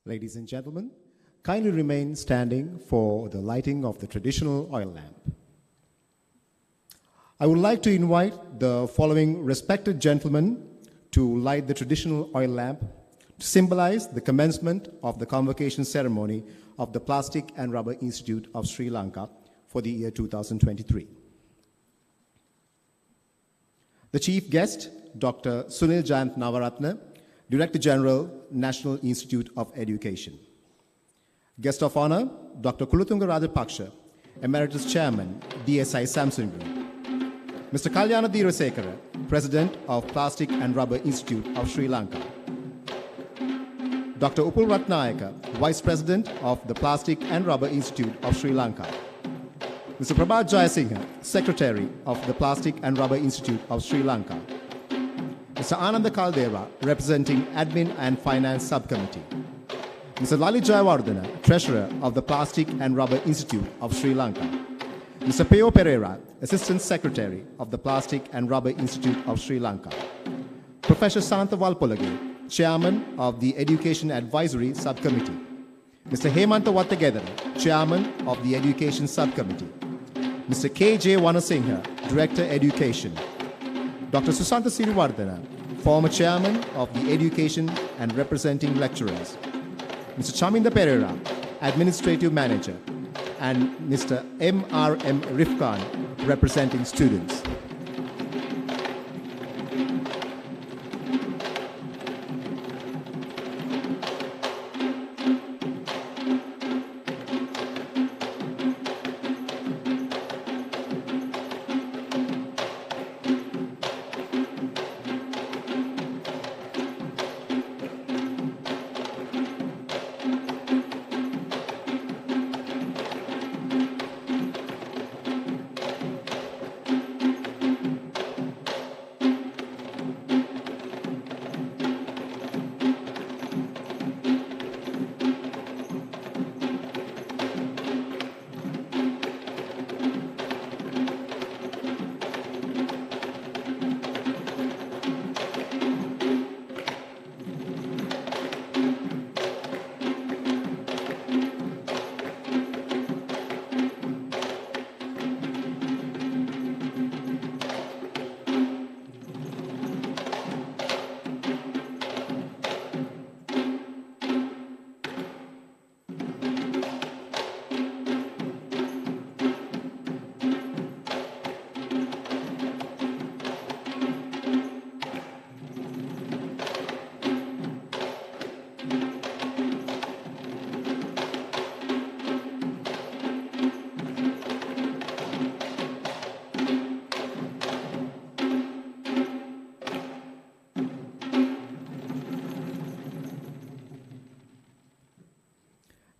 Ladies and gentlemen, kindly remain standing for the lighting of the traditional oil lamp. I would like to invite the following respected gentlemen to light the traditional oil lamp to symbolize the commencement of the convocation ceremony of the Plastic and Rubber Institute of Sri Lanka for the year 2023. The chief guest, Dr. Sunil Jayant Navaratna, Director General, National Institute of Education. Guest of honor, Dr. Kuluthunga Rajapaksha, Emeritus Chairman, DSI Samsung Group. Mr. Kalyana Dirasekara, President of Plastic and Rubber Institute of Sri Lanka. Dr. Upul Ratnayaka, Vice President of the Plastic and Rubber Institute of Sri Lanka. Mr. Prabhat Jayasinghe, Secretary of the Plastic and Rubber Institute of Sri Lanka. Mr. Ananda Kaldera, representing Admin and Finance Subcommittee. Mr. Lalit Jayawardena, Treasurer of the Plastic and Rubber Institute of Sri Lanka. Mr. Peo Pereira, Assistant Secretary of the Plastic and Rubber Institute of Sri Lanka. Professor Santha Walpolage, Chairman of the Education Advisory Subcommittee. Mr. Hemanta Wattagedara, Chairman of the Education Subcommittee. Mr. K.J. Wanasinghe, Director Education. Dr. Susantha Siriwardena, former Chairman of the Education and representing lecturers. Mr. Chaminda Pereira, Administrative Manager. And Mr. M.R.M. Rifkan, representing students.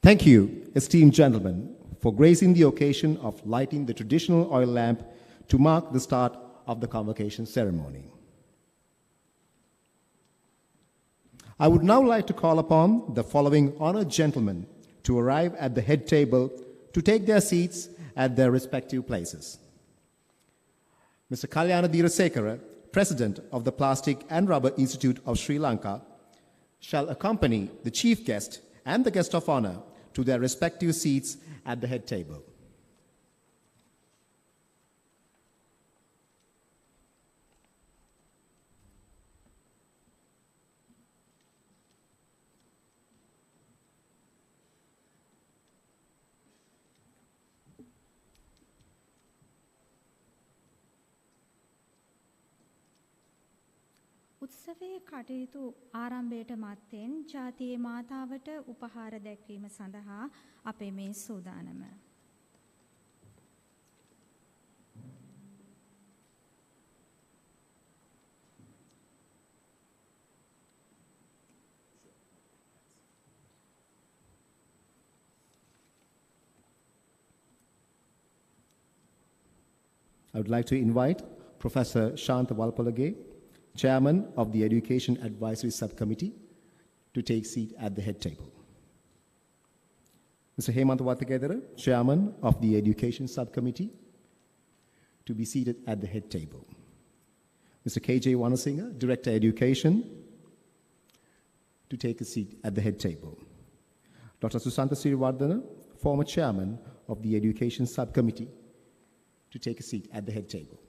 Thank you, esteemed gentlemen, for gracing the occasion of lighting the traditional oil lamp to mark the start of the convocation ceremony. I would now like to call upon the following honored gentlemen to arrive at the head table to take their seats at their respective places. Mr. Kalyana Dirasekara, President of the Plastic and Rubber Institute of Sri Lanka, shall accompany the chief guest and the guest of honor to their respective seats at the head table. උත්සවයේ කටයුතු ආරම්භයට මත්තෙන් ජාතියේ මාතාවට උපහාර දැක්වීම සඳහා අපේ මේ සූදානම. I would like to invite Professor Shantha Walpolage, Chairman of the Education Advisory Subcommittee, to take seat at the head table. Mr. Hemanta Wattagedara, Chairman of the Education Subcommittee, to be seated at the head table. Mr. K.J. Wanasinghe, Director Education, to take a seat at the head table. Dr. Susantha Siriwardana, former chairman of the Education Subcommittee, to take a seat at the head table.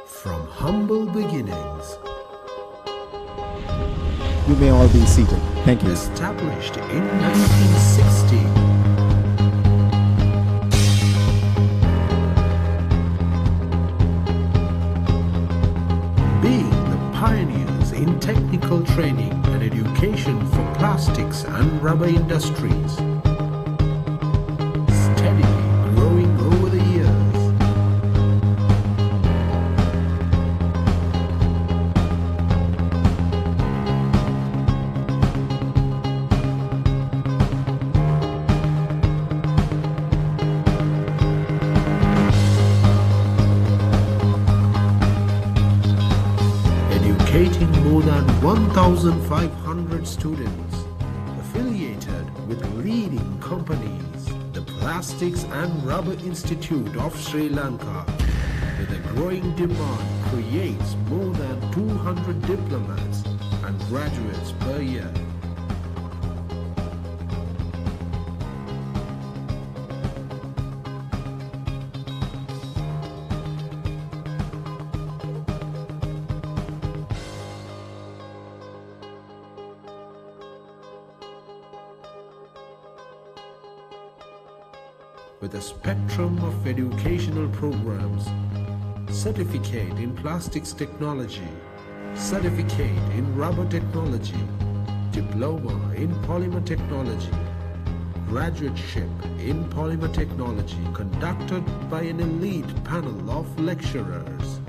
From humble beginnings, You may all be seated. Thank you. established in 1960, being the pioneers in technical training and education for plastics and rubber industries, steadily growing over the years. Educating more than 1,500 students affiliated with leading companies. The Plastics and Rubber Institute of Sri Lanka, with a growing demand, creates more than 200 diplomats and graduates per year. With a spectrum of educational programs, certificate in plastics technology, certificate in rubber technology, diploma in polymer technology, graduateship in polymer technology conducted by an elite panel of lecturers.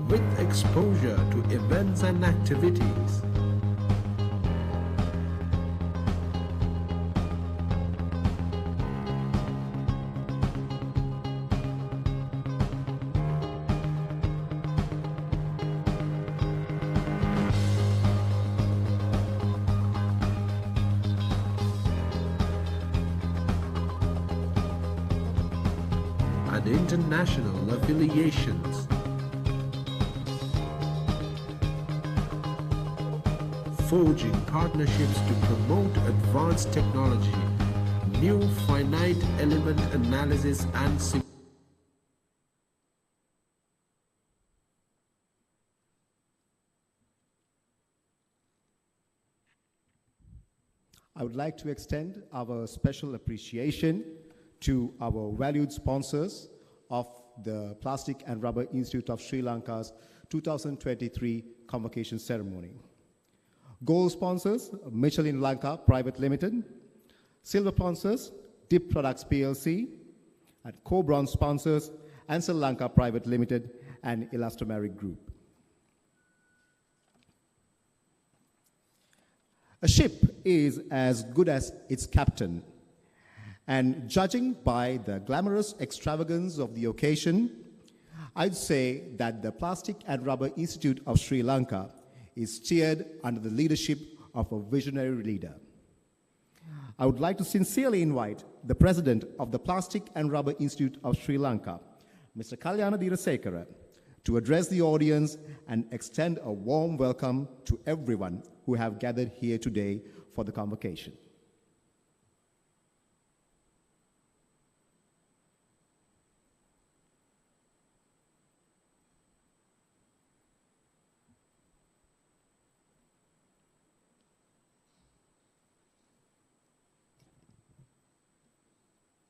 With exposure to events and activities, and international affiliations, forging partnerships to promote advanced technology, new finite element analysis and I would like to extend our special appreciation to our valued sponsors of the Plastic and Rubber Institute of Sri Lanka's 2023 Convocation Ceremony. Gold sponsors, Michelin Lanka Private Limited. Silver sponsors, Dip Products PLC. And co-bronze sponsors, Ansel Lanka Private Limited and Elastomeric Group. A ship is as good as its captain. And judging by the glamorous extravagance of the occasion, I'd say that the Plastic and Rubber Institute of Sri Lanka is steered under the leadership of a visionary leader. I would like to sincerely invite the President of the Plastic and Rubber Institute of Sri Lanka, Mr. Kalyana Dirasekara, to address the audience and extend a warm welcome to everyone who have gathered here today for the convocation.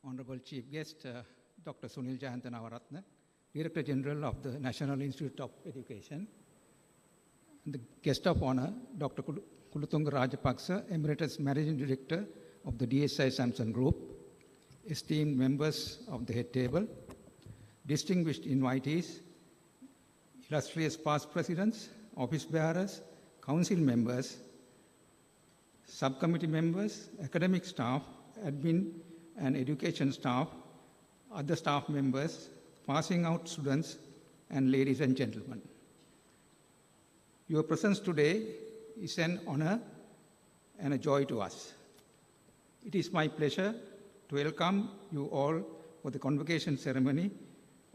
Honorable Chief Guest, Dr. Sunil Jayantanavaratna, Director General of the National Institute of Education, and the guest of honor, Dr. Kuluthunga Rajapaksa, Emeritus Managing Director of the DSI Samson Group, esteemed members of the head table, distinguished invitees, illustrious past presidents, office bearers, council members, subcommittee members, academic staff, admin and education staff, other staff members, passing out students, and ladies and gentlemen. Your presence today is an honor and a joy to us. It is my pleasure to welcome you all for the convocation ceremony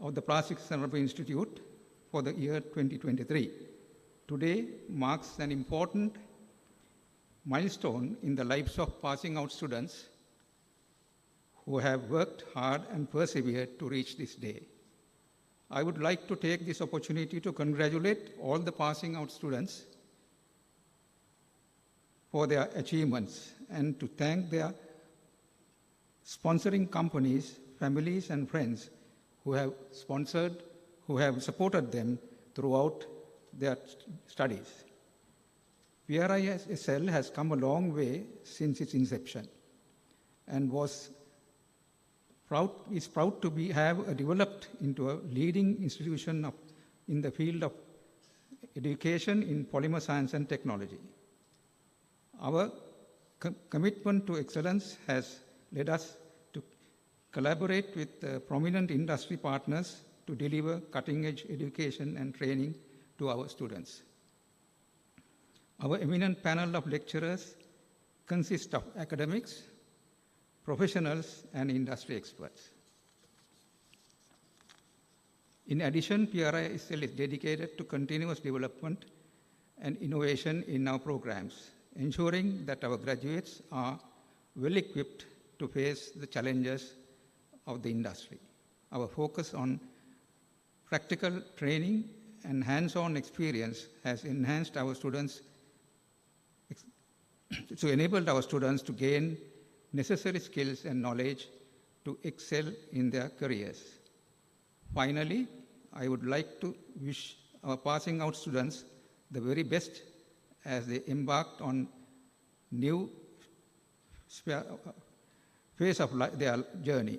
of the Plastics and Rubber Institute for the year 2023. Today marks an important milestone in the lives of passing out students who have worked hard and persevered to reach this day. I would like to take this opportunity to congratulate all the passing out students for their achievements and to thank their sponsoring companies, families, and friends who have supported them throughout their studies. PRI SL has come a long way since its inception and is proud to have developed into a leading institution in the field of education in polymer science and technology. Our commitment to excellence has led us to collaborate with prominent industry partners to deliver cutting-edge education and training to our students. Our eminent panel of lecturers consists of academics, professionals, and industry experts. In addition, PRI is dedicated to continuous development and innovation in our programs, ensuring that our graduates are well equipped to face the challenges of the industry. Our focus on practical training and hands-on experience has enhanced our students to enable our students to gain necessary skills and knowledge to excel in their careers. Finally, I would like to wish our passing out students the very best as they embarked on new phase of their journey.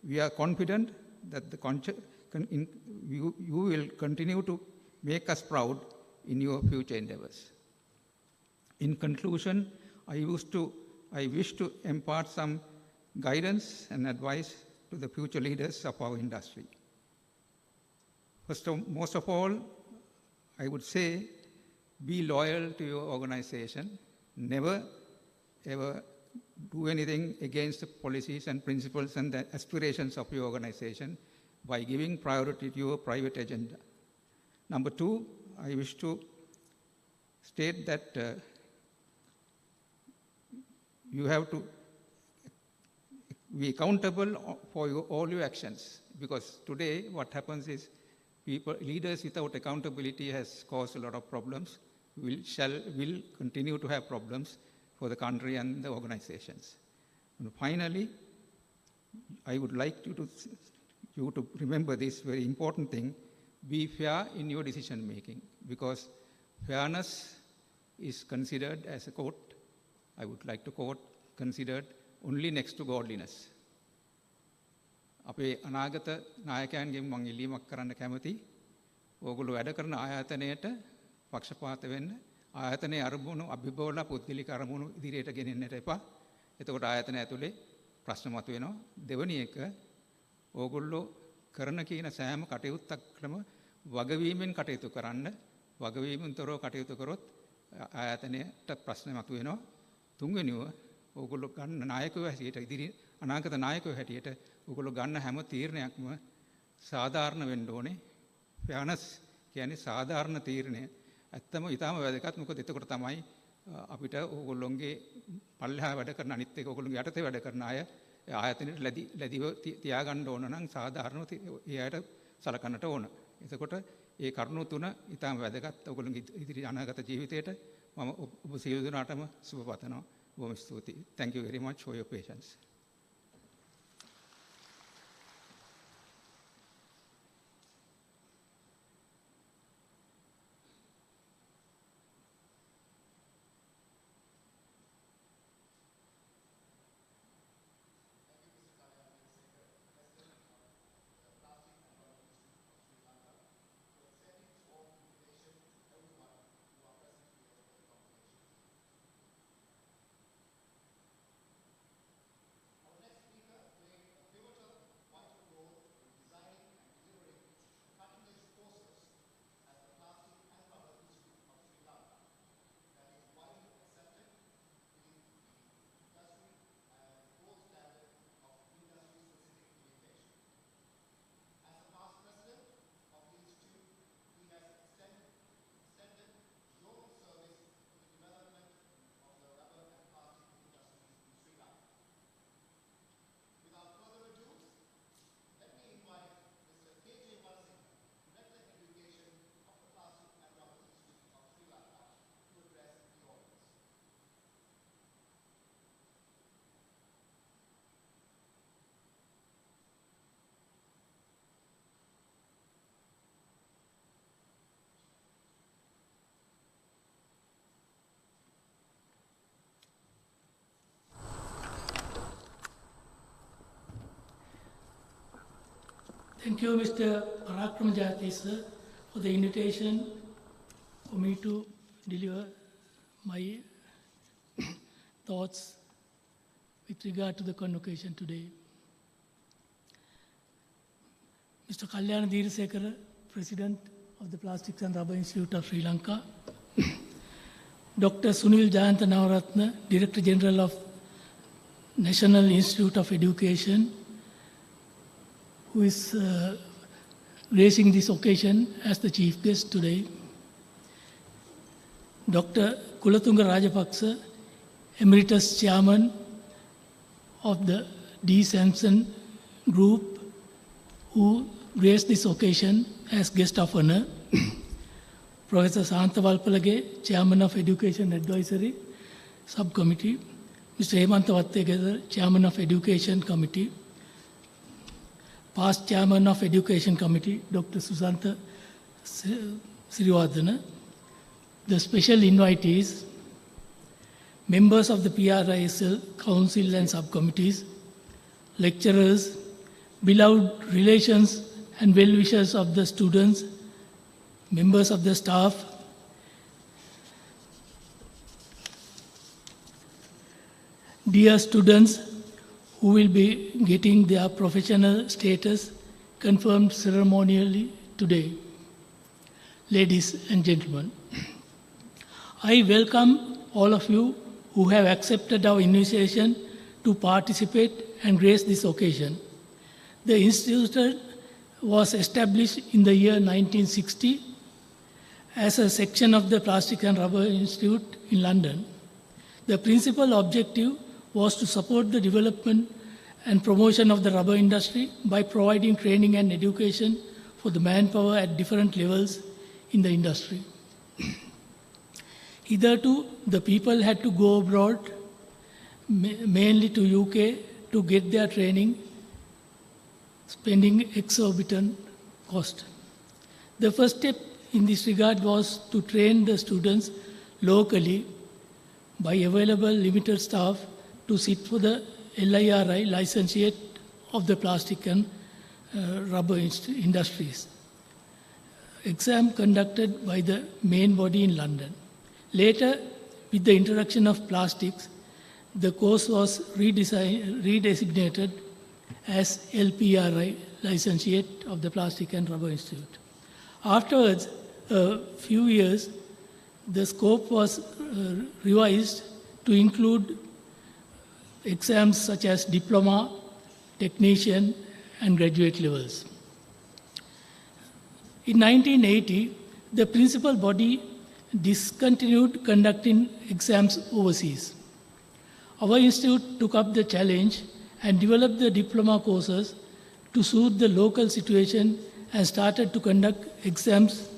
We are confident that you will continue to make us proud in your future endeavors. In conclusion, I wish to impart some guidance and advice to the future leaders of our industry. Most of all, I would say, be loyal to your organization. Never, ever do anything against the policies and principles and the aspirations of your organization by giving priority to your private agenda. Number two, I wish to state that you have to be accountable for all your actions, because today what happens is leaders without accountability has caused a lot of problems, will continue to have problems for the country and the organizations. And finally, I would like you to remember this very important thing: be fair in your decision making, because fairness is considered as a quote, I would like to quote, considered only next to godliness. අපේ අනාගත නායකයන්ගෙන් මම ඉල්ලීමක් කරන්න කැමතියි. ඕගොල්ලෝ වැඩ කරන ආයතනයට පක්ෂපාත වෙන්න, ආයතනයේ අරමුණු අභිබවලා පුද්ගලික අරමුණු ඉදිරියට ගෙනෙන්නට එපා. එතකොට ආයතනය ඇතුලේ ප්‍රශ්න මතුවෙනවා. දෙවැනි එක, ඕගොල්ලෝ කරන කියන සෑම කටයුත්තක්ම වගවීමෙන් කටයුතු කරන්න. වගවීමෙන් තොරව කටයුතු කරොත් ආයතනයට ප්‍රශ්න මතුවෙනවා. තුන්වෙනිව, ඕගොල්ලෝ ගන්න නායකයෝ හැටියට ඉදිරි අනාගත නායකයෝ හැටියට ඕගොල්ලෝ ගන්න හැම තීරණයක්ම සාධාරණ වෙන්න ඕනේ. ෆෙයර්නස් කියන්නේ සාධාරණ තීරණය. ඇත්තම ඊටම වැදගත්. මොකද එතකොට තමයි අපිට ඕගොල්ලෝගේ පල්ලෙහා වැඩ කරන අනිත් එක ඕගොල්ලෝගේ යටතේ වැඩ කරන අය ආයතනෙට ලැබිව තියාගන්න ඕන නම් සාධාරණව ඒ අයට සලකන්නට ඕන. එතකොට ඒ කරුණු තුන ඊටම වැදගත්. ඕගොල්ලෝගේ ඉදිරි අනාගත ජීවිතයට මම ඔබ සියලු දෙනාටම සුබ පතනවා. බොහොම ස්තුතියි. Thank you very much for your patience. Thank you, Mr. Parakram Jati, sir, for the invitation for me to deliver my thoughts with regard to the convocation today. Mr. Kalyana Dheerasekara, President of the Plastics and Rubber Institute of Sri Lanka, Dr. Sunil Jayanta Navaratna, Director General of National Institute of Education, who is gracing this occasion as the chief guest today, Dr. Kulathunga Rajapaksa, Emeritus Chairman of the D. Sampson Group, who graced this occasion as guest of honor, Professor Santha Walpalage, Chairman of Education Advisory Subcommittee, Mr. Hemantha Watteketara, Chairman of Education Committee, past Chairman of Education Committee, Dr. Susantha Siriwardana, the special invitees, members of the PRISL Council and Subcommittees, lecturers, beloved relations and well-wishers of the students, members of the staff, dear students who will be getting their professional status confirmed ceremonially today, ladies and gentlemen, I welcome all of you who have accepted our invitation to participate and grace this occasion. The institute was established in the year 1960 as a section of the Plastic and Rubber Institute in London. The principal objective was to support the development and promotion of the rubber industry by providing training and education for the manpower at different levels in the industry. Hitherto, the people had to go abroad, mainly to UK, to get their training, spending exorbitant cost. The first step in this regard was to train the students locally by available limited staff to sit for the LIRI licentiate of the plastic and rubber industries. Exam conducted by the main body in London. Later, with the introduction of plastics, the course was redesignated as LPRI, licentiate of the Plastic and Rubber Institute. Afterwards, a few years, the scope was revised to include exams such as diploma, technician, and graduate levels. In 1980, the principal body discontinued conducting exams overseas. Our institute took up the challenge and developed the diploma courses to suit the local situation and started to conduct exams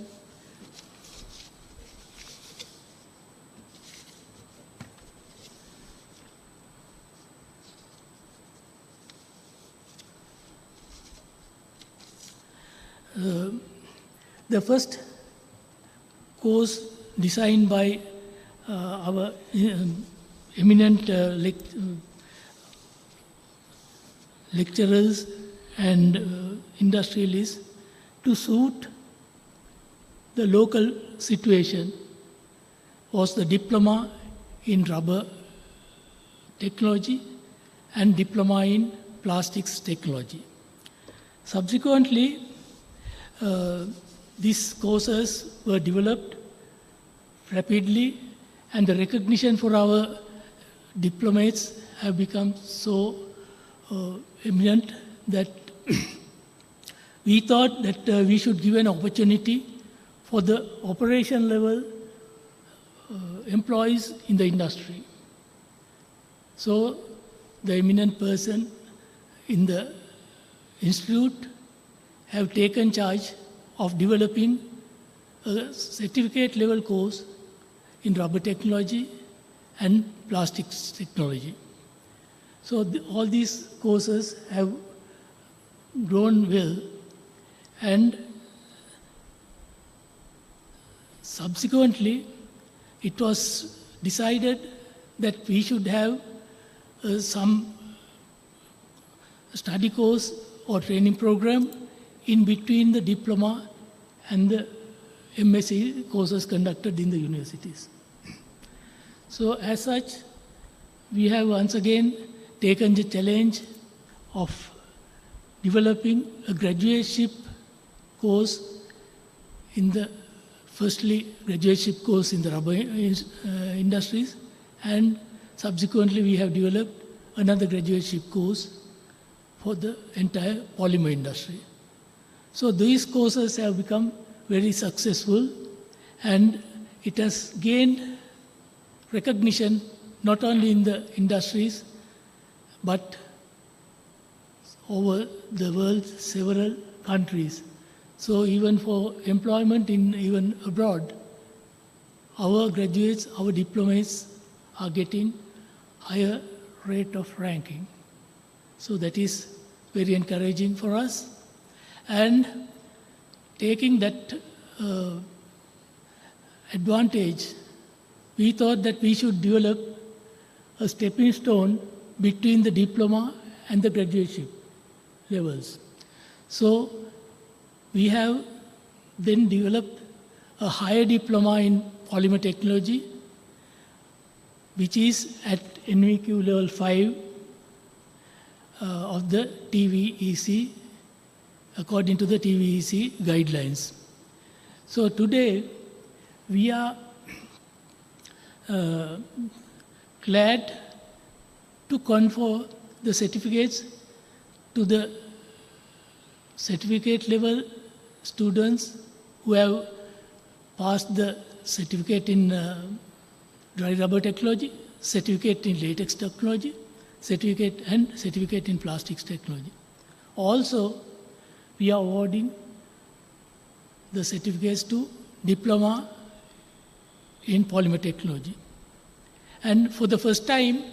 the first course designed by our eminent lecturers and industrialists to suit the local situation was the diploma in rubber technology and diploma in plastics technology. Subsequently, these courses were developed rapidly, and the recognition for our diplomates have become so eminent that we thought that we should give an opportunity for the operation level employees in the industry. So the eminent person in the institute have taken charge of developing a certificate level course in rubber technology and plastics technology. So all these courses have grown well, and subsequently it was decided that we should have some study course or training program in between the diploma and the MSc courses conducted in the universities. So as such, we have once again taken the challenge of developing a graduateship course in the, firstly, graduateship course in the rubber industries, and subsequently we have developed another graduateship course for the entire polymer industry. So these courses have become very successful, and it has gained recognition not only in the industries but over the world, several countries. So even for employment in even abroad, our graduates, our diplomates are getting higher rate of ranking. So that is very encouraging for us. And taking that advantage, we thought that we should develop a stepping stone between the diploma and the graduate levels. So we have then developed a higher diploma in polymer technology, which is at NVQ level 5 of the TVEC, according to the TVEC guidelines. So today, we are glad to confer the certificates to the certificate level students who have passed the certificate in dry rubber technology, certificate in latex technology, certificate in plastics technology. Also, we are awarding the certificates to diploma in polymer technology. And for the first time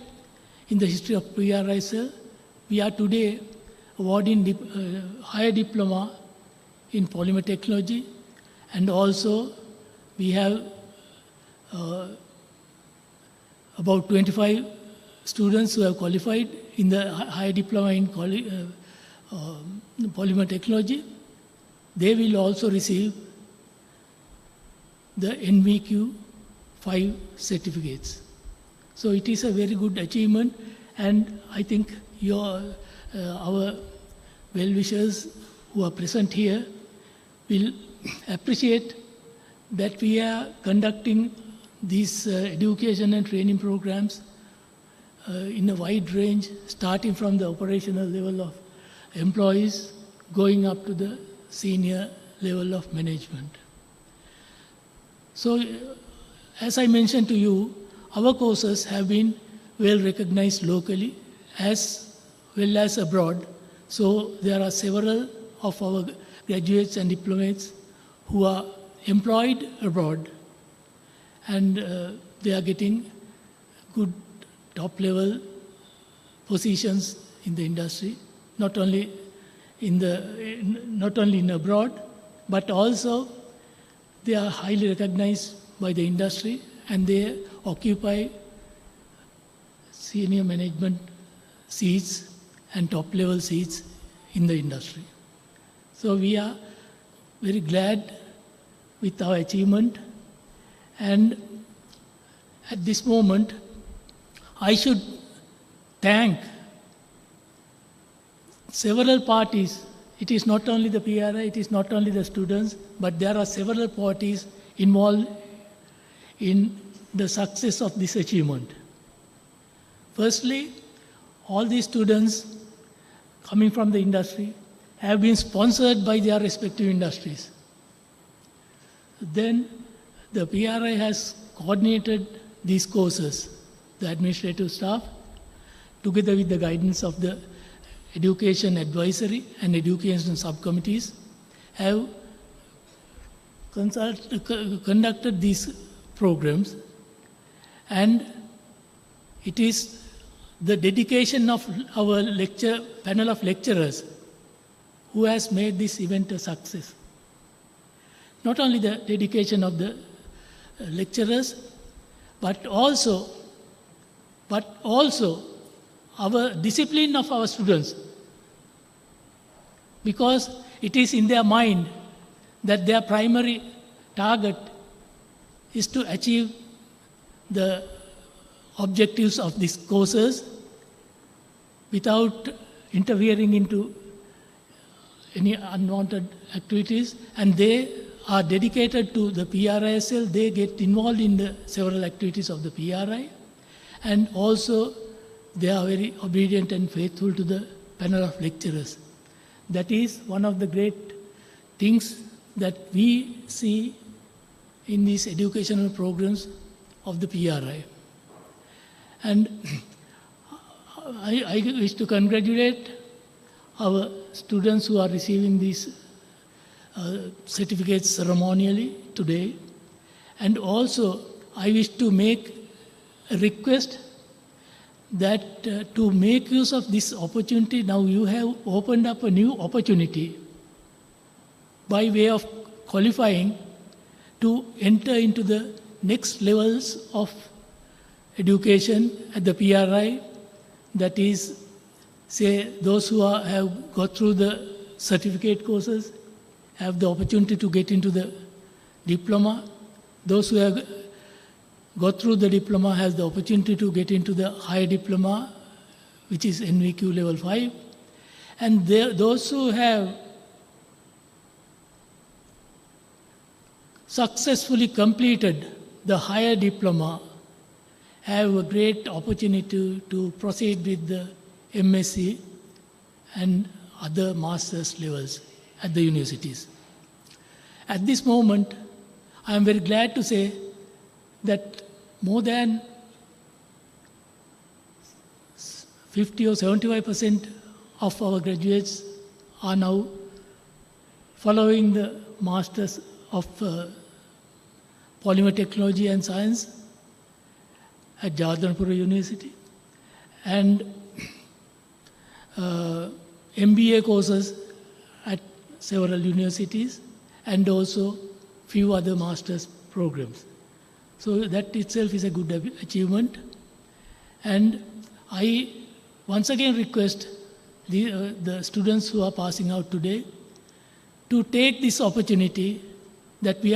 in the history of PRI Sri, we are today awarding higher diploma in polymer technology, and also we have about 25 students who have qualified in the higher diploma in polymer technology. They will also receive the NVQ 5 certificates. So it is a very good achievement, and I think our well-wishers who are present here will appreciate that we are conducting these education and training programs in a wide range, starting from the operational level of employees, going up to the senior level of management. So, as I mentioned to you, our courses have been well recognized locally as well as abroad. So there are several of our graduates and diplomates who are employed abroad, and they are getting good top-level positions in the industry, not only in abroad, but also they are highly recognized by the industry, and they occupy senior management seats and top-level seats in the industry. So we are very glad with our achievement, and at this moment, I should thank several parties. It is not only the PRI, it is not only the students, but there are several parties involved in the success of this achievement. Firstly, all these students coming from the industry have been sponsored by their respective industries. Then the PRI has coordinated these courses. The administrative staff, together with the guidance of the education advisory and education subcommittees, have conducted these programs, and it is the dedication of our panel of lecturers who has made this event a success. Not only the dedication of the lecturers, but also our discipline of our students, because it is in their mind that their primary target is to achieve the objectives of these courses without interfering into any unwanted activities, and they are dedicated to the PRISL. They get involved in the several activities of the PRI, and also they are very obedient and faithful to the panel of lecturers. That is one of the great things that we see in these educational programs of the PRI. And I wish to congratulate our students who are receiving these certificates ceremonially today. And also, I wish to make a request that to make use of this opportunity, now you have opened up a new opportunity by way of qualifying to enter into the next levels of education at the PRI, that is, say, those who have got through the certificate courses have the opportunity to get into the diploma. Those who have got through the diploma has the opportunity to get into the higher diploma, which is NVQ level 5. And those who have successfully completed the higher diploma have a great opportunity to proceed with the MSc and other master's levels at the universities. At this moment, I am very glad to say that more than 50 or 75% of our graduates are now following the Masters of Polymer Technology and Science at Jadranpura University, and MBA courses at several universities, and also few other master's programs. So that itself is a good achievement. And I once again request the students who are passing out today to take this opportunity that we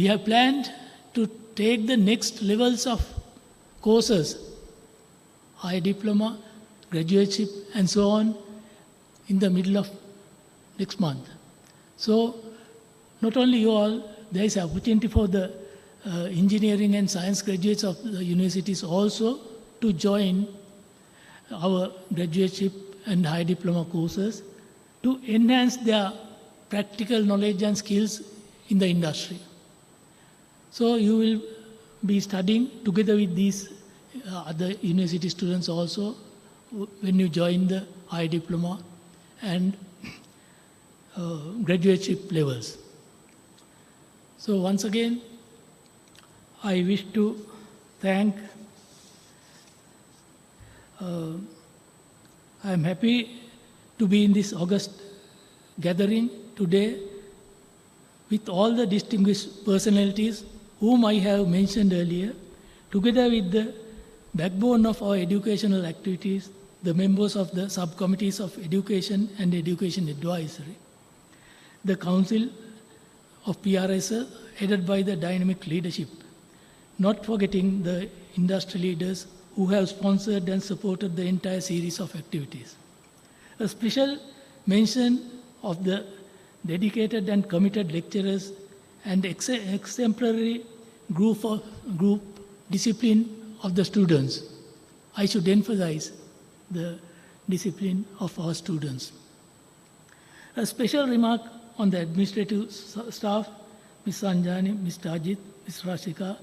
have planned to take the next levels of courses, higher diploma, graduateship, and so on, in the middle of next month. So not only you all, there is an opportunity for the engineering and science graduates of the universities also to join our graduateship and high diploma courses to enhance their practical knowledge and skills in the industry. So you will be studying together with these other university students also when you join the high diploma and graduateship levels. So once again, I wish to thank, I am happy to be in this August gathering today with all the distinguished personalities whom I have mentioned earlier, together with the backbone of our educational activities, the members of the subcommittees of education and education advisory, the council of PRI headed by the dynamic leadership, not forgetting the industry leaders who have sponsored and supported the entire series of activities. A special mention of the dedicated and committed lecturers and exemplary group discipline of the students. I should emphasize the discipline of our students. A special remark on the administrative staff, Ms. Sanjani, Mr. Ajit, Ms. Rashika,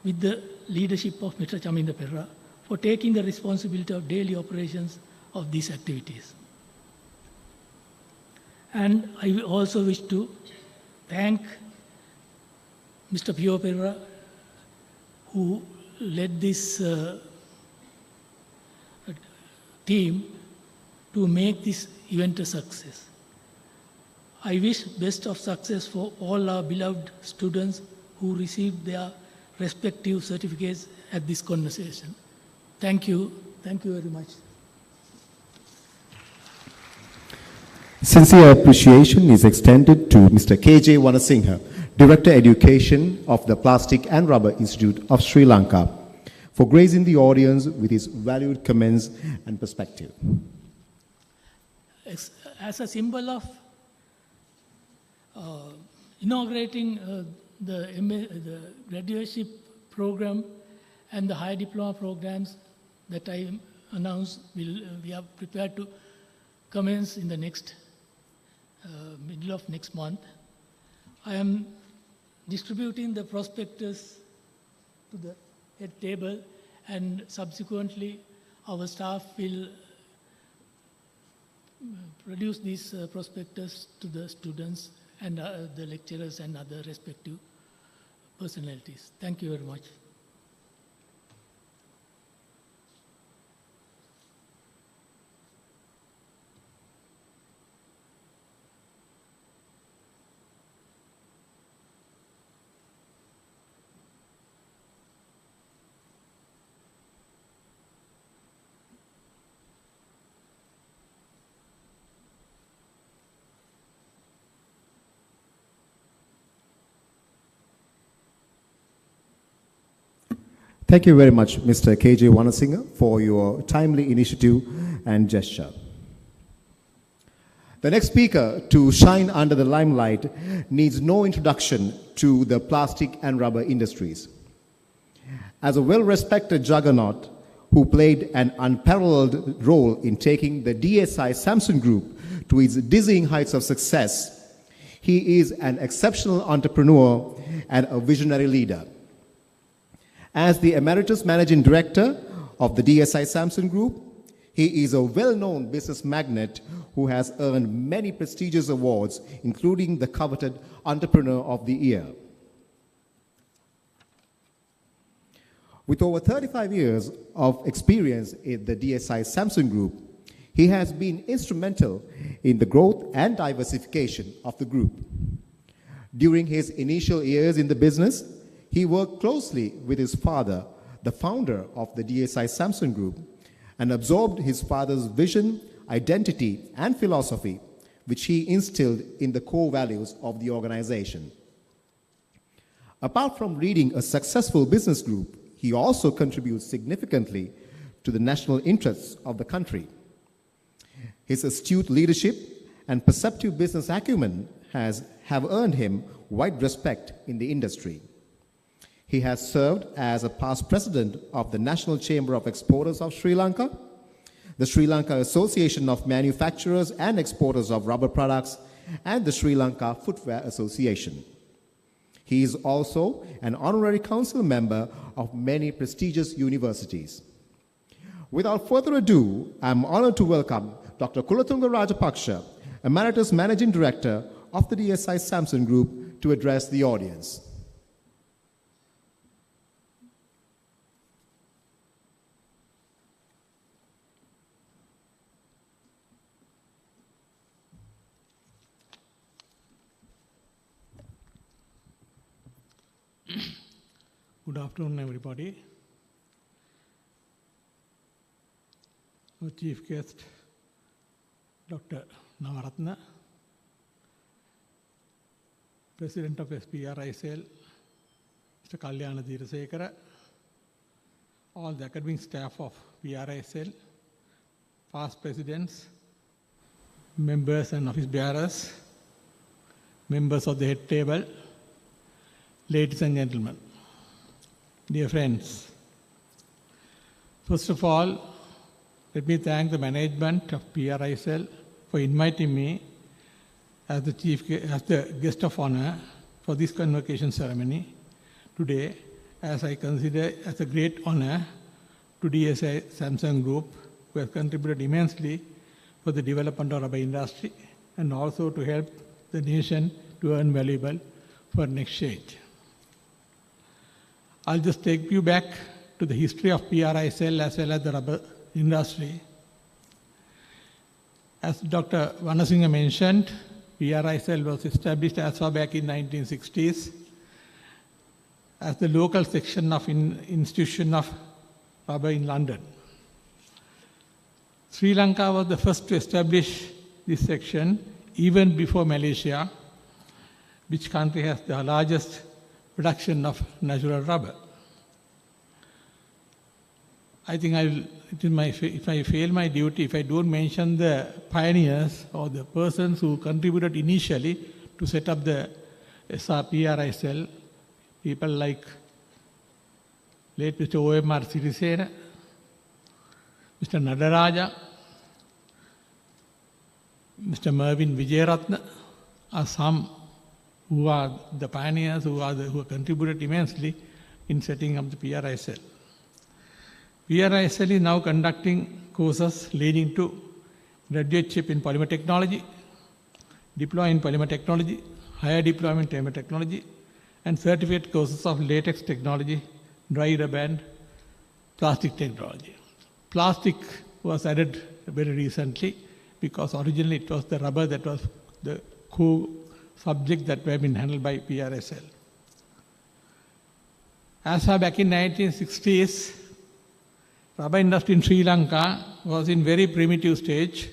with the leadership of Mr. Chaminda Perra, for taking the responsibility of daily operations of these activities. And I also wish to thank Mr. Pio Perra, who led this team to make this event a success. I wish best of success for all our beloved students who received their respective certificates at this conversation. Thank you. Thank you very much. Sincere appreciation is extended to Mr. K.J. Wanasinghe, Director Education of the Plastic and Rubber Institute of Sri Lanka, for gracing the audience with his valued comments and perspective. As a symbol of inaugurating the graduateship program and the higher diploma programs that I announced, we are prepared to commence in the next middle of next month. I am distributing the prospectus to the head table, and subsequently our staff will produce these prospectus to the students and the lecturers and other respective personalities. Thank you very much. Thank you very much, Mr. K.J. Wanasinghe, for your timely initiative and gesture. The next speaker to shine under the limelight needs no introduction to the plastic and rubber industries. As a well-respected juggernaut who played an unparalleled role in taking the DSI Samsung Group to its dizzying heights of success, he is an exceptional entrepreneur and a visionary leader. As the Emeritus Managing Director of the DSI Samsung Group, he is a well-known business magnate who has earned many prestigious awards, including the coveted Entrepreneur of the Year. With over 35 years of experience in the DSI Samsung Group, he has been instrumental in the growth and diversification of the group. During his initial years in the business, he worked closely with his father, the founder of the DSI Samsung Group, and absorbed his father's vision, identity, and philosophy, which he instilled in the core values of the organization. Apart from leading a successful business group, he also contributes significantly to the national interests of the country. His astute leadership and perceptive business acumen have earned him wide respect in the industry. He has served as a past president of the National Chamber of Exporters of Sri Lanka, the Sri Lanka Association of Manufacturers and Exporters of Rubber Products, and the Sri Lanka Footwear Association. He is also an honorary council member of many prestigious universities. Without further ado, I am honored to welcome Dr. Kulatunga Rajapaksha, Emeritus Managing Director of the DSI Samsung Group, to address the audience. Good afternoon, everybody. Our chief guest, Dr. Navaratna, President of PRI Sri, Mr. Kalyana Dirasekara, all the academic staff of PRI Sri, past presidents, members and office bearers, members of the head table, ladies and gentlemen, dear friends. First of all, let me thank the management of PRI Sri for inviting me as the guest of honor for this convocation ceremony today, as I consider as a great honor to DSI Samsung Group, who has contributed immensely for the development of rubber industry and also to help the nation to earn valuable foreign exchange. I'll just take you back to the history of PRI Sri as well as the rubber industry. As Dr. Wanasinghe mentioned, PRI Sri was established as far back in 1960s as the local section of Institution of Rubber in London. Sri Lanka was the first to establish this section even before Malaysia, which country has the largest production of natural rubber. I think if I fail my duty, if I don't mention the pioneers or the persons who contributed initially to set up the PRI Sri, people like late Mr. O.M.R. Sirisena, Mr. Nadaraja, Mr. Mervyn Vijayaratna are some who are the pioneers, who contributed immensely in setting up the PRISL. PRISL is now conducting courses leading to graduateship in polymer technology, diploma in polymer technology, higher diploma in polymer technology, and certificate courses of latex technology, dry rubber, and plastic technology. Plastic was added very recently because originally it was the rubber that was the core subject that were been handled by PRSL. As far back in 1960s, rubber industry in Sri Lanka was in very primitive stage,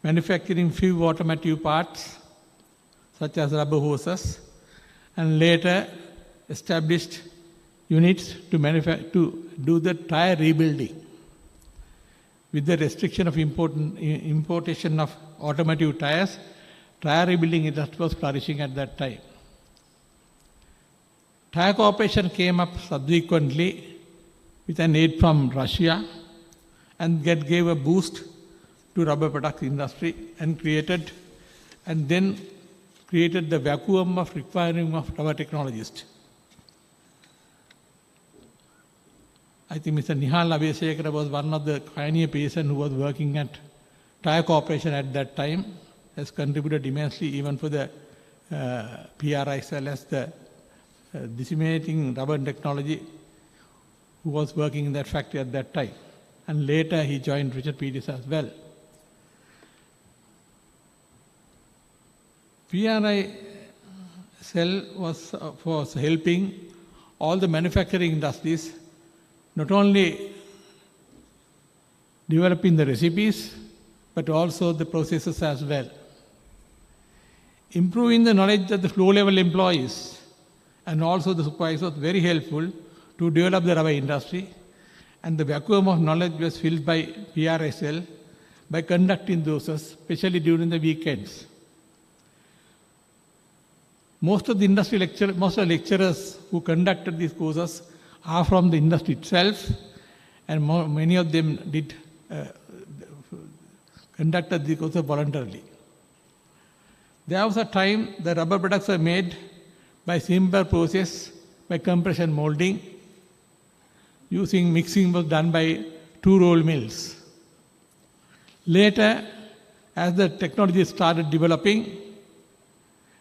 manufacturing few automotive parts such as rubber hoses, and later established units to do the tire rebuilding. With the restriction of importation of automotive tires, tire rebuilding industry was flourishing at that time. Tire Corporation came up subsequently with an aid from Russia and gave a boost to rubber products industry and then created the vacuum of requiring of rubber technologists. I think Mr. Nihal Abhishekara was one of the pioneer persons who was working at Tire Corporation at that time, has contributed immensely even for the PRISL as the disseminating rubber technology, who was working in that factory at that time. And later he joined Richard Peters as well. PRISL was helping all the manufacturing industries not only developing the recipes, but also the processes as well. Improving the knowledge of the floor-level employees and also the supervisors was very helpful to develop the rubber industry, and the vacuum of knowledge was filled by PRSL by conducting those, especially during the weekends. Most of the lecturers who conducted these courses are from the industry itself, and many of them conducted the courses voluntarily. There was a time the rubber products were made by simple process, by compression molding. Using mixing was done by two-roll mills. Later, as the technology started developing,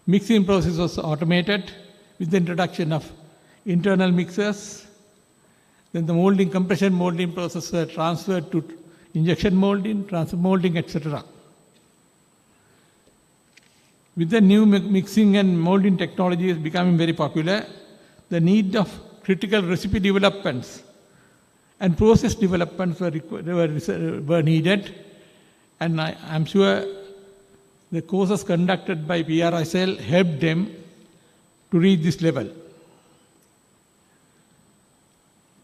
mixing process was automated with the introduction of internal mixers. Then the compression molding process were transferred to injection molding, transfer molding, etc. With the new mixing and molding technology is becoming very popular, the need of critical recipe developments and process developments were needed, and I'm sure the courses conducted by PRISL helped them to reach this level.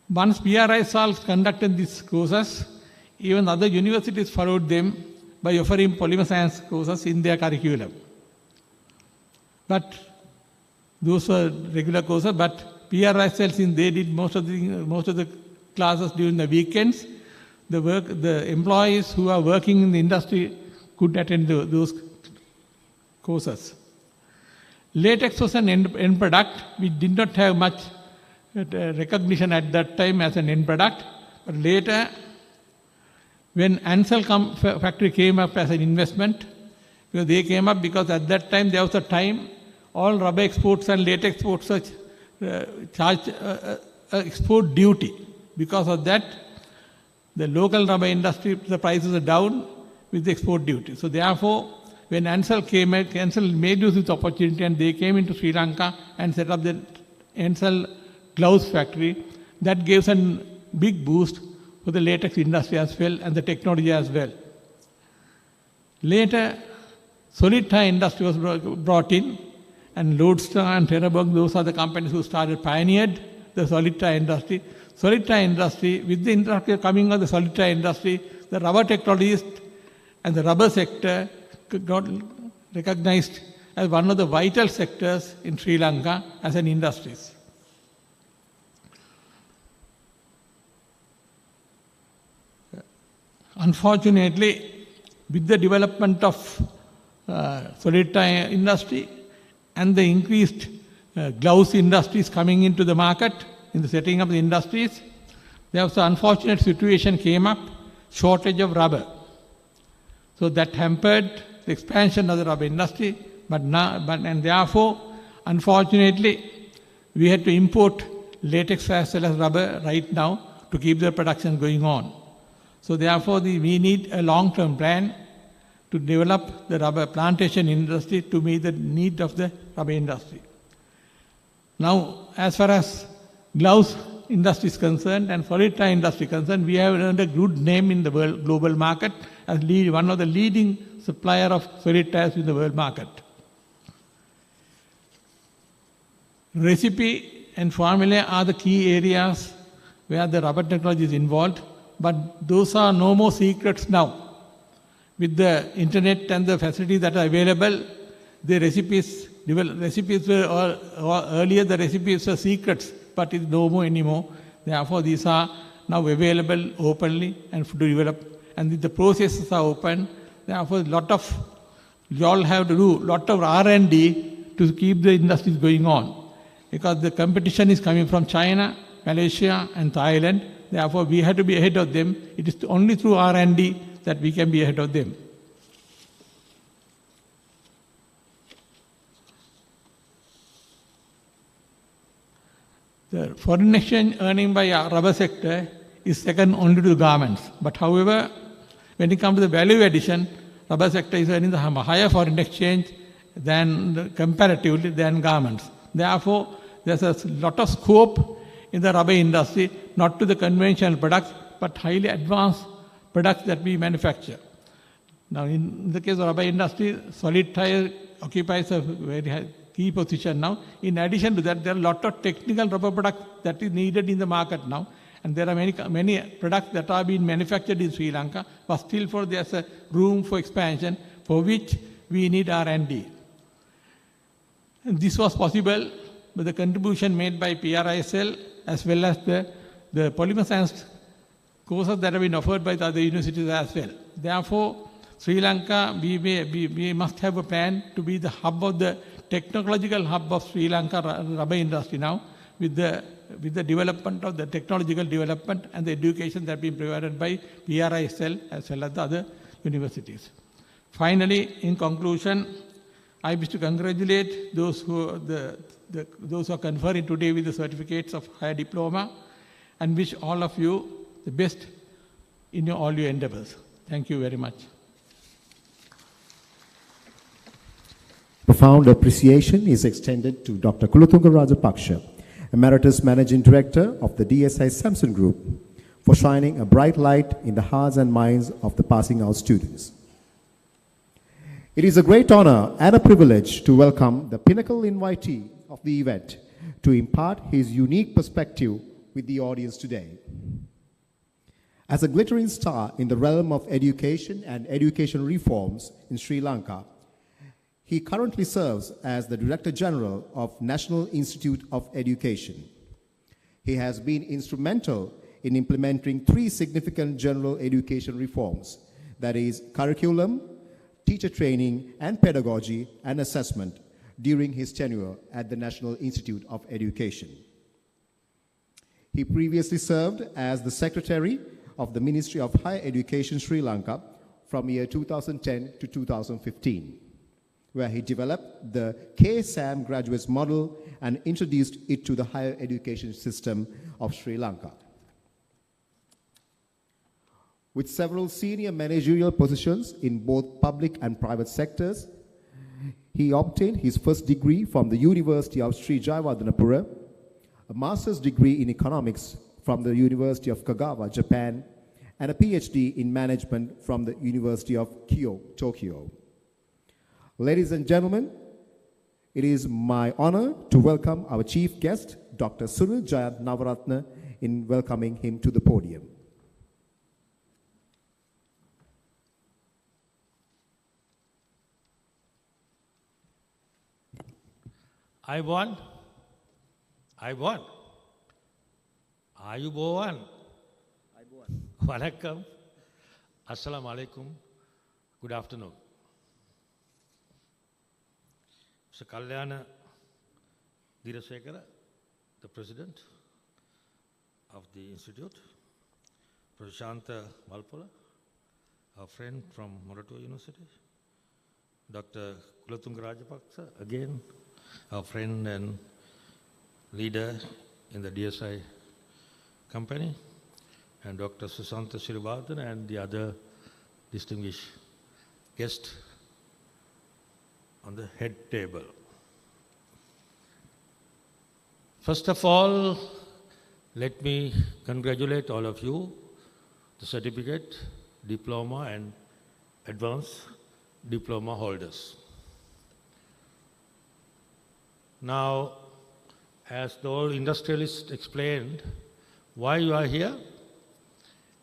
Once PRISL conducted these courses, even other universities followed them by offering polymer science courses in their curriculum. But those were regular courses, but PRISL, since they did most of the classes during the weekends, the employees who are working in the industry could attend those courses. Latex was an end product. We did not have much recognition at that time as an end product, but later, when Ansell factory came up as an investment, because they came up because at that time there was a time all rubber exports and latex exports charged export duty. Because of that, the local rubber industry, the prices are down with the export duty. So therefore, when Ansell made use of this opportunity and they came into Sri Lanka and set up the Ansell gloves factory, that gives a big boost for the latex industry as well and the technology as well. Later, solid tire industry was brought in, and Lodestar and Terraberg, those are the companies who pioneered the solid tire industry. Solid tire industry, with the coming of the solid tire industry, the rubber technologists and the rubber sector got recognized as one of the vital sectors in Sri Lanka as an industry. Unfortunately, with the development of solid tie industry and the increased gloves industries coming into the market, in the setting up the industries, there was an unfortunate situation came up, shortage of rubber. So that hampered the expansion of the rubber industry, and therefore, unfortunately, we had to import latex as well as rubber right now to keep the production going on. So therefore, we need a long-term plan to develop the rubber plantation industry to meet the need of the rubber industry. Now, as far as gloves industry is concerned and solid tie industry concerned, we have earned a good name in the world global market as one of the leading supplier of solid ties in the world market. Recipe and formula are the key areas where the rubber technology is involved, but those are no more secrets now. With the internet and the facilities that are available, the recipes were, earlier the recipes were secrets, but it's no more anymore. Therefore, these are now available openly and to develop, and the processes are open. Therefore, you all have to do a lot of R&D to keep the industries going on, because the competition is coming from China, Malaysia, and Thailand. Therefore, we have to be ahead of them. It is only through R&D that we can be ahead of them. The foreign exchange earning by our rubber sector is second only to the garments. But however, when it comes to the value addition, rubber sector is earning the higher foreign exchange comparatively than garments. Therefore, there's a lot of scope in the rubber industry, not to the conventional products, but highly advanced products that we manufacture. Now, in the case of rubber industry, solid tie occupies a very key position now. In addition to that, there are a lot of technical rubber products that is needed in the market now. And there are many products that are being manufactured in Sri Lanka, but still there's a room for expansion, for which we need R&D. And this was possible with the contribution made by PRI SL, as well as the polymer science courses that have been offered by the other universities as well. Therefore, Sri Lanka, we must have a plan to be the hub of the technological hub of Sri Lanka rubber industry now, with the development of the technological development and the education that has been provided by PRI SL as well as the other universities. Finally, in conclusion, I wish to congratulate those who are conferring today with the certificates of higher diploma, and wish all of you the best in all your endeavors. Thank you very much. Profound appreciation is extended to Dr. Kulathunga Rajapaksha, Emeritus Managing Director of the DSI Samson Group, for shining a bright light in the hearts and minds of the passing out students. It is a great honor and a privilege to welcome the pinnacle invitee of the event to impart his unique perspective with the audience today. As a glittering star in the realm of education and education reforms in Sri Lanka, he currently serves as the Director General of National Institute of Education. He has been instrumental in implementing 3 significant general education reforms, that is, curriculum, teacher training, and pedagogy and assessment during his tenure at the National Institute of Education. He previously served as the Secretary of the Ministry of Higher Education Sri Lanka from year 2010 to 2015. Where he developed the K-SAM graduates model and introduced it to the higher education system of Sri Lanka. With several senior managerial positions in both public and private sectors, he obtained his first degree from the University of Sri Jayawardhanapura, a master's degree in economics from the University of Kagawa, Japan, and a PhD in management from the University of Kyoto, Tokyo. Ladies and gentlemen, it is my honor to welcome our chief guest, Dr. Sunil Jayant Navaratna, in welcoming him to the podium. I won. Ayubowan. Vanakkam. Assalamu alaikum. Good afternoon. Mr. Kalyana Dirasekara, the president of the institute, Prashanta Malpola, our friend from Morato University, Dr. Kulatunga Rajapaksa, again, our friend and leader in the DSI company, and Dr. Susanta Sirivardhan and the other distinguished guests on the head table. First of all, let me congratulate all of you, the certificate, diploma and advanced diploma holders. Now, as the old industrialist explained, why you are here,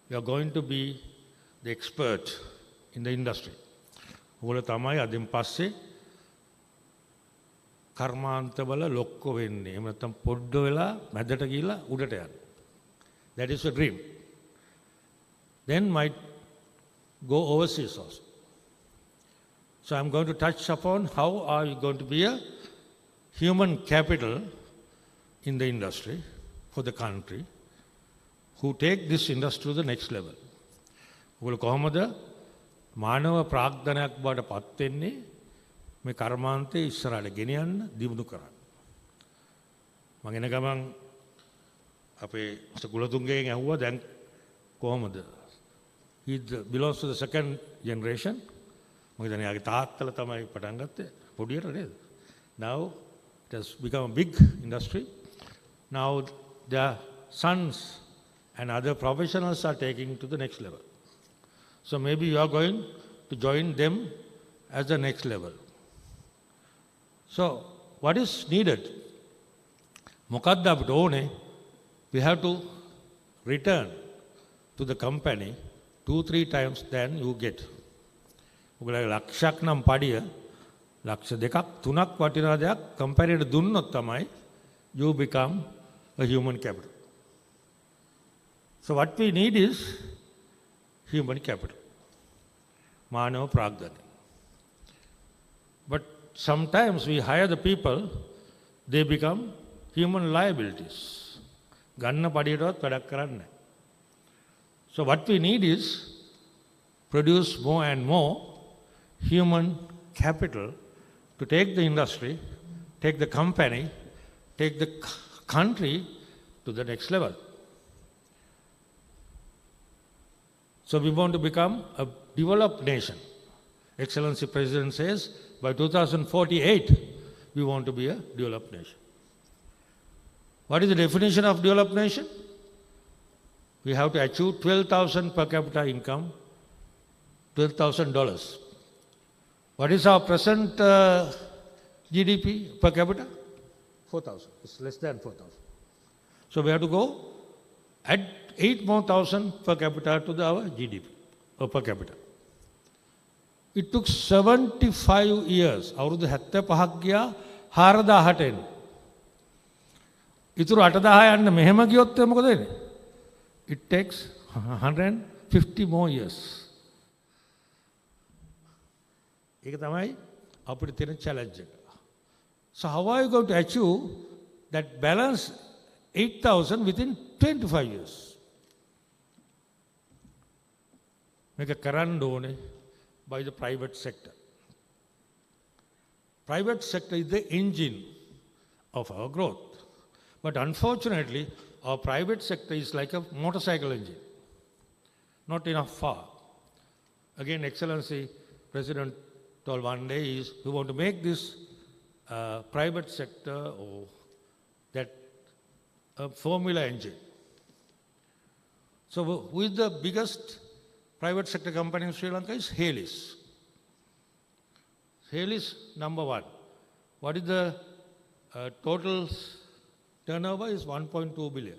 you are going to be the expert in the industry. ඔගොල්ලෝ තමයි අදින් පස්සේ කර්මාන්තවල ලොක්ක වෙන්නේ. එහෙම නැත්නම් පොඩ්ඩ වෙලා මැදට ගිහිල්ලා උඩට යන්න. That is a dream. Then might go overseas also. So I'm going to touch upon how are you going to be a human capital in the industry for the country who take this industry to the next level. ඔගොල්ලෝ කොහොමද මානව ප්‍රාග්ධනයක් බවට පත් වෙන්නේ මේ කර්මාන්තයේ ඉස්සරහට ගෙනියන්න දියුණු කරන්න. මම එන ගමන් අපේ මිස්ටර් කුලතුංගගෙන් ඇහුවා දැන් කොහොමද? He belongs to the second generation. මම හිතන්නේ යාගේ තාත්තලා තමයි පටන් ගත්තේ පොඩියට නේද? Now it has become a big industry. Now their sons and other professionals are taking to the next level. So maybe you are going to join them as the next level. So what is needed? මොකක්ද අපිට ඕනේ? We have to return to the company 2-3 times than you get. ඔයගොල්ලෝ ලක්ෂයක් නම් පඩිය ලක්ෂ 2-3ක් වටිනා දෙයක් කම්පැනිට දුන්නොත් තමයි you become a human capital. So what we need is human capital, Manav Pragdhani. But sometimes we hire the people, they become human liabilities. Ganna padiyataවත් වැඩක් කරන්නේ නැහැ. So what we need is produce more and more human capital to take the industry, take the company, take the country to the next level. So we want to become a developed nation. Excellency President says by 2048 we want to be a developed nation. What is the definition of developed nation? We have to achieve 12,000 per capita income, $12,000. What is our present GDP per capita? 4,000. It's less than 4,000. So we have to go add 8 more thousand per capita to our GDP or per capita. It took 75 years. අවුරුදු 75ක් ගියා 4000ට එන්න. ඉතුරු 8000 යන්න මෙහෙම ගියොත් මොකද වෙන්නේ? It takes 150 more years. ඒක තමයි අපිට තියෙන challenge එක. So how are you going to achieve that balance 8,000 within 25 years? Make a කරන්න ඕනේ by the private sector. Private sector is the engine of our growth. But unfortunately, our private sector is like a motorcycle engine. Not enough far. Again, Excellency President told one day is we want to make this private sector or that formula engine. So who is the biggest private sector company in Sri Lanka? Is Halis. Halis number 1. What is the total turnover? Is 1.2 billion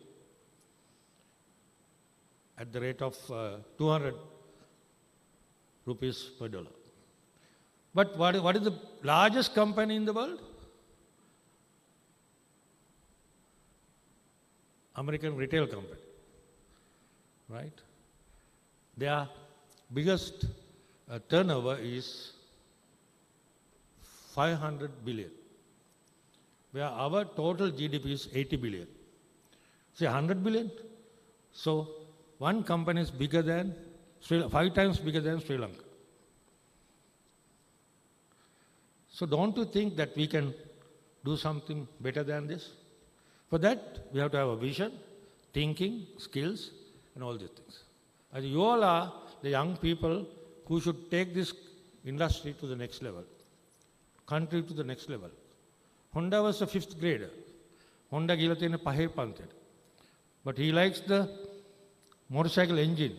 at the rate of 200 rupees per dollar. But what is the largest company in the world? American retail company, right? Their biggest turnover is 500 billion. where our total GDP is 80 billion. Say 100 billion. So one company is bigger than 5 times bigger than Sri Lanka. So don't you think that we can do something better than this? For that, we have to have a vision, thinking, skills, and all these things. And you all are the young people who should take this industry to the next level, country to the next level. Honda was a 5th grader. Honda gila tiyenne pahe panthයට. But he likes the motorcycle engine.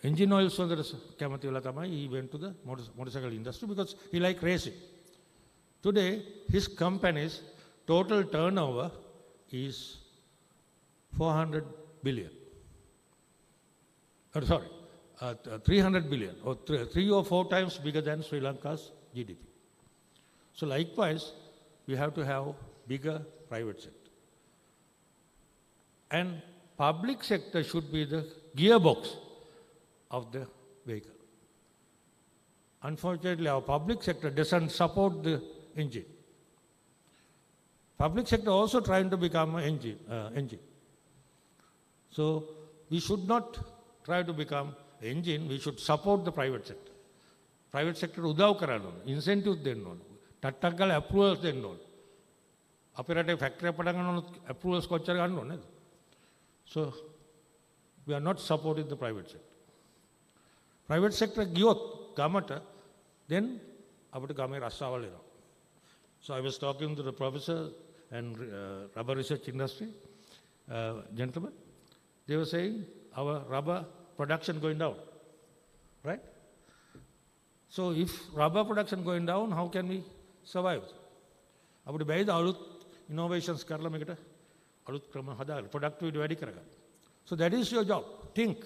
Engine oil සුවඳට කැමති වෙලා තමයි he went to the motorcycle industry because he liked racing. Today, his company's total turnover is 400 billion. 300 billion, or 3 or 4 times bigger than Sri Lanka's GDP. So likewise, we have to have bigger private sector. And public sector should be the gearbox of the vehicle. Unfortunately, our public sector doesn't support the engine. Public sector also trying to become an engine. So we should not try to become engine, we should support the private sector. Private sector උදව් කරන්න ඕන, incentives දෙන්න ඕන, ටට්ටක් ගාලා approvals දෙන්න ඕන. අපේ රටේ factory පටන් ගන්නොත් approvals කොච්චර ගන්න ඕන නේද? So we are not supporting the private sector. Private sector ගියොත් ගමට then අපිට ගමේ රස්සාවල් එනවා. So I was talking to the professor and rubber research industry gentlemen. They were saying our rubber production going down, right? So if rubber production going down, how can we survive? අපිට බැයිද අලුත් innovations කරලා මේකට අලුත් ක්‍රම හදාගන්න productivity වැඩි කරගන්න. So that is your job. Think.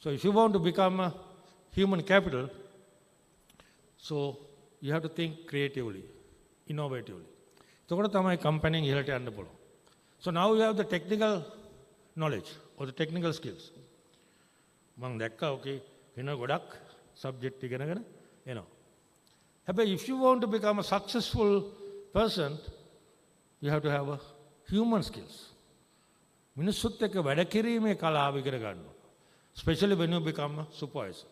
So if you want to become a human capital, so you have to think creatively, innovatively. එතකොට තමයි company ඉහළට යන්න පුළුවන්. So now you have the technical knowledge or the technical skills. මම දැක්කා okay වෙන ගොඩක් subject ඉගෙනගෙන එනවා. හැබැයි if you want to become a successful person, you have to have a human skills. මිනිස්සුත් එක්ක වැඩ කිරීමේ කලාව ඉගෙන ගන්න ඕන. Especially when you become a supervisor.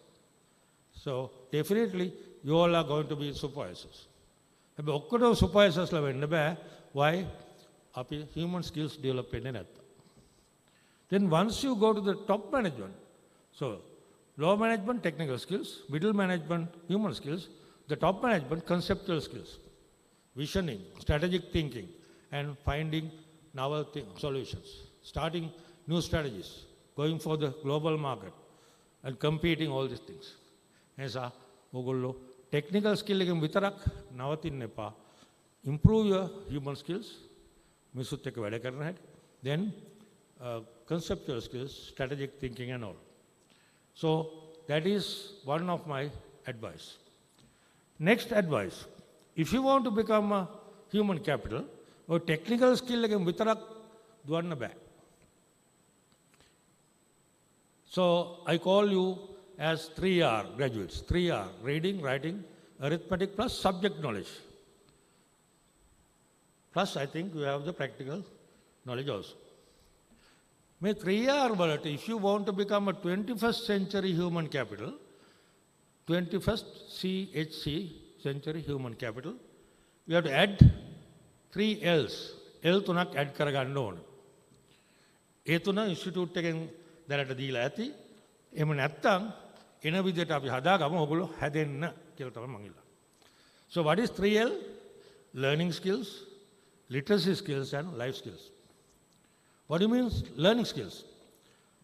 So definitely you all are going to be supervisors. හැබැයි ඔක්කොටම supervisors ලා වෙන්න බෑ. Why? අපි human skills develop වෙන්නේ නැත්තම්. Then once you go to the top management, so low management, technical skills, middle management, human skills, the top management, conceptual skills, visioning, strategic thinking, and finding novel solutions, starting new strategies, going for the global market, and competing all these things. Esa ogollo technical skill එකෙන් විතරක් නවතින්න එපා. Improve your human skills, මිනිස්සුත් එක්ක වැඩ කරන හැටි. Then conceptual skills, strategic thinking and all. So that is one of my advice. Next advice, if you want to become a human capital, or technical skill එකෙන් විතරක් දුවන්න බෑ. So I call you as 3R graduates. 3R, reading, writing, arithmetic plus subject knowledge. Plus I think you have the practical knowledge also. May 3R වලට, if you want to become a 21st century human capital, 21st CHC century human capital, you have to add 3 L's. L තුනක් add කරගන්න ඕන. ඒ තුන institute එකෙන් දැනට දීලා ඇති. එහෙම නැත්නම් එන විදිහට අපි හදාගමු ඔයගොල්ලෝ හැදෙන්න කියලා තමයි මම ඉල්ලන්නේ. So what is 3L? Learning skills, literacy skills and life skills. What do you mean learning skills?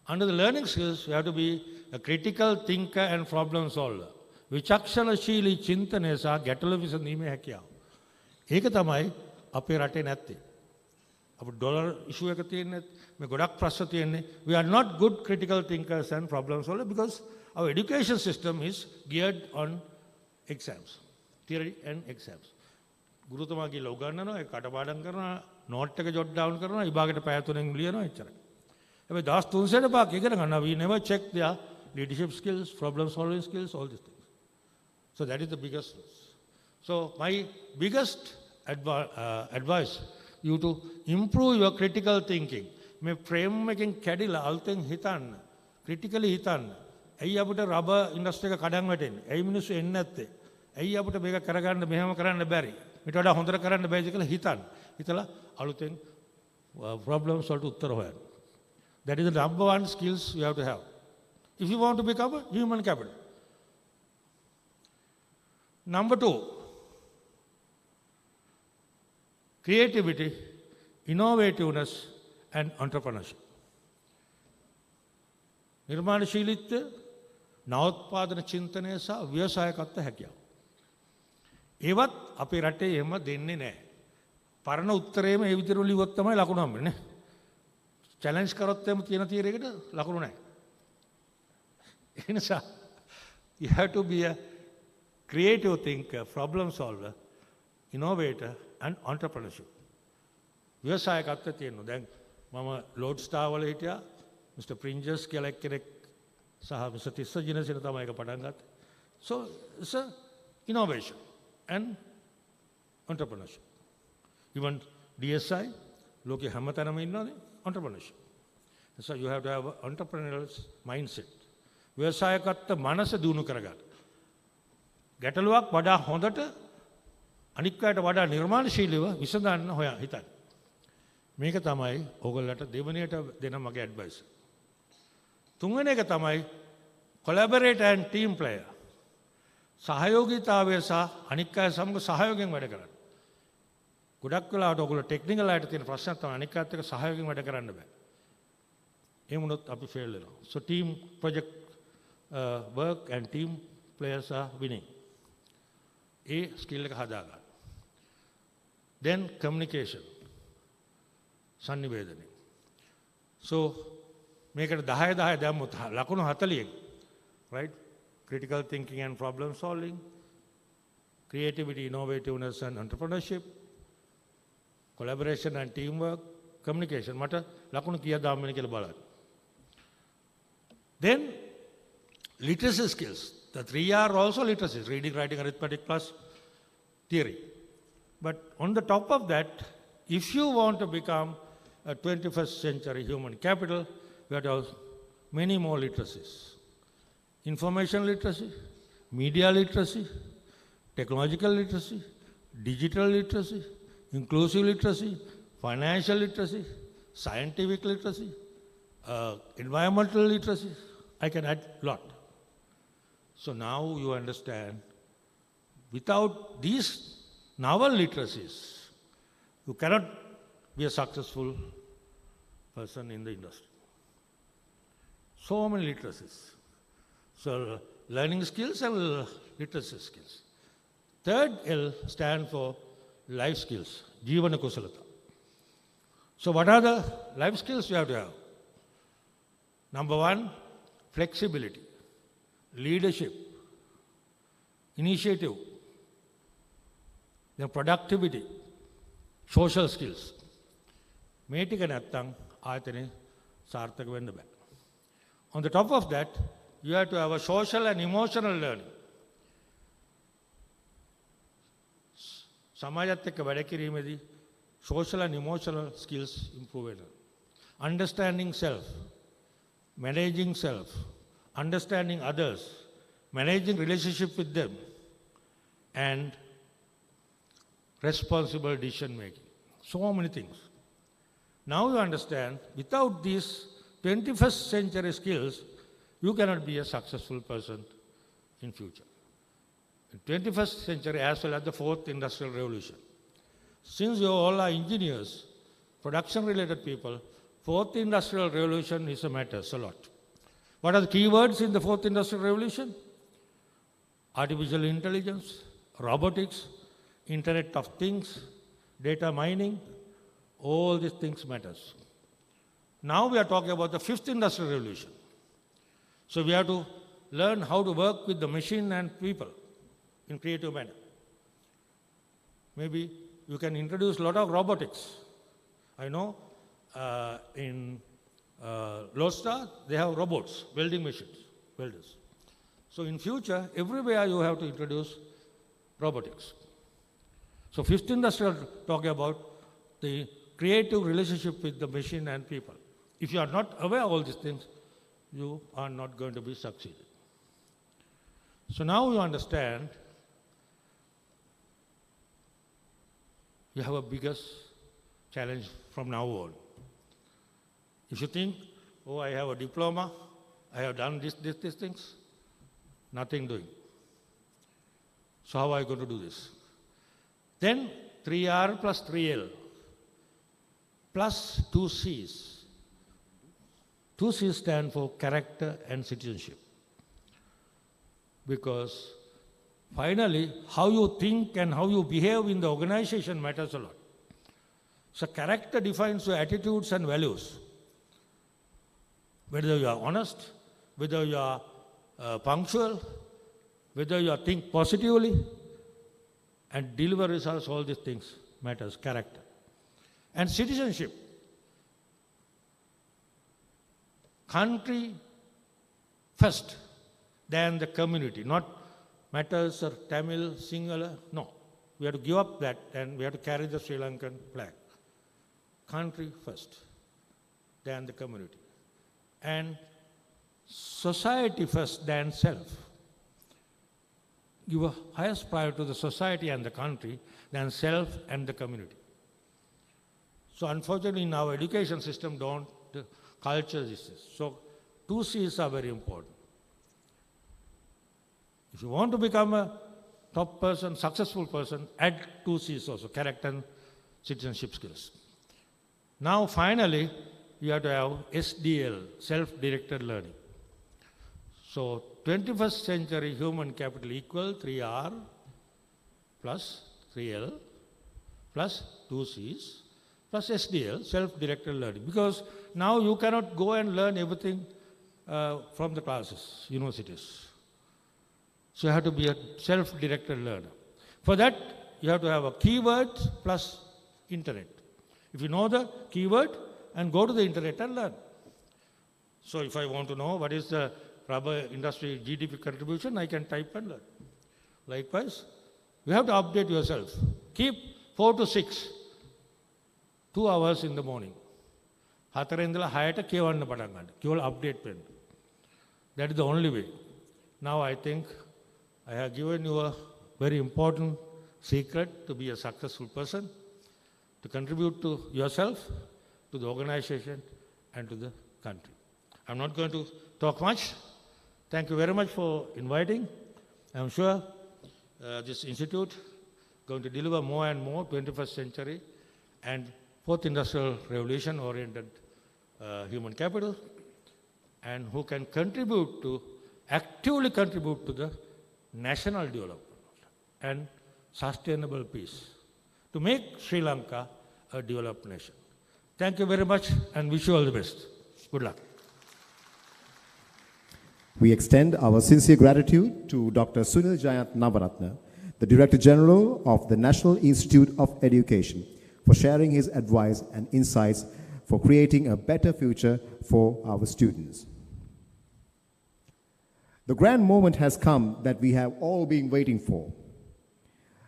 Under the learning skills, you have to be a critical thinker and problem solver. විචක්ෂණශීලී චින්තනය සහ ගැටලු විසඳීමේ හැකියාව. ඒක තමයි අපේ රටේ නැත්තේ. අපේ ඩොලර් ඉෂුව එක තියෙන්නේ මේ ගොඩක් ප්‍රශ්න තියෙන්නේ. We are not good critical thinkers and problem solvers because our education system is geared on exams, theory and exams. ගුරුතුමා කියලා උගන්වනවා, ඒක කටපාඩම් කරනවා, නෝට් එක ජොට් ඩවුන් කරනවා, විභාගෙට පැය 3න් ලියනවා එච්චරයි. හැබැයි දවස් 300 පාක් ඉගෙන ගන්නවා. We never check their leadership skills, problem solving skills, all these things. So that is the biggest loss. So my biggest advice, you to improve your critical thinking. මේ ෆ්‍රේම් එකෙන් කැඩිලා අලුතෙන් හිතන්න, ක්‍රිටිකලි හිතන්න. ඇයි අපිට රබර් ඉන්ඩස්ට්‍රි එක කඩන් වැටෙන්නේ? ඇයි මිනිස්සු එන්නේ නැත්තේ? ඇයි අපිට මේක කරගන්න මෙහෙම කරන්න බැරි? ඊට වඩා හොඳට කරන්න බැයිද කියලා හිතන්න. හිතලා අලුතෙන් problems වලට උත්තර හොයන්න. That is the number one skills you have to have. If you want to become a human capital. Number 2, creativity, innovativeness and entrepreneurship. නිර්මාණශීලීත්වය, නවෝත්පාදන චින්තනය සහ ව්‍යවසායකත්ව හැකියාව. ඒවත් අපේ රටේ එහෙම දෙන්නේ නැහැ. පරණ උත්තරේම ඒ විදිහට ලිව්වොත් තමයි ලකුණු හම්බෙන්නේ නේ. චැලෙන්ජ් කරොත් එම තියෙන තීරයකට ලකුණු නැහැ. ඒ නිසා you have to be a creative thinker, problem solver, innovator and entrepreneurship. ව්‍යවසායකත්වය තියෙනවා. දැන් මම ලෝඩ් ස්ටාර් වල හිටියා මිස්ටර් ප්‍රින්ජර්ස් කියලා එක්කෙනෙක් සහ මිස්ටර් තිස්ස ජිනසින තමයි ඒක පටන් ගත්තේ. So it's a innovation and entrepreneurship. Even DSI, ලෝකේ හැමතැනම ඉන්නවනේ entrepreneurship. So you have to have an entrepreneurial mindset. ව්‍යවසායකත්ව මනස දියුණු කරගන්න. ගැටලුවක් වඩා හොඳට අනික් අයට වඩා නිර්මාණශීලීව විසඳන්න හොයා හිතන්න. මේක තමයි ඕගොල්ලන්ට දෙවනියට දෙන මගේ ඇඩ්වයිස්. තුන්වෙනි එක තමයි collaborate and team player. සහයෝගීතාවය සහ අනික් අය සමග සහයෝගයෙන් වැඩ කරන්න. ගොඩක් වෙලාවට ඔයගොල්ලෝ ටෙක්නිකල් අයට තියෙන ප්‍රශ්නයක් තමයි අනික් අයත් එක්ක සහයෝගයෙන් වැඩ කරන්න බෑ. ඒ වුණොත් අපි ෆේල් වෙනවා. So team project work and team players are winning. A skill එක හදා ගන්න. Then communication. sannivedana. So මේකට 10 දැම්මොත් ලකුණු 40ක්. Right? Critical thinking and problem solving, creativity, innovativeness and entrepreneurship, collaboration and teamwork, communication. මට ලකුණු කීයක් දාන්න කියලා බලන්න. Then literacy skills. The 3 are also literacy: reading, writing, arithmetic plus theory. But on the top of that, if you want to become a 21st century human capital, you have to have many more literacies. Information literacy, media literacy, technological literacy, digital literacy, inclusive literacy, financial literacy, scientific literacy, environmental literacy. I can add a lot. So now you understand, without these novel literacies, you cannot be a successful person in the industry. So many literacies. So learning skills and literacy skills. Third L stands for life skills, Jeevana Kusalata. So what are the life skills you have to have? Number 1, flexibility, leadership, initiative, then productivity, social skills. මේ ටික නැත්තම් ආයතනේ සාර්ථක වෙන්න බෑ. On the top of that, you have to have a social and emotional learning. සමාජයත් එක්ක වැඩ කිරීමේදී social and emotional skills improve වෙනවා. Understanding self, managing self, understanding others, managing relationship with them, and responsible decision making. So many things. Now you understand, without these 21st century skills, you cannot be a successful person in future. In 21st century as well as the 4th industrial revolution. Since you all are engineers, production related people, 4th industrial revolution is a matters a lot. What are the key words in the 4th industrial revolution? Artificial intelligence, robotics, Internet of Things, data mining, all these things matters. Now we are talking about the 5th industrial revolution. So we have to learn how to work with the machine and people in creative manner. Maybe you can introduce a lot of robotics. I know in Lodestar, they have robots, welding machines, welders. So in future, everywhere you have to introduce robotics. So fifth industrial talking about the creative relationship with the machine and people. If you are not aware of all these things, you are not going to be succeeded. So now you understand you have a biggest challenge from now on. If you think, oh, I have a diploma, I have done these things, nothing doing. So how are I going to do this? Then 3R plus 3L plus 2 C's. 2 C's stand for character and citizenship. Because finally, how you think and how you behave in the organization matters a lot. So character defines your attitudes and values. Whether you are honest, whether you are punctual, whether you think positively, and deliver results, all these things matters, character. And citizenship. Country first, then the community, not matters or Tamil, Sinhala, no. We have to give up that and we have to carry the Sri Lankan flag. Country first, then the community. And society first, then self. Give a highest priority to the society and the country than self and the community. So unfortunately in our education system don't culture this. So 2 C's are very important. If you want to become a top person, successful person, add 2 C's also, character and citizenship skills. Now finally, you have to have SDL, self-directed learning. So 21st century human capital equal 3R plus 3L plus 2 C's plus SDL, self-directed learning. Because now you cannot go and learn everything from the classes, universities. So you have to be a self-directed learner. For that, you have to have a keyword plus internet. If you know the keyword, and go to the internet and learn. So if I want to know what is the rubber industry GDP contribution, I can type and learn. Likewise, you have to update yourself. Keep 4 to 6, 2 hours in the morning. 4 ඉඳලා 6ට කියවන්න පටන් ගන්න. කියවල update වෙන්න. That is the only way. Now I think I have given you a very important secret to be a successful person, to contribute to yourself, to the organization, and to the country. I'm not going to talk much. Thank you very much for inviting. I'm sure this institute going to deliver more and more 21st century and fourth industrial revolution oriented human capital, and who can contribute to, actively contribute to the national development and sustainable peace, to make Sri Lanka a developed nation. Thank you very much and wish you all the best. Good luck. We extend our sincere gratitude to Dr. Sunil Jayant Navaratna, the Director General of the National Institute of Education, for sharing his advice and insights for creating a better future for our students. The grand moment has come that we have all been waiting for.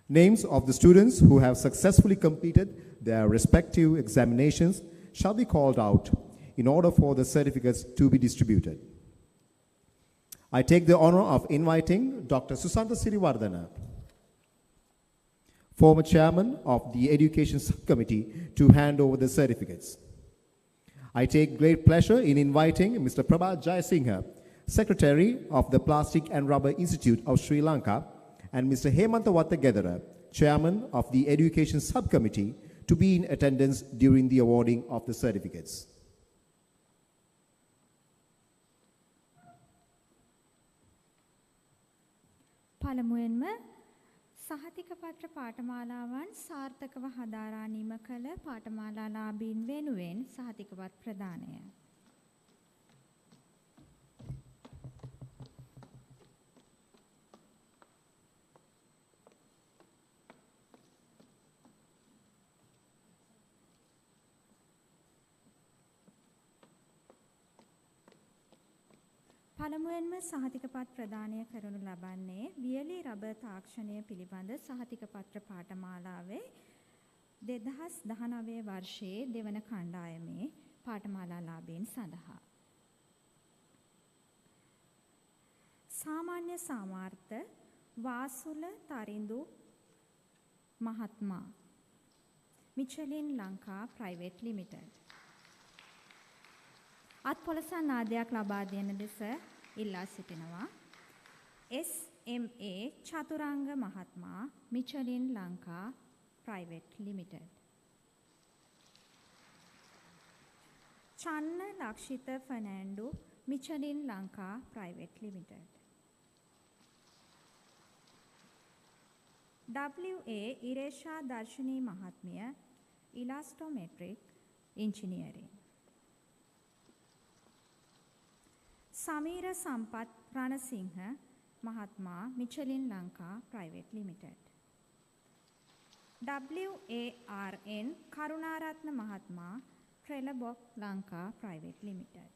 Names of the students who have successfully completed their respective examinations shall be called out in order for the certificates to be distributed. I take the honor of inviting Dr. Susantha Siriwardana, former chairman of the Education Subcommittee, to hand over the certificates. I take great pleasure in inviting Mr. Prabhat Jayasinghe, Secretary of the Plastic and Rubber Institute of Sri Lanka, and Mr. Hemantha Wattagedara, Chairman of the Education Subcommittee, to be in attendance during the awarding of the certificates. පළමුවෙන්ම සහතික පත්‍ර පාඨමාලාවන් සාර්ථකව හදාරානීම කළ පාඨමාලාලාභීන් වෙනුවෙන් සහතිකපත් ප්‍රදානය. පළමුවෙන්ම සහතිකපත් ප්‍රදානය කරනු ලබන්නේ වියලි රබර් තාක්ෂණය පිළිබඳ සහතිකපත්‍ර පාඨමාලාවේ 2019 වර්ෂයේ දෙවන කණ්ඩායමේ පාඨමාලාලාභීන් සඳහා. සාමාන්‍ය සාමාර්ථ වාසුල තරිඳු මහත්මයා මිචලින් ලංකා ප්‍රයිවේට් ලිමිටඩ්. අත්පොලසන් ආදයක් ලබා දෙන ලෙස ඉල්ලා සිටිනවා. SMA චතුරංග මහත්මයා Michelin Lanka private limited. Channa Lakshitha Fernando Michelin Lanka private limited. WA Iresha Darshani මහත්මිය ඉලාස්ටෝමෙට්‍රික් ඉංජිනියරිං. සමීර සම්පත් රණසිංහ මහත්මයා Michelin Lanka private limited. WARN Karunaratne මහත්මයා Trelleborg Lanka private limited.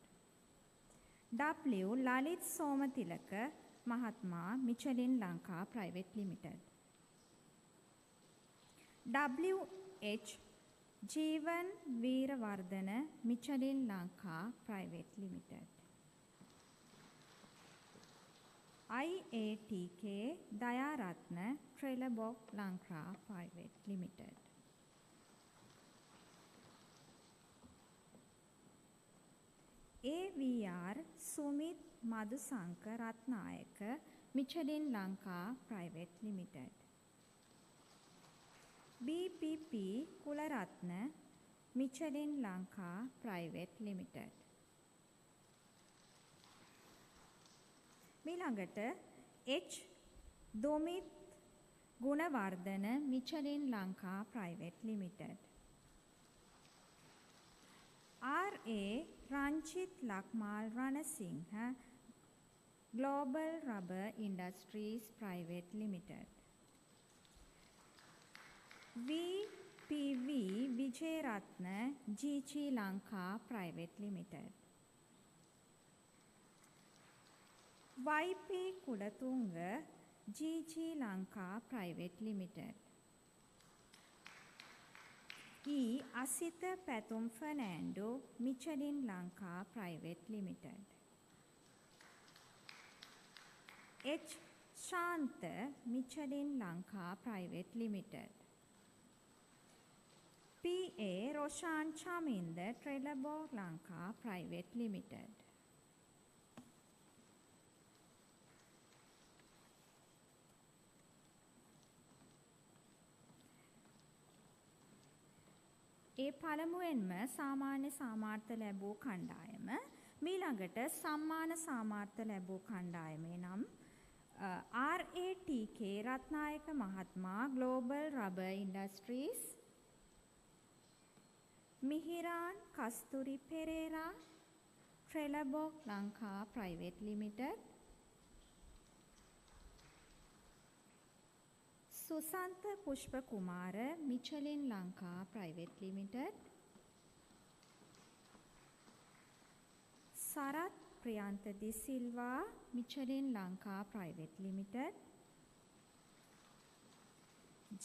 W Lalith Somathilaka මහත්මයා Michelin Lanka private limited. WH Jeevan Weerawardena Michelin Lanka private limited. IATK Dayaratne Trelleborg Lanka private limited. AVR Sumith Madusanka Rathnayake Michelin Lanka private limited. BPP Kularatne Michelin Lanka private limited. ඊළඟට H Domith Gunawardena Michelin Lanka private limited. RA Ranjith Lakmal Ranasinghe global rubber industries private limited. VPV Wijeratne GG Lanka private limited. YP Kulatunga GG Lanka private limited. E Asitha Pathum Fernando Michelin Lanka private limited. H Shantha Michelin Lanka private limited. PA Roshan Chaminda Trelleborg Lanka private limited. ඒ පළමුවෙන්ම සාමාන්‍ය සාමාර්ථ ලැබූ කණ්ඩායම මීළඟට සම්මාන සාමාර්ථ ලැබූ කණ්ඩායමේ නම් RATK රත්නායක මහත්මයා global rubber industries, Mihiran Kasthuri Perera Trelleborg Lanka private limited, Susantha Pushpa Kumara Michelin Lanka private limited, Sarath Priyantha de Silva Michelin Lanka private limited,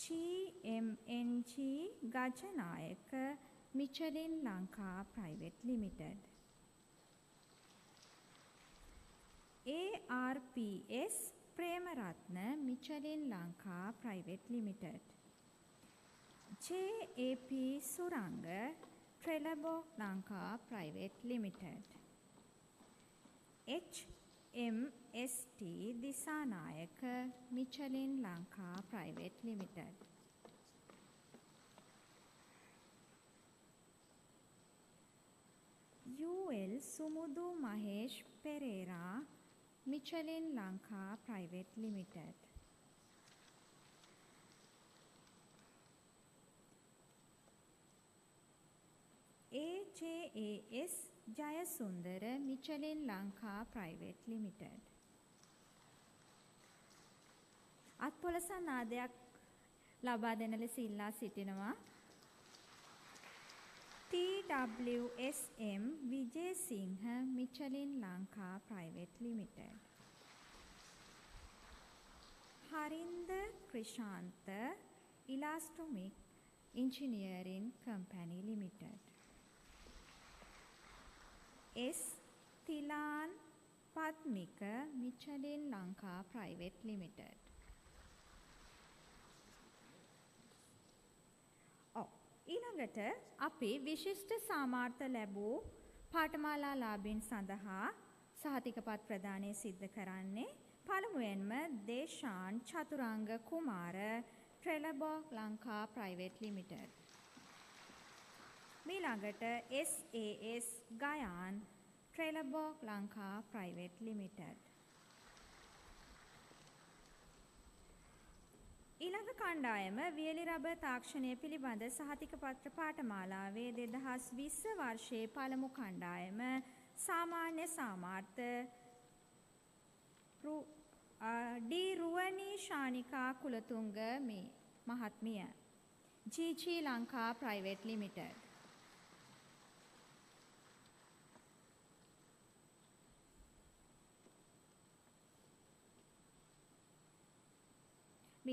GMNG Gajanayake Michelin Lanka private limited, ARPS Premaratne Michelin Lanka private limited, JAP Suranga Trelleborg Lanka private limited, HMST Dissanayake Michelin Lanka private limited, UL Sumudu Mahesh Perera Michelin Lanka private limited, AJAS Jayasundara Michelin Lanka private limited. අත්පොලසන් ආදයක් ලබා දෙන ලෙස ඉල්ලා සිටිනවා. TWSM Vijay Singha Michelin Lanka Private Limited. Harinda Krishantha Elastomic Engineering Company Limited. S. Thilan Padmika Michelin Lanka Private Limited. ඊළඟට අපි විශිෂ්ට සාමාර්ථ ලැබූ පාඨමාලාලාභීන් සඳහා සහතිකපත් ප්‍රදානය සිද්ධ කරන්නේ පළමුවෙන්ම Deshan Chathuranga Kumara Trelleborg Lanka private limited. ඊළඟට SAS Gayan Trelleborg Lanka private limited. ඊළඟ කණ්ඩායම වියලි රබර් තාක්ෂණය පිළිබඳ සහතිකපත්‍ර පාඨමාලාවේ 2020 වර්ෂයේ පළමු කණ්ඩායම සාමාන්‍ය සාමාර්ථ ඩී රුවනී ශානිකා කුලතුංග මේ මහත්මිය GG ලංකා ප්‍රයිවට් ලිමිටඩ්.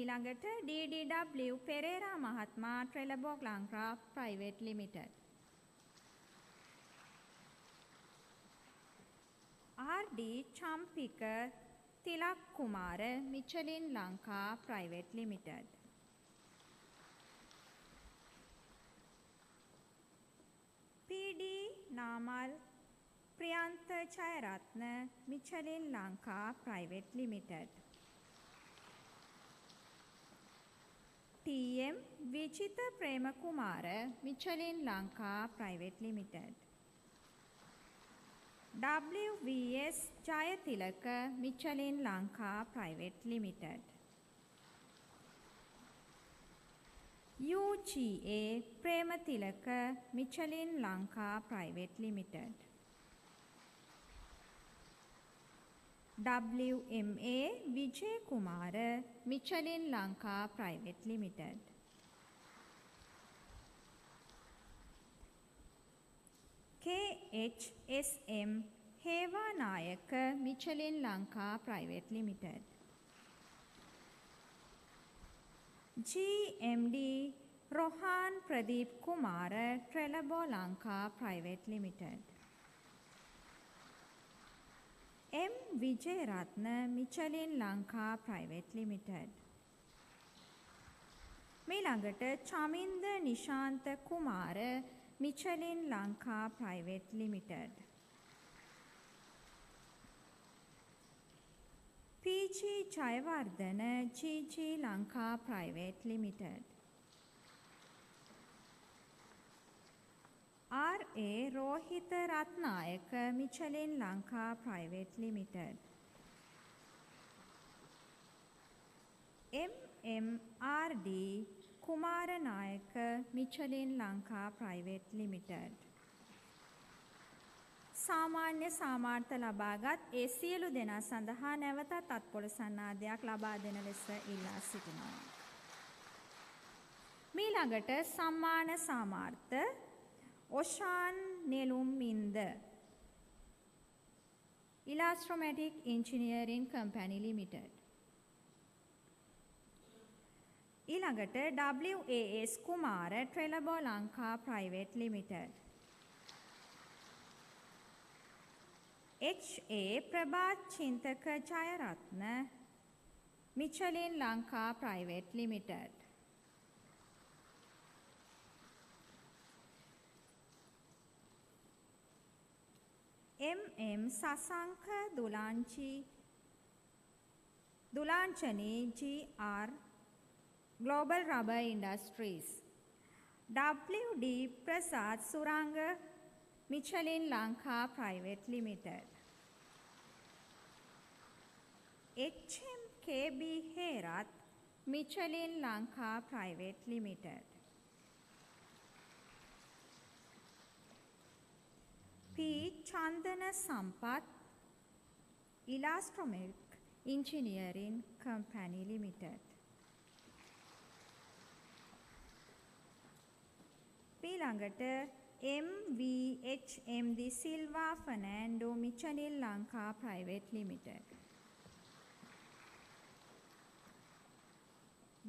ඊළඟට DDW පෙරේරා මහත්මයා Trelleborg Lanka private limited. RD Champika Thilak Kumara Michelin Lanka private limited. PD Namal Priyantha Jayaratne Michelin Lanka private limited. TM Vichitha Premakumara Michelin Lanka private limited. WVS Jayathilaka Michelin Lanka private limited. UGA Premathilaka Michelin Lanka private limited. WMA Wije Kumara Michelin Lanka private limited. KHSM Hewanayake Michelin Lanka private limited. GMD Rohan Pradeep Kumara Trelleborg Lanka private limited. M. Wijeratne Michelin Lanka private limited. ඊළඟට Chaminda Nishantha Kumara Michelin Lanka private limited. PG Jayawardena GG Lanka private limited. RA Rohitha Rathnayake Michelin Lanka private limited. MMRD Kumaranayake Michelin Lanka private limited. සාමාන්‍ය සාමාර්ථ ලබාගත් ඒ සියලු දෙනා සඳහා නැවතත් අත්පොළසන්නාදයක් ලබා දෙන ලෙස ඉල්ලා සිටිනවා. ඊළඟට සම්මාන සාමාර්ථ Oshan Neluminda Elastromatic Engineering Company Limited. ඊළඟට WAS Kumara Trelleborg Lanka private limited. HA Prabhath Chinthaka Jayaratne Michelin Lanka private limited. MM Sasanka Dulanjani GR Global Rubber Industries. WD Prasad Suranga Michelin Lanka private limited. HMKB Herath Michelin Lanka private limited. P. Chandana Sampath Elastromatic Engineering Company Limited. ඊළඟට MVHM De Silva Fernando Michelin Lanka Private Limited.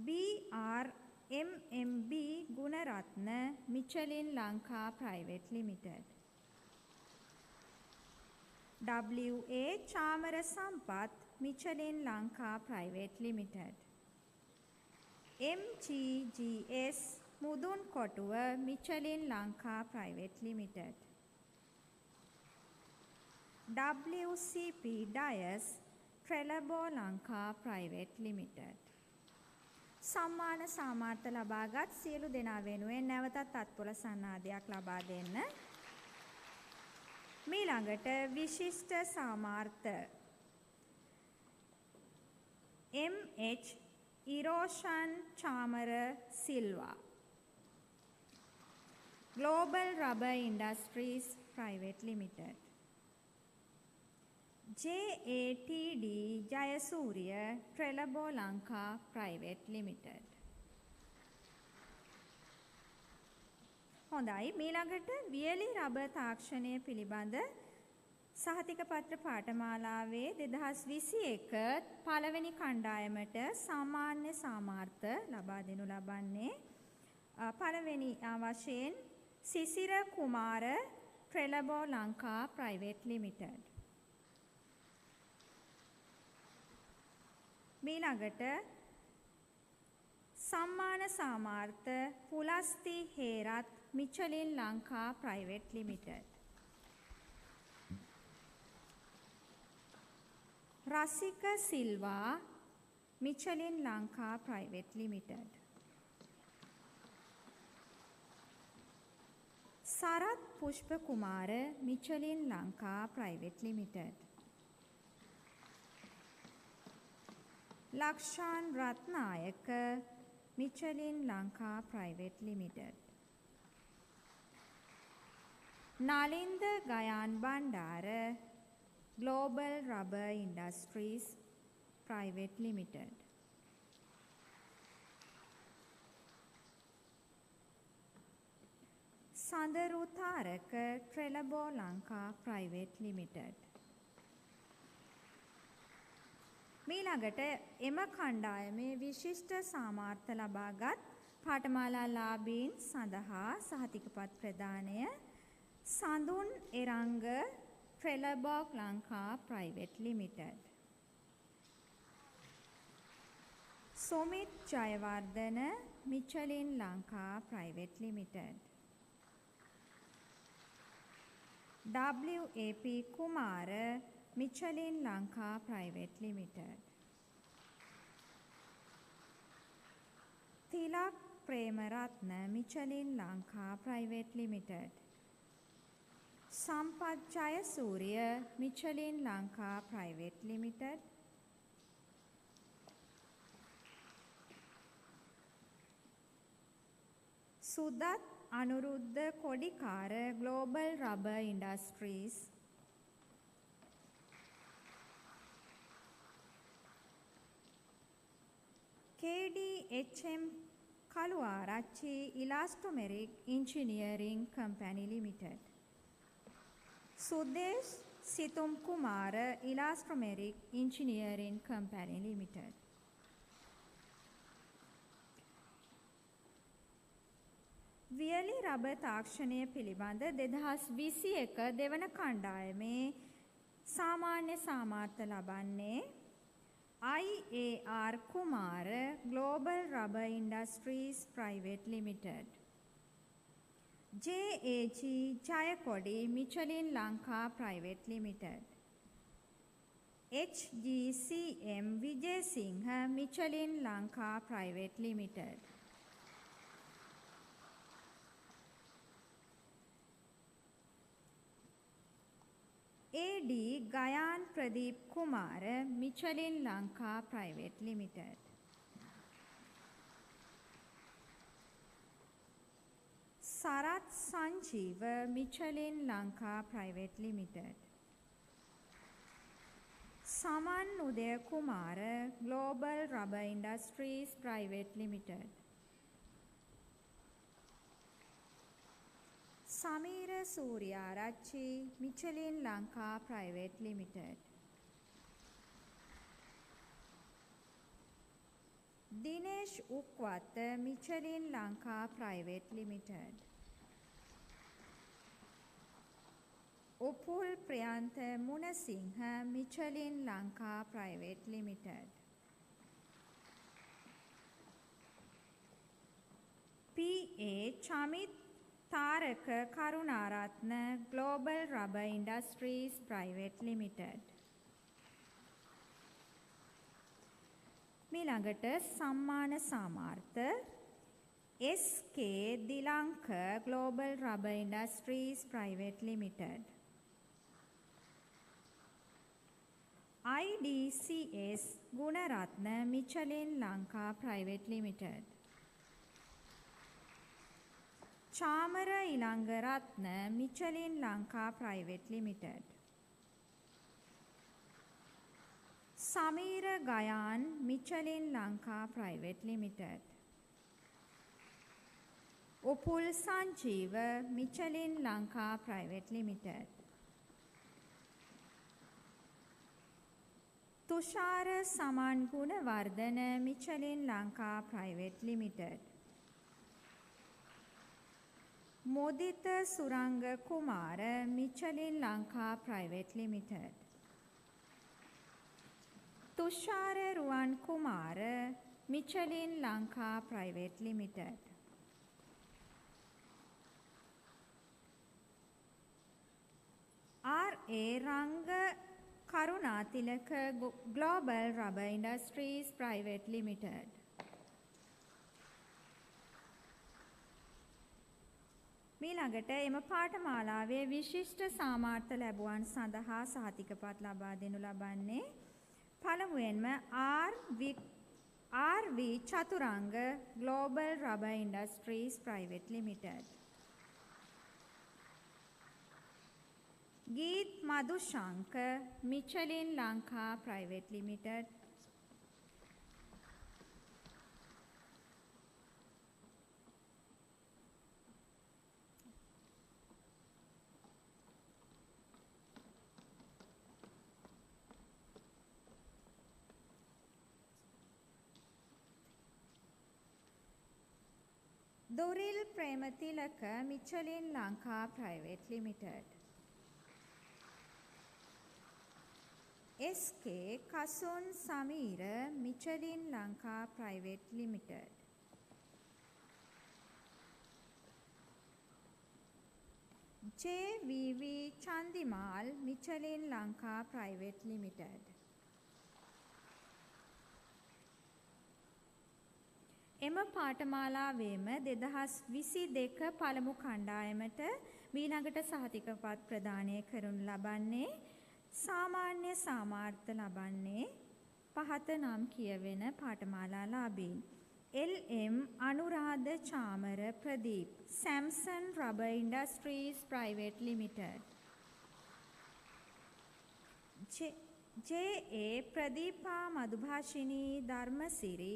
BRMMB Gunaratna Michelin Lanka Private Limited. WA Chamara Sampath Michelin Lanka Private Limited. MGGS Mudun Kotuwa Michelin Lanka Private Limited. WCP Dias Trelabo Lanka Private Limited. සම්මාන සාමාර්ථ ලබාගත් සියලු දෙනා වෙනුවෙන් නැවතත් අත්පොළ සන්නාදයක් ලබා දෙන්න. මීළඟට විශිෂ්ට සාමාර්ථ MH Iroshan Chamara Silva Global Rubber Industries Private Limited. JATD Jayasuriya Trelabo Lanka Private Limited. හොඳයි මීළඟට වියලි රබර් තාක්ෂණය පිළිබඳ සහතික පත්‍ර පාඨමාලාවේ 2021 පළවෙනි කණ්ඩායමට සාමාන්‍ය සාමාර්ථ ලබා දෙනු ලබන්නේ පළවෙනි වශයෙන් සිසිර කුමාර Trelabo Lanka Private Limited. මීළඟට සම්මාන සාමාර්ථ පුලස්ති Herath Michelin Lanka Private Limited. Rasika Silva Michelin Lanka Private Limited. Sarat Pushpa Kumara Michelin Lanka Private Limited. Lakshan Ratnayaka Michelin Lanka Private Limited. Nalinda Gayan Bandara Global Rubber Industries Private Limited. Sandaru Tharaka Trelabo Lanka Private Limited. මීළඟට එම කණ්ඩායමේ විශිෂ්ට සාමාර්ථ ලබාගත් පාඨමාලා ලාභීන් සඳහා සහතිකපත් ප්‍රදානය සඳුන් Eranga Trelleborg Lanka Private Limited. Sumit Jayawardena Michelin Lanka Private Limited. WAP Kumara Michelin Lanka Private Limited. Tilak Premaratna Michelin Lanka Private Limited. Sampath Jayasuriya Michelin Lanka Private Limited. Sudat Anuruddha Kodikara Global Rubber Industries. KDHM Kaluarachi Elastomeric Engineering Company Limited. Sudesh Situm Kumara Elastomeric Engineering Company Limited. වියලි rubber තාක්ෂණය පිළිබඳ 2021 දෙවන කණ්ඩායමේ සාමාන්‍ය සාමාර්ථ ලබන්නේ IAR Kumara Global Rubber Industries Private Limited. JAG Jayakodi Michelin Lanka Private Limited. HGCM Vijay Singha Michelin Lanka Private Limited. AD Gayan Pradeep Kumar Michelin Lanka Private Limited. Sarat Sanjeev Michelin Lanka Private Limited. Saman Udaya Kumar Global Rubber Industries Private Limited. Samira Suryarachchi, Michelin Lanka Private Limited. Dinesh Ukwata, Michelin Lanka Private Limited. Upul Priyantha Munasinghe, Michelin Lanka Private Limited. P.A. Chamit Taraka Karunaratna, Global Rubber Industries Private Limited. මිළඟට සම්මාන සාමාර්ථ SK දිලංක Global Rubber Industries Private Limited. IDCS Gunaratne Michelin Lanka Private Limited. Chamara Ilangaratna Michelin Lanka Private Limited. Samira Gayan Michelin Lanka Private Limited. Upul Sanjeeva Michelin Lanka Private Limited. Tushara Saman Gunawardana Michelin Lanka Private Limited. Modita Suranga Kumara Michelin Lanka Private Limited. Tushara Ruwan Kumara Michelin Lanka Private Limited. R.A. Ranga Karunatilaka Global Rubber Industries Private Limited. මීළඟට එම පාඨමාලාවේ විශිෂ්ට සාමාර්ථ ලැබුවන් සඳහා සහතිකපත් ලබා දෙනු ලබන්නේ පළමුවෙන්ම RV චතුරංග Global Rubber Industries Private Limited. Geet Madhushank Michelin Lanka Private Limited. Doril Prematilaka Michelin Lanka Private Limited. SK Kasun Samira Michelin Lanka Private Limited. JVV Chandimal Michelin Lanka Private Limited. එම පාඨමාලාවේම 2022 පළමු කණ්ඩායමට මීළඟට සහතිකපත් ප්‍රදානය කරනු ලබන්නේ සාමාන්‍ය සාමාර්ථ ලබන්නේ පහත නම් කියවෙන පාඨමාලාලාභීන් LM Anuradha Chamara Pradeep Samson Rubber Industries Private Limited. JA Pradeepa මధుභාෂිනී Dharmasiri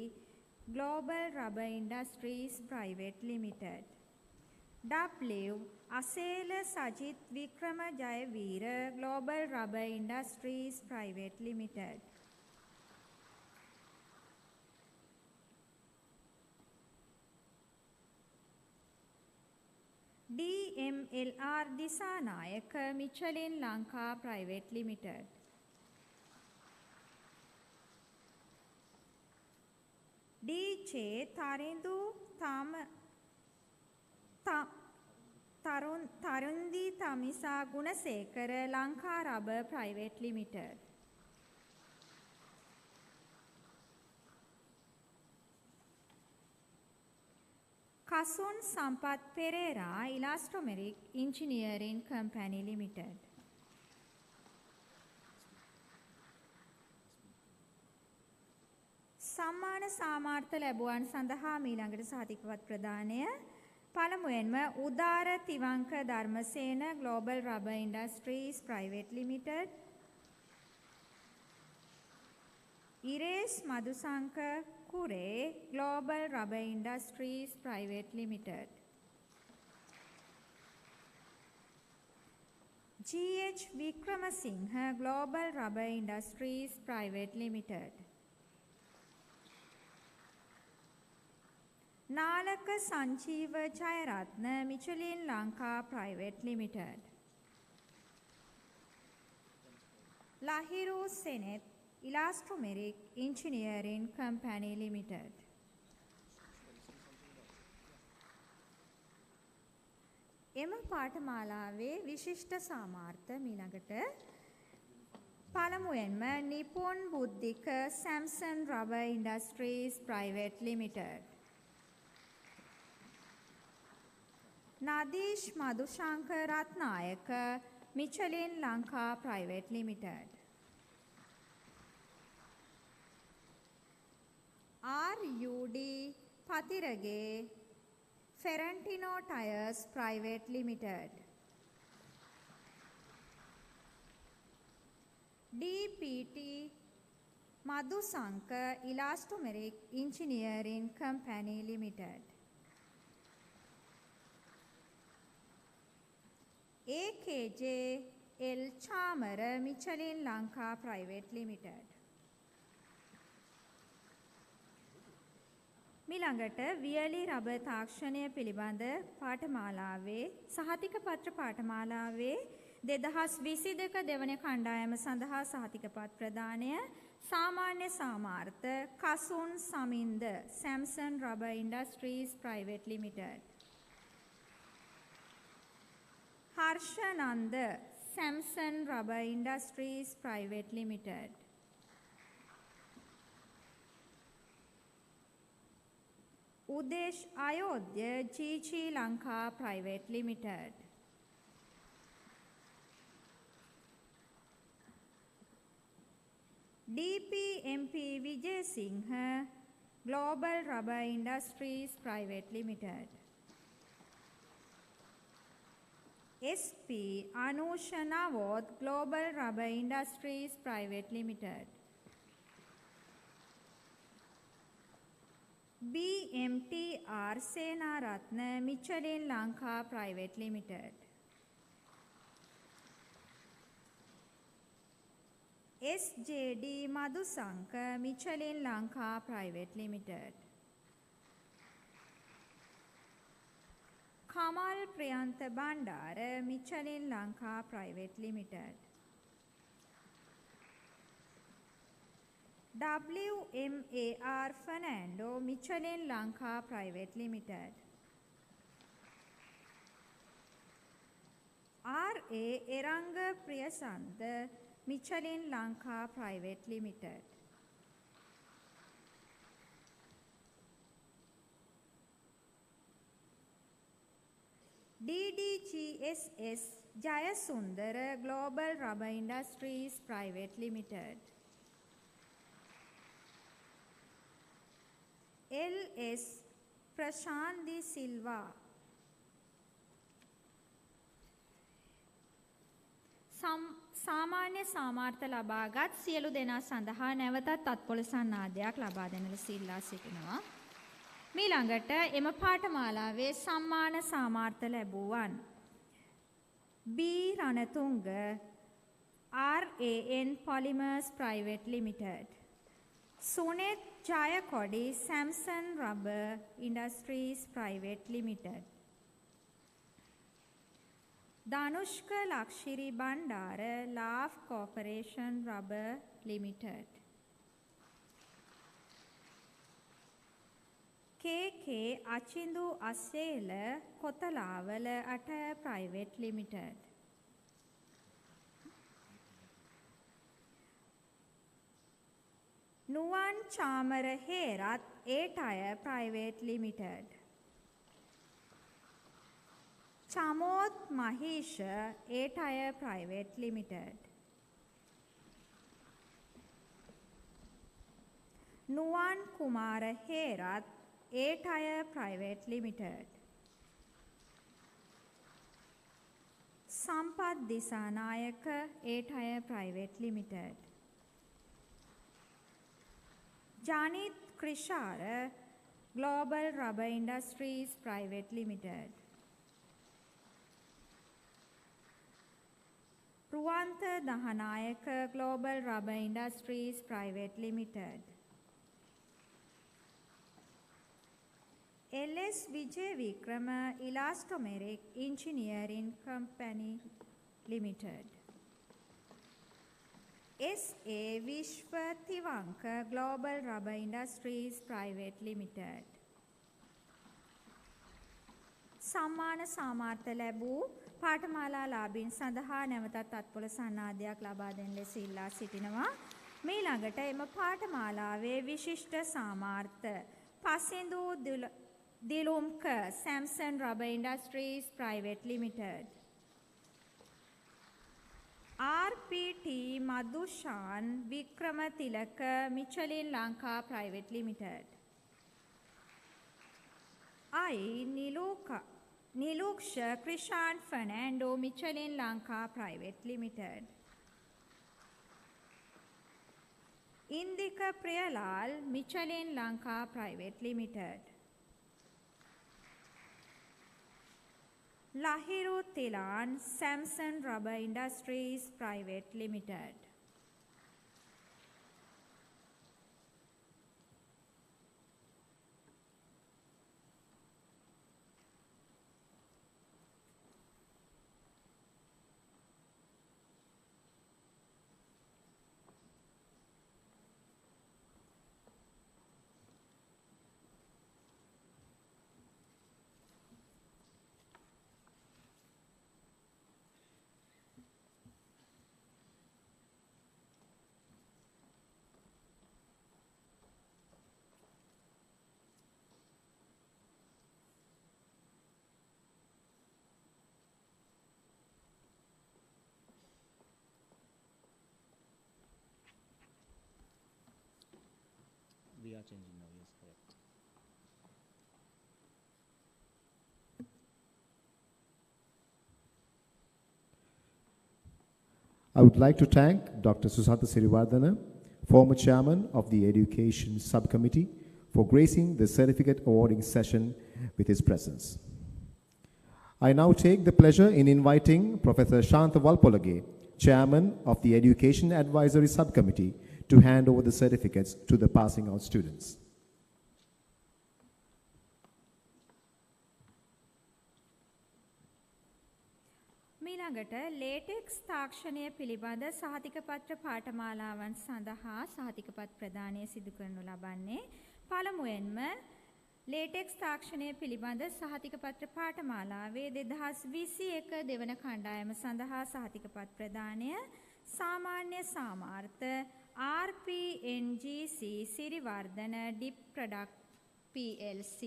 Global Rubber Industries Private Limited. W. Asela Sajit Vikrama Jayavira Global Rubber Industries Private Limited. DMLR Disanayaka Michelin Lanka Private Limited. DJ Tarindu Tarundi Tamisa Gunasekara Lanka Rubber Private Limited. Kasun Sampat Pereira Elastomeric Engineering Company Limited. සම්මාන සාමාර්ථ ලැබුවන් සඳහා මීළඟට සහතිකපත් ප්‍රදානය පළමුවෙන්ම Udara Thiwanka Dharmasena Global Rubber Industries Private Limited. Iresh Madusanka Cooray Global Rubber Industries Private Limited. GH Wickramasinghe Global Rubber Industries Private Limited. Nalaka Sanjeeva Jayaratna Michelin Lanka Private Limited. Lahiru Senet Elastomeric Engineering Company Limited. එම පාඨමාලාවේ විශිෂ්ට සාමාර්ථ මීළඟට පළමුවෙන්ම Nipun Buddhika Samson rubber industries private limited. Nadeesh Madushanka Ratnayake Michelin Lanka private limited. RUD Pathirage Ferentino Tires Private Limited. DPT Madhusanka Elastomeric Engineering Company Limited. AKJ L Chamara Michelin Lanka Private Limited. මිළඟට වියලි rubber තාක්ෂණය පිළිබඳ පාඨමාලාවේ සහතික පත්‍ර පාඨමාලාවේ 2022 දෙවන කණ්ඩායම සඳහා සහතික පත් ප්‍රදානය සාමාන්‍ය සාමාර්ථ Kasun Saminda Samson rubber industries private limited. Harshananda Samson rubber industries private limited. Udesh Ayodhya GG Lanka Private Limited. DPMP Vijay Singha Global Rubber Industries Private Limited. SP Anusha Nawod Global Rubber Industries Private Limited. BMTR Senaratna Michelin Lanka Private Limited. SJD Madhusanka Michelin Lanka Private Limited. Kamal Priyantha Bandara Michelin Lanka Private Limited. WMAR Fernando Michelin Lanka Private Limited. RA Eranga Priyasantha Michelin Lanka Private Limited. DDGSS Jayasundara Global Rubber Industries Private Limited. LS Prashandi Silva සාමාන්‍ය සාමාර්ථ ලබාගත් සියලු දෙනා සඳහා නැවතත් අත්පොලසන් ආදයක් ලබා දෙන ලෙස ඉල්ලා සිටිනවා. මීළඟට එම පාඨමාලාවේ සම්මාන සාමාර්ථ ලැබුවන් B Ranatunga RAN Polymers Private Limited. Sunet Jayakodi Samson Rubber Industries Private Limited. Danushka Lakshiri Bandara Laugh Corporation Rubber Limited. KK Achindu Asela Kotalavala Attire Private Limited. Nuwan Chamara Herat A-Tire Private Limited. Chamoth Mahisha A-Tire Private Limited. Nuwan Kumara Herat A-Tire Private Limited. Sampath Disanayaka A-Tire Private Limited. Janit Krishara Global Rubber Industries Private Limited. රුවන්ත Dahanayake Global Rubber Industries Private Limited. LS Vijay Vikrama Elastomeric Engineering Company Limited. SA Vishwa Tivanka Global Rubber Industries Private Limited. සම්මාන සාමාර්ථ ලැබූ පාඨමාලා ලාභීන් සඳහා නැවතත් අත්පොළ සන්නාදයක් ලබා දෙන ලෙස ඉල්ලා සිටිනවා. මීළඟට එම පාඨමාලාවේ විශිෂ්ට සාමාර්ථ පසින්දු දිලුම්ක Samson Rubber Industries Private Limited. RPT Madhushan Vikramatilaka Michelin Lanka Private Limited. I Niluksha Krishan Fernando Michelin Lanka Private Limited. Indika Priyalal Michelin Lanka Private Limited. Lahiru Tilan Samson Rubber Industries Private Limited. We are changing now, yes, correct. I would like to thank Dr. Susatha Sirivardhana, former chairman of the Education Subcommittee, for gracing the certificate awarding session with his presence. I now take the pleasure in inviting Professor Shantha Valpolage, chairman of the Education Advisory Subcommittee, to hand over the certificates to the passing out students. මීළඟට latex තාක්ෂණය පිළිබඳ සහතිකපත්‍ර පාඨමාලාවන් සඳහා සහතිකපත් ප්‍රදානය සිදු කරනු ලබන්නේ. පළමුවෙන්ම latex තාක්ෂණය පිළිබඳ සහතිකපත්‍ර පාඨමාලාවේ 2021 දෙවන කණ්ඩායම සඳහා සහතිකපත් ප්‍රදානය සාමාන්‍ය සාමාර්ථ RPNGC Siriwardena Dip Product PLC.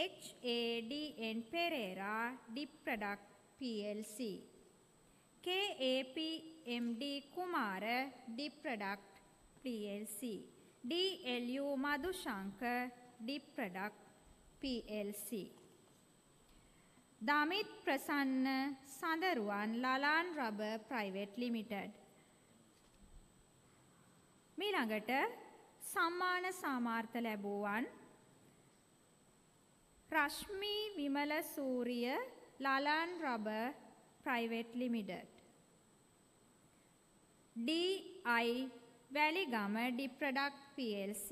HADN Pereira Dip Product PLC. KAPMD Kumara Dip Product PLC. DLU Madhushankar Dip Product PLC. Damit Prasanna Sandaruan Lalan Rubber Private Limited. මීළඟට සම්මාන සාමාර්ථ ලැබුවන් රශ්මි Vimala Suriya Lalan Rubber Private Limited. DI Valigama Dip Product PLC.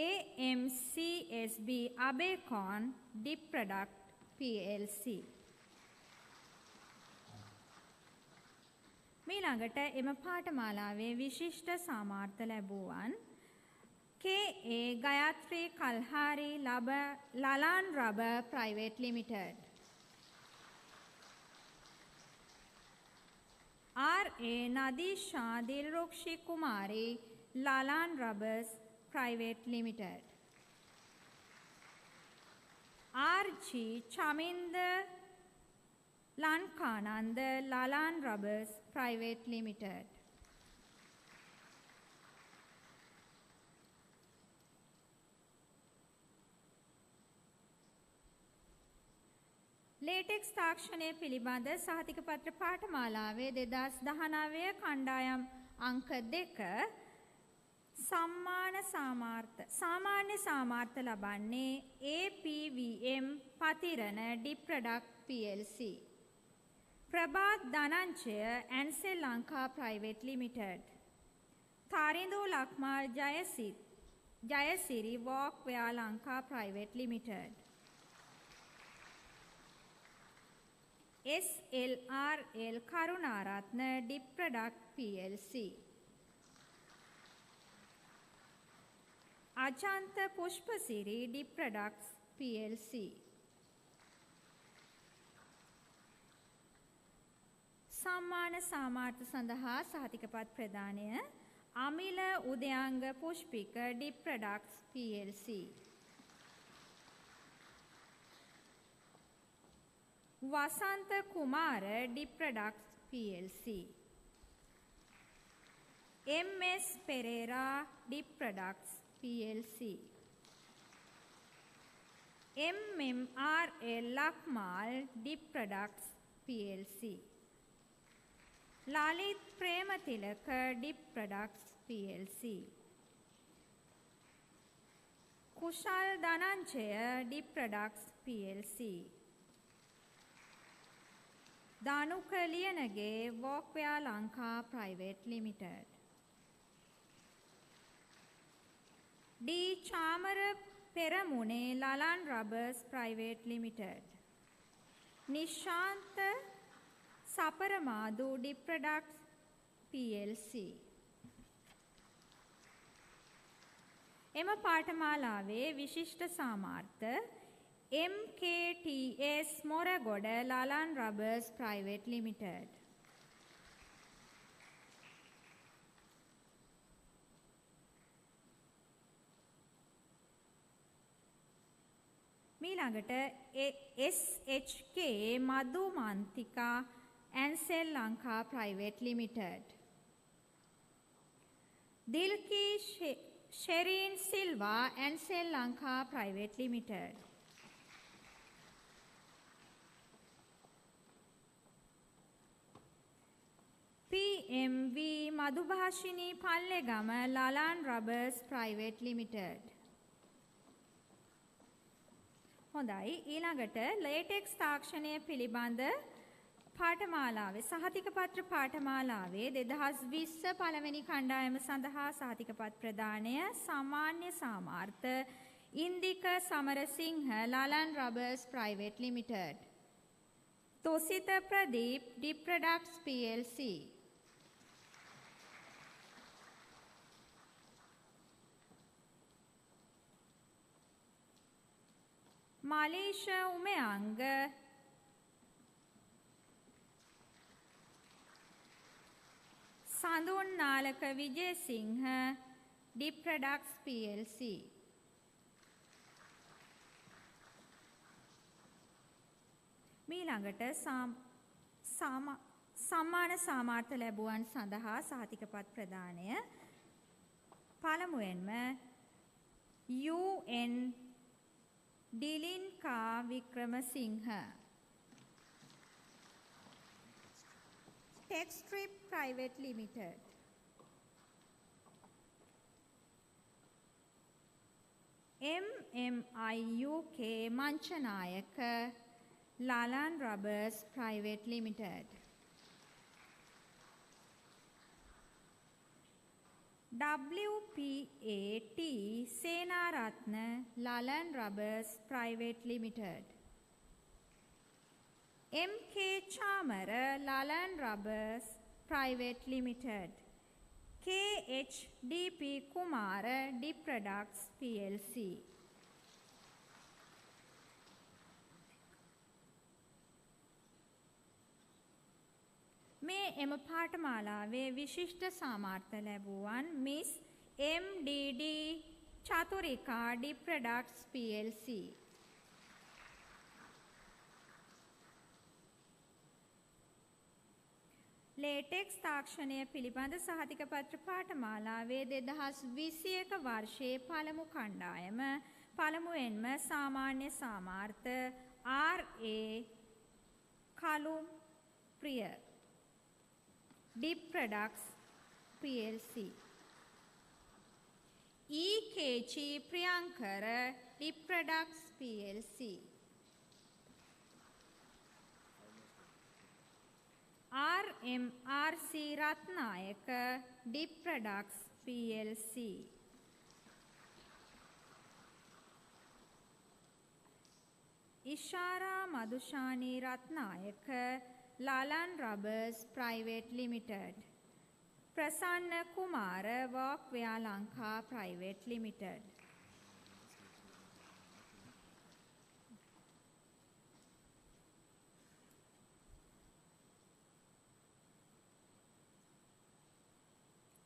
AMCSB Abecon Dip Product PLC. මීළඟට එම පාඨමාලාවේ විශිෂ්ට සාමාර්ථ ලැබුවන් KA Gayatri Kalhari Lalan Rubber Private Limited. RA Nadisha Dilrukshi Kumari Lalan Rubbers Private Limited. RG Chaminder Lankananda Lalan Rubbers Private Limited. Latex තාක්ෂණය පිළිබඳ සහතිකපත්‍ර පාඨමාලාවේ 2019 කණ්ඩායම් අංක 2 සම්මාන සාමාන්‍ය සාමාර්ථ ලබන්නේ APVM Pathirana ඩිප්‍රොඩක්ට් PLC. Prabhath Dhananjaya and Sri Lanka Private Limited. Tharindo Lakmal Jayasiri Walkware Lanka Private Limited. SLRL Karunaratna Dipproduct PLC. Ajanta Pushpasiri Dipproducts PLC. සම්මාන සාමාර්ථ සඳහා සහතිකපත් ප්‍රදානය අමිල උදයාංග පුෂ්පික Dipproducts PLC. වසන්ත කුමාර Dipproducts PLC. MS Pereira Dipproducts PLC. MMRL Lakmal Dipproducts PLC. Lalit Prematilaka Dipproducts PLC. Kushal Dhananjaya Dipproducts PLC. Dhanuka Liyanage Walkware Lanka Private Limited. D. Chamara Peramune Lalan Rubbers Private Limited. Nishanta Saparamadu Dipproducts PLC. එම පාඨමාලාවේ විශිෂ්ට සාමාර්ථ MKTS Moragoda Lalan Rubbers Private Limited. මීළඟට SHK Madhu Mantika and Sri Lanka Private Limited. Dilki Sherin Silva and Sri Lanka Private Limited. PMV Madhubhashini Pallegama Lalan Rubbers Private Limited. හොඳයි ඊළඟට latex තාක්ෂණය පිළිබඳ පාඨමාලාවේ සහතික පත්‍ර පාඨමාලාවේ 2020 පළවෙනි කණ්ඩායම සඳහා සහතිකපත් ප්‍රදානය සාමාන්‍ය සාමාර්ථ Indika Samarasinghe Lalan Rubbers Private Limited. තොසිත Pradeep Dipproducts PLC. Malisha Umeang Sandun Nalaka Vijay Singh Dipproducts PLC. මීළඟට සම්මාන සාමාර්ථ ලැබුවන් සඳහා සහතිකපත් ප්‍රදානය පළමුවෙන්ම UN Dilinka Vikramasinghe. Techstrip Private Limited. MMIUK Manchanayaka Lalan Rubbers Private Limited. WPAT Senaratna Lalan Rubbers Private Limited. MK Chamara Lalan Rubbers Private Limited. KHDP Kumara Dipproducts PLC. මේ එම පාඨමාලාවේ විශිෂ්ට සාමාර්ථ ලැබුවන් miss MDD Chathurika Dipproducts PLC. Latex තාක්ෂණය පිළිබඳ සහතිකපත්‍ර පාඨමාලාවේ 2021 වර්ෂයේ පළමු කණ්ඩායම පළමුවෙන්ම සාමාන්‍ය සාමාර්ථ RA කලු ප්‍රිය Dipproducts PLC. EKG Priyankara Dip Products PLC. RMRC Ratnayaka Dip Products PLC. Ishara Madhushani Ratnayaka Lalan Rubbers Private Limited. Prasanna Kumara Walkway Lanka Private Limited.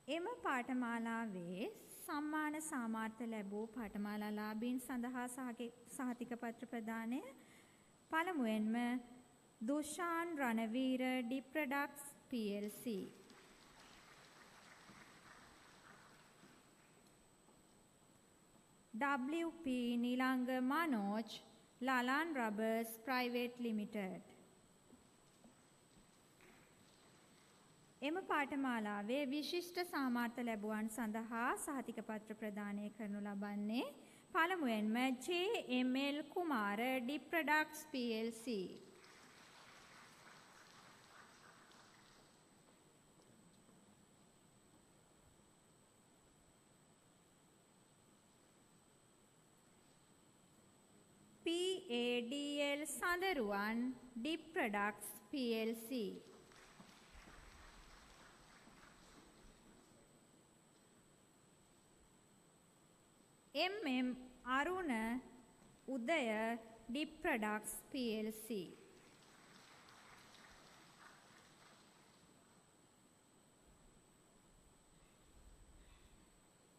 එම පාඨමාලාවේ සම්මාන සාමාර්ථ ලැබූ පාඨමාලාලාභීන් සඳහා සහතික පත්‍ර ප්‍රදානය පළමුවෙන්ම Dushan Ranaweera dip products PLC. WP Nilanga Manoj Lalan rubbers private limited. එම පාඨමාලාවේ විශිෂ්ට සාමාර්ථ ලැබුවන් සඳහා සහතික පත්‍ර ප්‍රදානය කරනු ලබන්නේ පළමුවෙන්ම JML Kumara dip products PLC. PADL Sandaruwan dip products PLC. MM Aruna Udaya Dip Products PLC.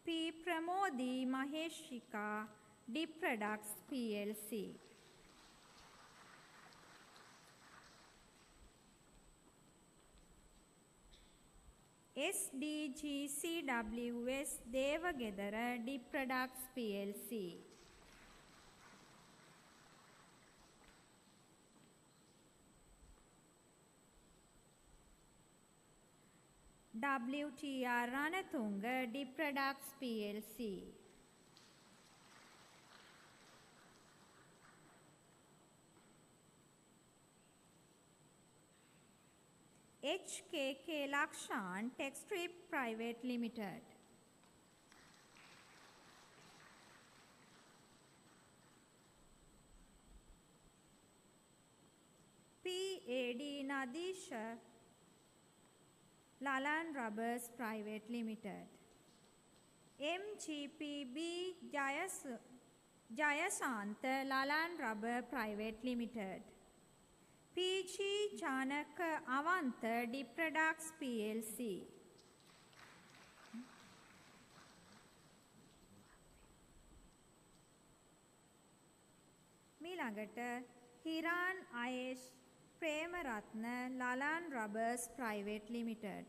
P Pramodi Maheshika Dip Products PLC. SDGCWS Devagedara Dip Products PLC. WTR Ranatunga Dip Products PLC. HKK Lakshan Textrip Private Limited. PAD Nadisha Lalan Rubbers Private Limited. MGPB Jayasantha Lalan Rubber Private Limited. PG Janaka Avantha Dip Products PLC. මීළඟට Hiran අයේෂ් Premaratne ලලන් rubbers private limited.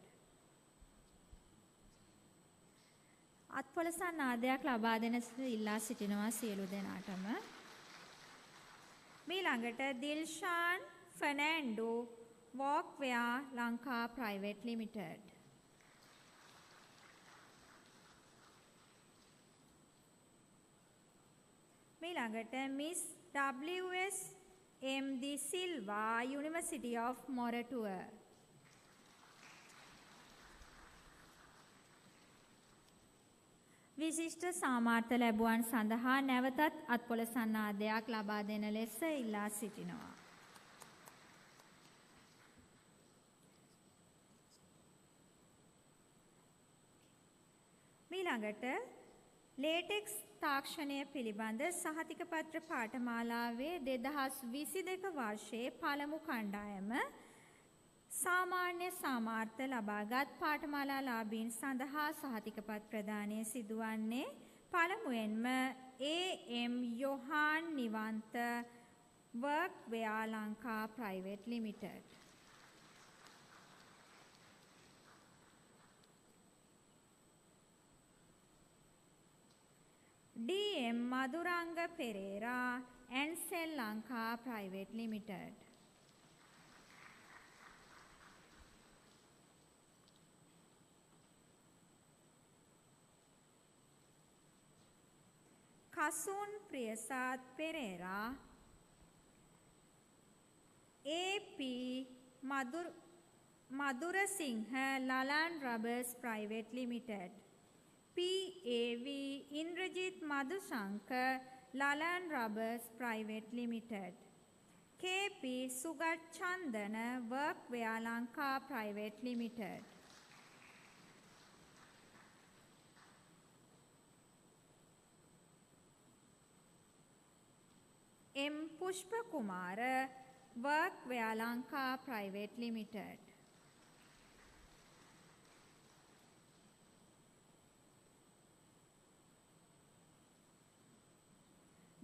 අත්පොලසන් නාදයක් ලබා දෙන ඉල්ලා සිටිනවා සියලු දෙනාටම. මීළඟට Dilshan Fernando වෝක්වෙයා Lanka private limited. මීළඟට miss WS MD Silva University of Moratuwa. විශිෂ්ට සාමාර්ථ ලැබුවන් සඳහා නැවතත් අත්පොලසන් ආදයක් ලබා දෙන ලෙස ඉල්ලා සිටිනවා. මීළඟට ලේටෙක්ස් තාක්ෂණය පිළිබඳ සහතික පත්‍ර පාඨමාලාවේ 2022 වර්ෂයේ පළමු කණ්ඩායම සාමාන්‍ය සාමාර්ථ ලබාගත් පාඨමාලාලාභීන් සඳහා සහතිකපත් ප්‍රදානය සිදුවන්නේ පළමුවෙන්ම AM Yohan Niwantha workwear Lanka private limited. DM Maduranga Perera Ansell Lanka private limited. Kasun Priyasad Pereira, AP Madhura Singha Lalan Rubbers Private Limited, PAV Indrajit Madhusankar Lalan Rubbers Private Limited, KP Sugat Chandana Workwear Lanka Private Limited, M. Pushpa Kumara Workwear Lanka Private Limited,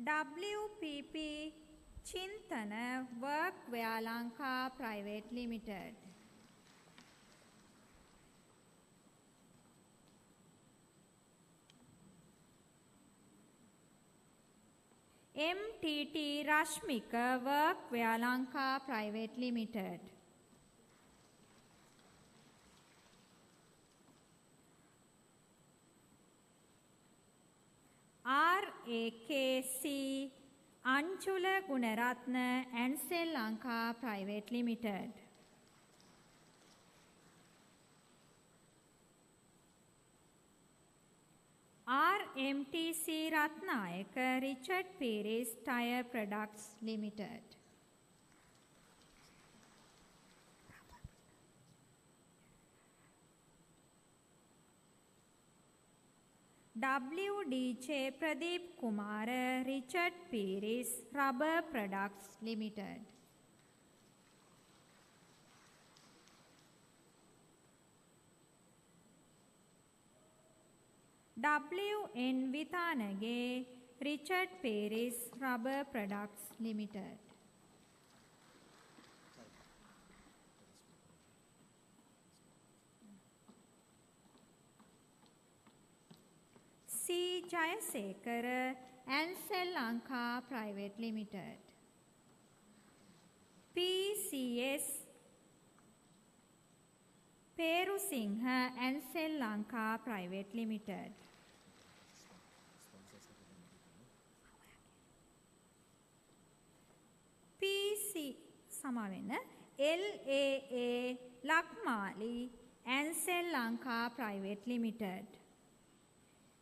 WPP Chintana Workwear Lanka Private Limited, MTT Rashmika Workwear Lanka Private Limited, RAKC Anchula Gunaratna and Sri Lanka Private Limited, RMTC Ratnayaka Richard Perez Tire Products Limited, WDJ Pradeep Kumar Richard Perez Rubber Products Limited, WN Vithanage Richard Perez Rubber Products Limited, C. Jayasekara and Sri Lanka Private Limited, PCS Peru Singha and Sri Lanka Private Limited, PC Samavena LAA Lakmali and Sri Lanka Private Limited,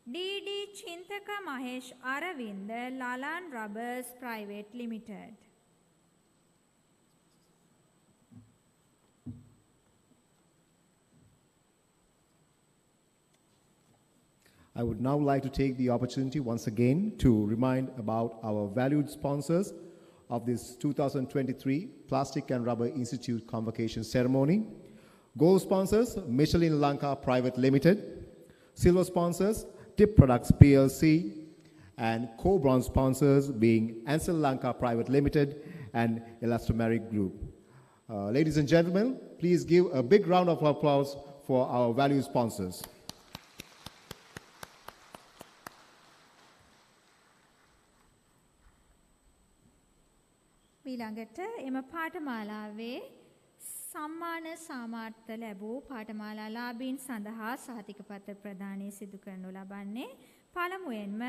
DD Chintaka Mahesh Aravind Lalan Rubbers Private Limited, I would now like to take the opportunity once again to remind about our valued sponsors of this 2023 Plastic and Rubber Institute Convocation Ceremony. Gold sponsors, Michelin Lanka Private Limited. Silver sponsors, Tip Products PLC. And co-bronze sponsors being Ansel Lanka Private Limited and Elastomeric Group. Ladies and gentlemen, please give a big round of applause for our valued sponsors. ඊළඟට එම පාඨමාලාවේ සම්මාන සාමාර්ථ ලැබූ පාඨමාලාලාභීන් සඳහා සහතිකපත්‍ර ප්‍රදානය සිදු කරනු ලබන්නේ පළමුවෙන්ම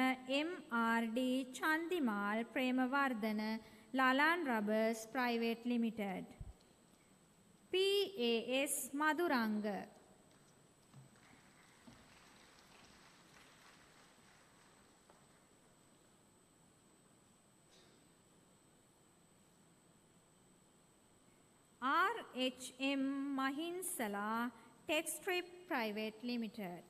MRD Chandimal Premawardena Lalan rubbers private limited, PAS Maduranga, RHM Mahinsala Textrip Private Limited,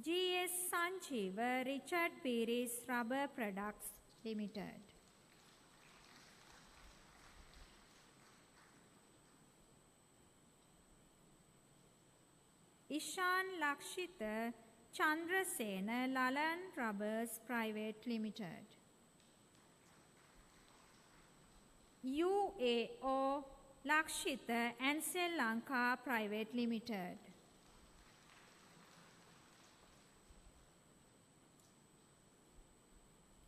GS Sanjeeva Richard Perez Rubber Products Limited, Ishan Lakshita Chandrasena Lalan Rubbers Private Limited, UAO Lakshita and Sri Lanka Private Limited,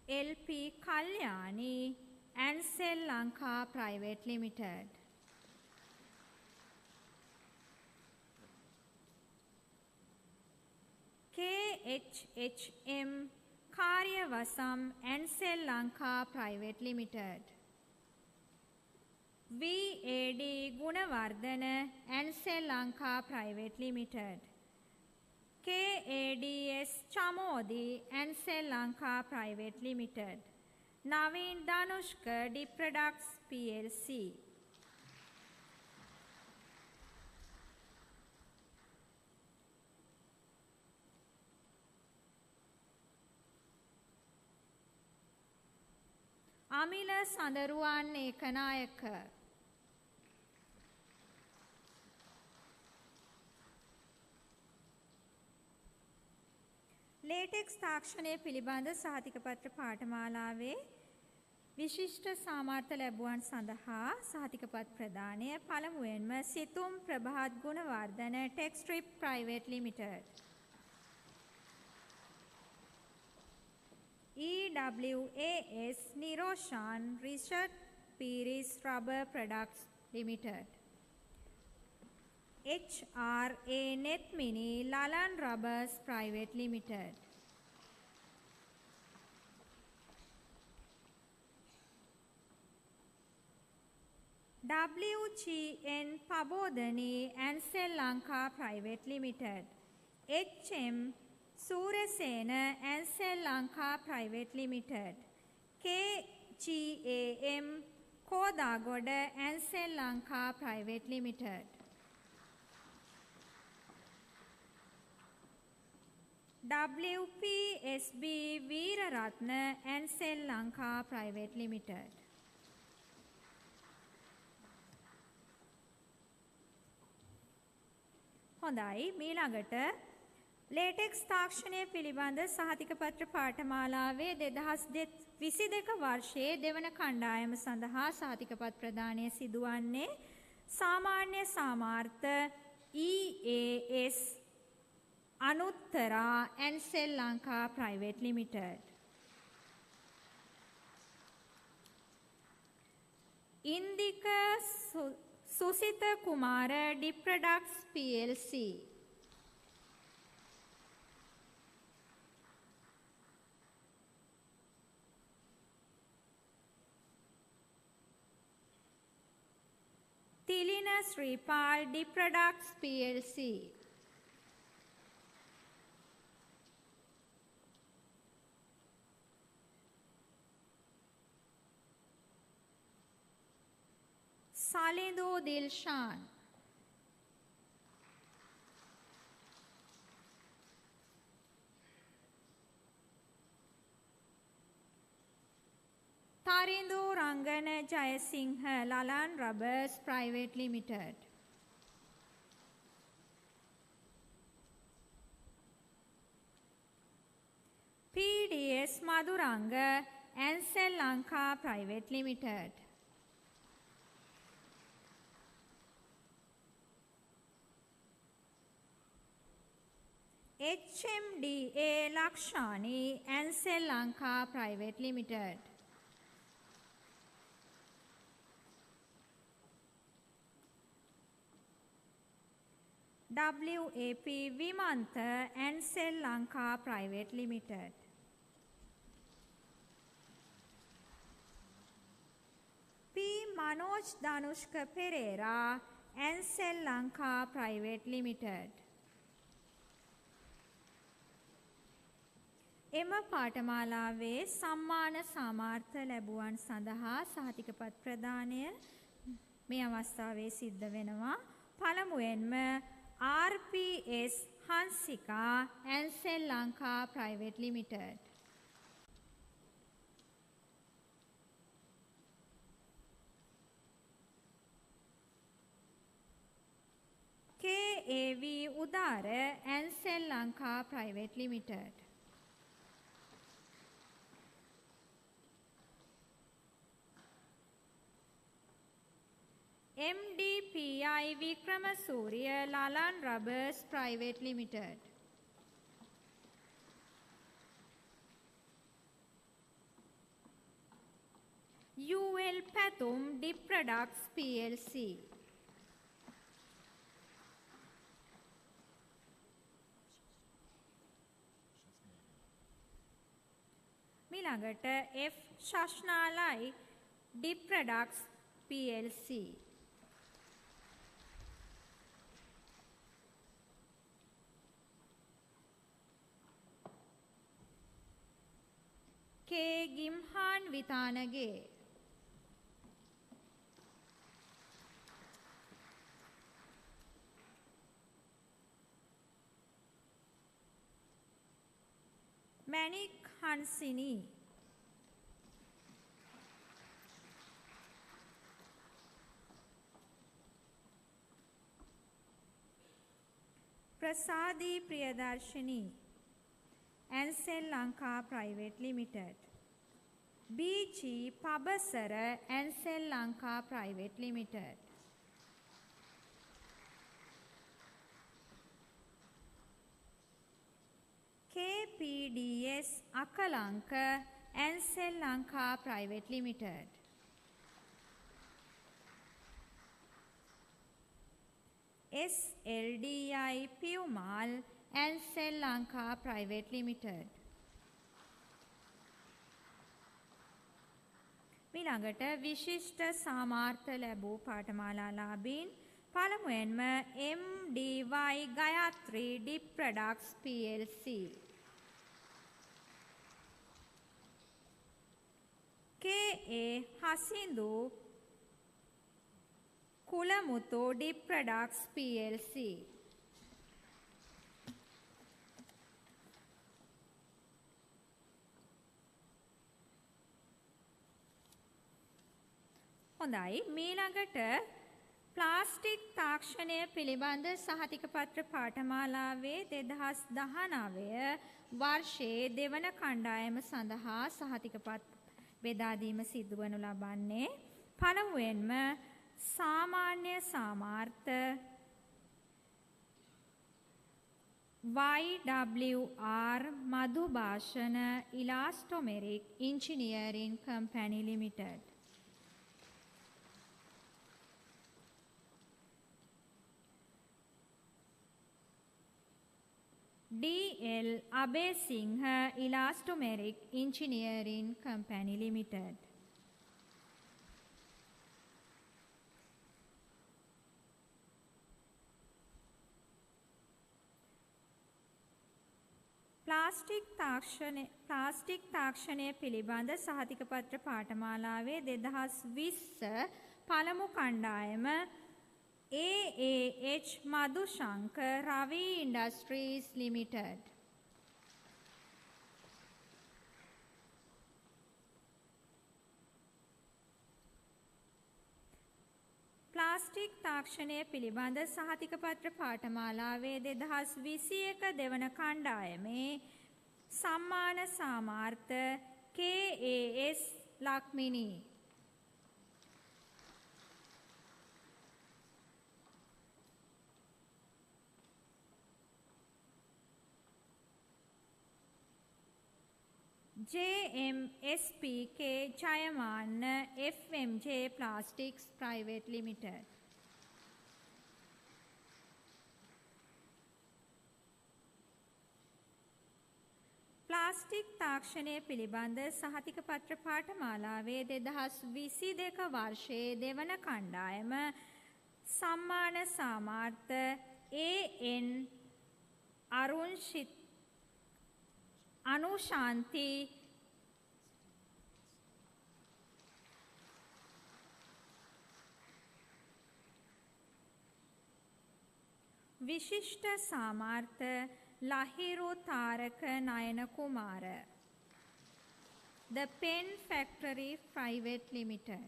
LP Kalyani and Sri Lanka Private Limited, VHHM Karyavasam and Sri Lanka Private Limited. VAD Gunawardhana and Sri Lanka Private Limited. KADS Chamodi and Sri Lanka Private Limited. Naveen Danushka D Products PLC. Amila Sandaruwan Ekanayaka. Latex තාක්ෂණය පිළිබඳ සහතිකපත්‍ර පාඨමාලාවේ විශිෂ්ට සාමර්ථ ලැබුවන් සඳහා සහතිකපත් ප්‍රදානය පළමුවෙන්ම Sithum Prabhath Gunawardena Textrip private limited. EWAS Niroshan Richard Piris Rubber Products Limited. HRA Netmini Lalan Rubbers Private Limited. WGN Pabodhani and Sri Lanka Private Limited. HM Surasena and Sri Lanka Private Limited. KGAM Kodagoda and Sri Lanka Private Limited. WPSB Veeraratna and Sri Lanka Private Limited. හොඳයි මීළඟට latex තාක්ෂණය පිළිබඳ සහතිකපත්‍ර පාඨමාලාවේ 2022 වර්ෂයේ දෙවන කණ්ඩායම සඳහා සහතිකපත් ප්‍රදානය සිදුවන්නේ සාමාන්‍ය සාමාර්ථ EAS Anuttara and Sri Lanka Private Limited. Indika Susita Kumara D Products PLC. Tilina Sripal D Products PLC. Salindo Dilshan. Tarindu Rangana Jayasinghe Lalan Rubbers Private Limited. PDS Maduranga and Sri Lanka Private Limited. HMDA Lakshani and Sri Lanka Private Limited. WAP Vimanta and Sri Lanka Private Limited. P. Manoj Danushka Pereira and Sri Lanka Private Limited. එම පාඨමාලාවේ සම්මාන සාමාර්ථ ලැබුවන් සඳහා සහතිකපත් ප්‍රදානය මේ අවස්ථාවේ සිද්ධ වෙනවා. පළමුවෙන්ම RPS Hansika and Sri Lanka Private Limited. KAV Udara and Sri Lanka Private Limited. MDPI Vikramasuriya Lalan Rubbers Private Limited. UL Pathum D Products PLC. මීළඟට F ශෂ්නාලයි Dip Products PLC. K Gimhan Vitanage. Manik Hansini. Prasadi Priyadarshini. Ansel Lanka Private Limited. BG Pabasara Ansel Lanka Private Limited. KPDS Akalanka Ansel Lanka Private Limited. SLDI Pumal Ansel Lanka Private Limited. මීළඟට විශිෂ්ට සාමාර්ථ ලැබූ පාඨමාලාලාභීන් පළමුවෙන්ම MDY Gayatri Dip Products PLC. KA Hasindu Kulamutu Dip Products PLC. හොඳයි මීළඟට plastic තාක්ෂණය පිළිබඳ සහතිකපත්‍ර පාඨමාලාවේ 2019 වර්ෂයේ දෙවන කණ්ඩායම සඳහා සහතිකපත් බෙදා දීම සිදු වනු ලබන්නේ පළමුවෙන්ම සාමාන්‍ය සාමාර්ථ YWR Madhubhashana elastomeric engineering company limited. DL Abesingha Elastomeric Engineering Company Limited. Plastic තාක්ෂණය පිළිබඳ සහතිකපත්‍ර පාඨමාලාවේ 2020 පළමු කණ්ඩායම AAH Madhushankar Ravi Industries Limited. Plastic තාක්ෂණය පිළිබඳ සහතිකපත්‍ර පාඨමාලාවේ 2021 දෙවන කණ්ඩායමේ සම්මාන සාමාර්ථ KAS Lakmini. JMSPK Jayaman FMJ Plastics Private Limited. Plastic තාක්ෂණය පිළිබඳ සහතිකපත්‍ර පාඨමාලාවේ 2022 වර්ෂයේ දෙවන කණ්ඩායම සම්මාන සාමාර්ථ AN අනුශාන්ති විශිෂ්ට සාමාර්ථ ලහිරු තාරක නයන කුමාර The Pen Factory Private Limited.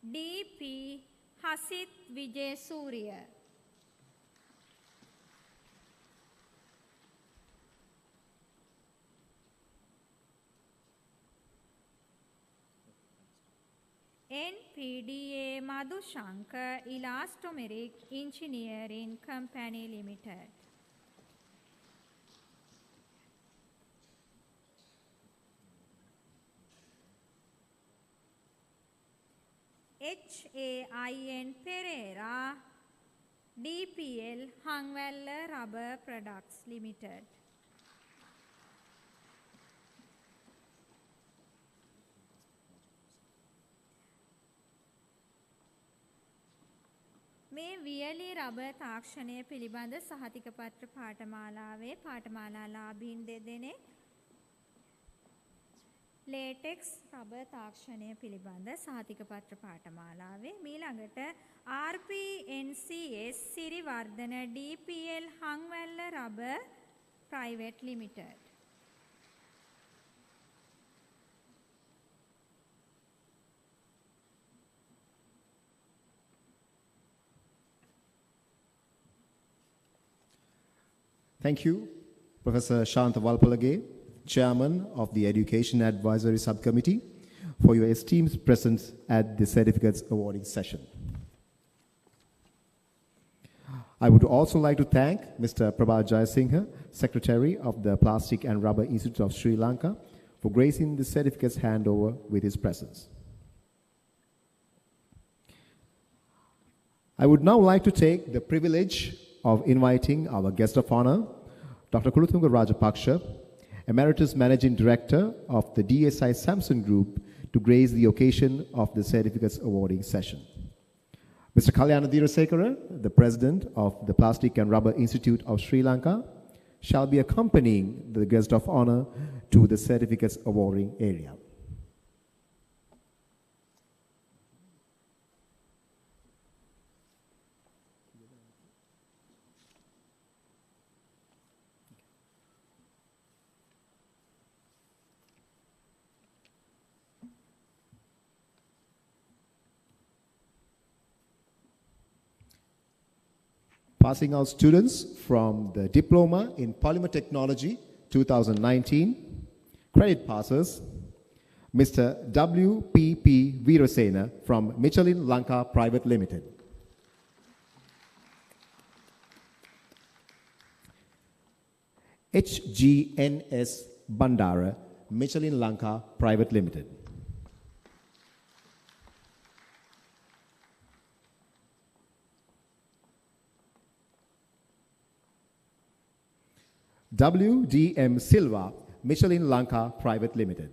DP Hasit Vijay Surya. NPDA Madhushankar Elastomeric Engineering Company Limited. HAIN Pereira DPL Hangwalla Rubber Products Limited. මේ වියලි rubber තාක්ෂණය පිළිබඳ සහතික පත්‍ර පාඨමාලාවේ පාඨමාලා ලාභීන් දෙදෙනෙක් ලේටෙක්ස් රබර් තාක්ෂණය පිළිබඳ සහතික පත්‍ර පාඨමාලාවේ මීළඟට RPNCS Siriwardena DPL Hanwella rubber private limited. Thank you, Professor Shantha Walpalage, Chairman of the Education Advisory Subcommittee, for your esteemed presence at the certificates awarding session. I would also like to thank Mr. Prabha Jayasinghe, Secretary of the Plastic and Rubber Institute of Sri Lanka, for gracing the certificates handover with his presence. I would now like to take the privilege of inviting our guest of honor, Dr. Kuluthunga Rajapaksha, Emeritus Managing Director of the DSI Samson Group, to grace the occasion of the certificates awarding session. Mr. Kalyana Dirasekara, the President of the Plastic and Rubber Institute of Sri Lanka, shall be accompanying the guest of honor to the certificates awarding area. Passing out students from the Diploma in Polymer Technology 2019, credit passers, Mr. W.P.P. Veerasena from Michelin Lanka Private Limited. H.G.N.S. Bandara, Michelin Lanka Private Limited. W.D.M. Silva, Michelin Lanka Private Limited.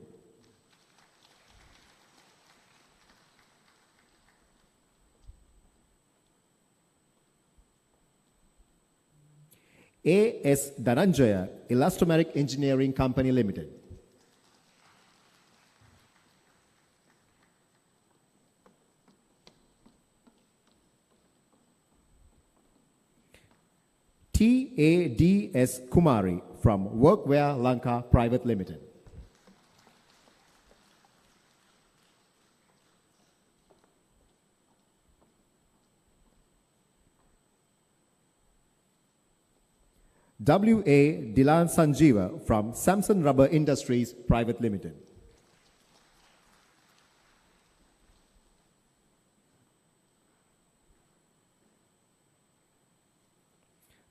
A.S. Dhananjaya, Elastomeric Engineering Company Limited. T.A.D.S. Kumari from Workwear Lanka Private Limited. W.A. Dilan Sanjeeva from Samson Rubber Industries Private Limited.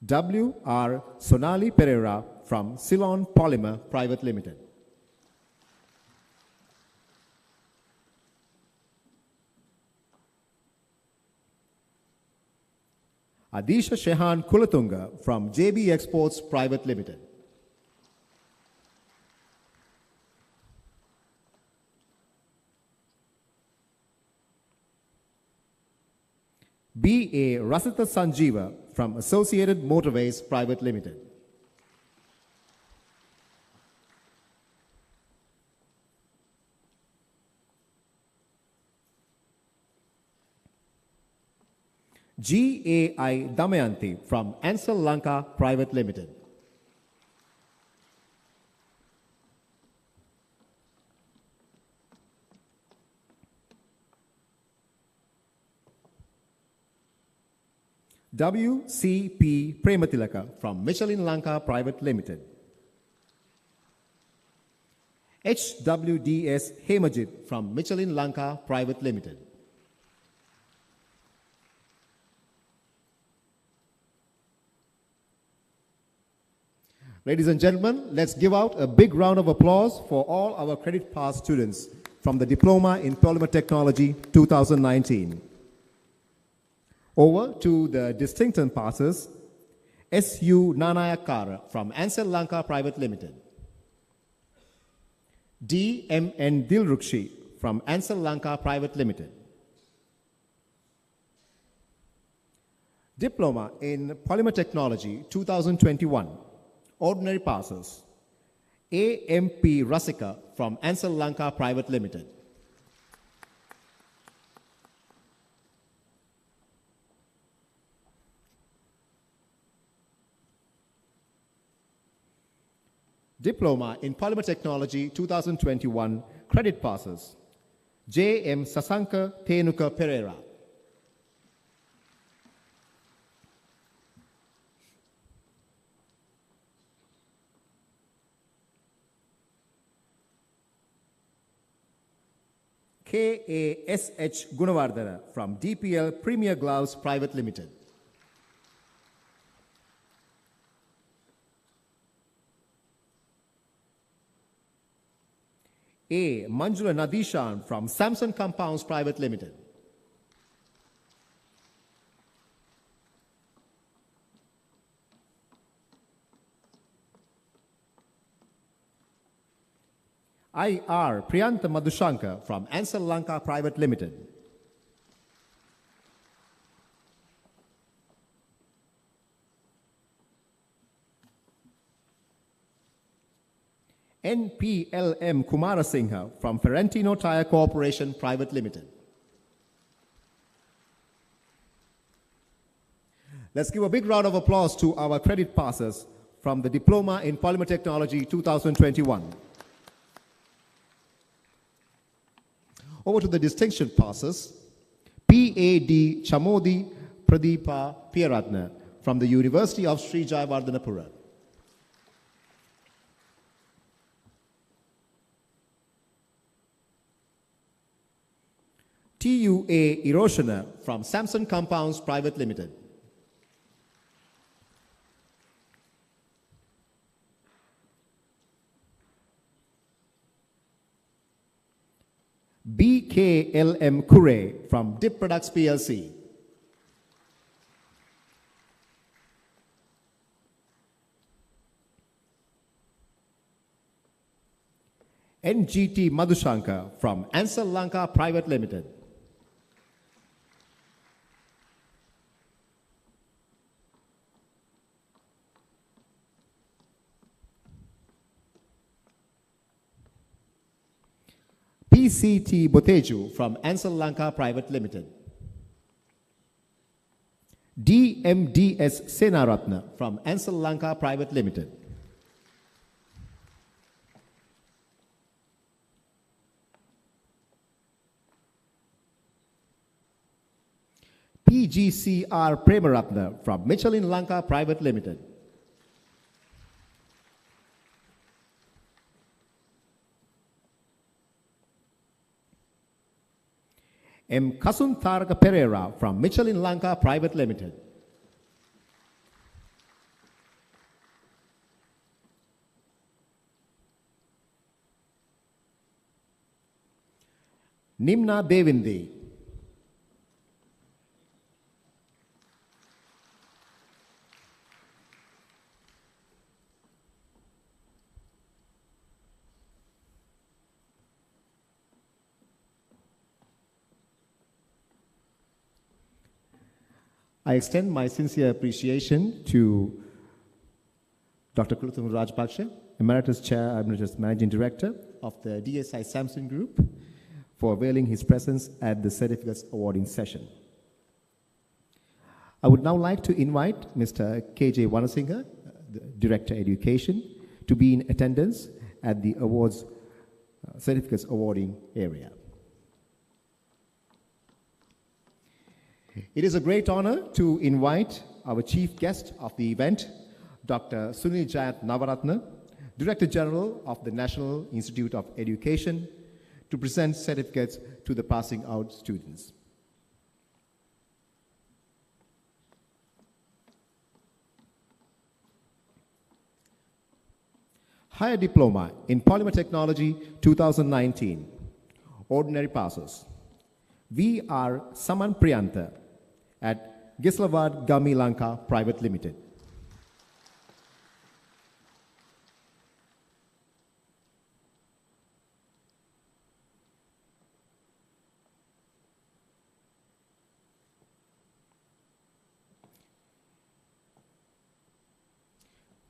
W.R. Sonali Pereira from Ceylon Polymer Private Limited. Adisha Shehan Kulatunga from JB Exports Private Limited. B.A. Rasita Sanjeeva from Associated Motorways Private Limited. G.A.I. Damayanti from Ansel Lanka Private Limited. W.C.P. Prematilaka from Michelin Lanka Private Limited. H.W.D.S. Hemajit from Michelin Lanka Private Limited. Ladies and gentlemen, let's give out a big round of applause for all our credit pass students from the Diploma in Polymer Technology 2019. Over to the distinction passes S.U. Nanayakara from Ansel Lanka Private Limited. D.M.N. Dilrukshi from Ansel Lanka Private Limited. Diploma in Polymer Technology 2021. Ordinary passes. A.M.P. Rasika from Ansel Lanka Private Limited. Diploma in Polymer Technology 2021 credit passes. J.M. Sasanka Tenuka Pereira. K.A.S.H. Gunawardana from DPL Premier Gloves Private Limited. A. Manjula Nadishan from Samson Compounds Private Limited. I.R. Priyanta Madhushankar from Ansel Lanka Private Limited. N.P.L.M. Kumarasinghe from Ferentino Tire Corporation Private Limited. Let's give a big round of applause to our credit passers from the Diploma in Polymer Technology 2021. Over to the distinction passes. P.A.D. Chamodi Pradeepa Piyaratna from the University of Sri Jayawardhanapura. T.U.A. Hiroshina from Samson Compounds Private Limited. B.K.L.M. Kure from Dip Products PLC. N.G.T. Madhushankar from Ansel Lanka Private Limited. P.C.T. Boteju from Ansel Lanka Private Limited. D.M.D.S. Senaratna from Ansel Lanka Private Limited. P.G.C.R. Premaratna from Michelin Lanka Private Limited. M. Kasuntaraka Pereira from Michelin Lanka Private Limited. Nimna Devindi. I extend my sincere appreciation to Dr. Kuluthum Rajpaksha, Emeritus Chair, Emeritus Managing Director of the DSI Samson Group, for availing his presence at the certificates awarding session. I would now like to invite Mr. K.J. Wanasinghe, the Director Education, to be in attendance at the awards certificates awarding area. It is a great honor to invite our chief guest of the event, Dr. Sunil Jayat Navaratna, Director General of the National Institute of Education, to present certificates to the passing out students. Higher Diploma in Polymer Technology 2019, Ordinary Passes. V.R. Saman Priyanta at Gislavad Gummy Lanka Private Limited.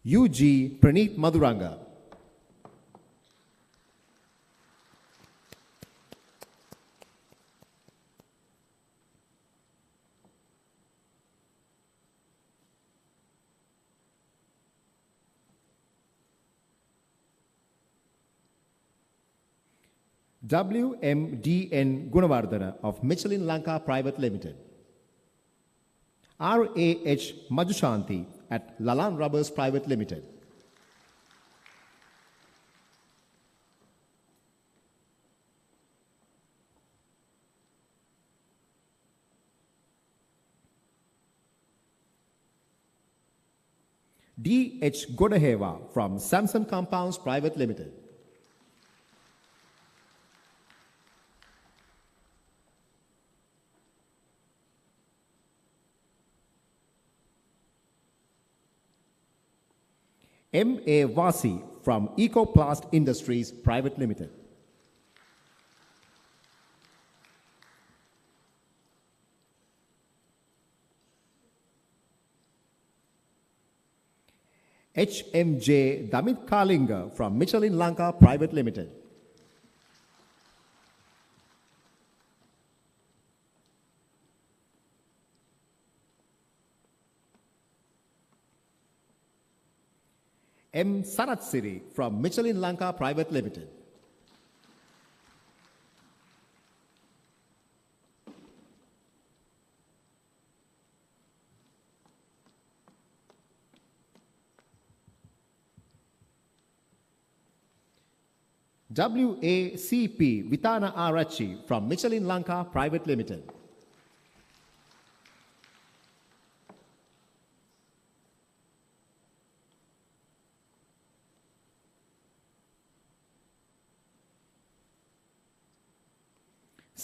UG Praneeth Madhuranga. WMDN Gunawardana of Michelin Lanka Private Limited. RAH Madhushanti at Lalan Rubbers Private Limited. D.H. Godaheva from Samson Compounds Private Limited. M.A. Vasi from Ecoplast Industries Private Limited. H.M.J. Damit Kalinga from Michelin Lanka Private Limited. M. Saratsiri from Michelin Lanka Private Limited. WACP Vitana Arachi from Michelin Lanka Private Limited.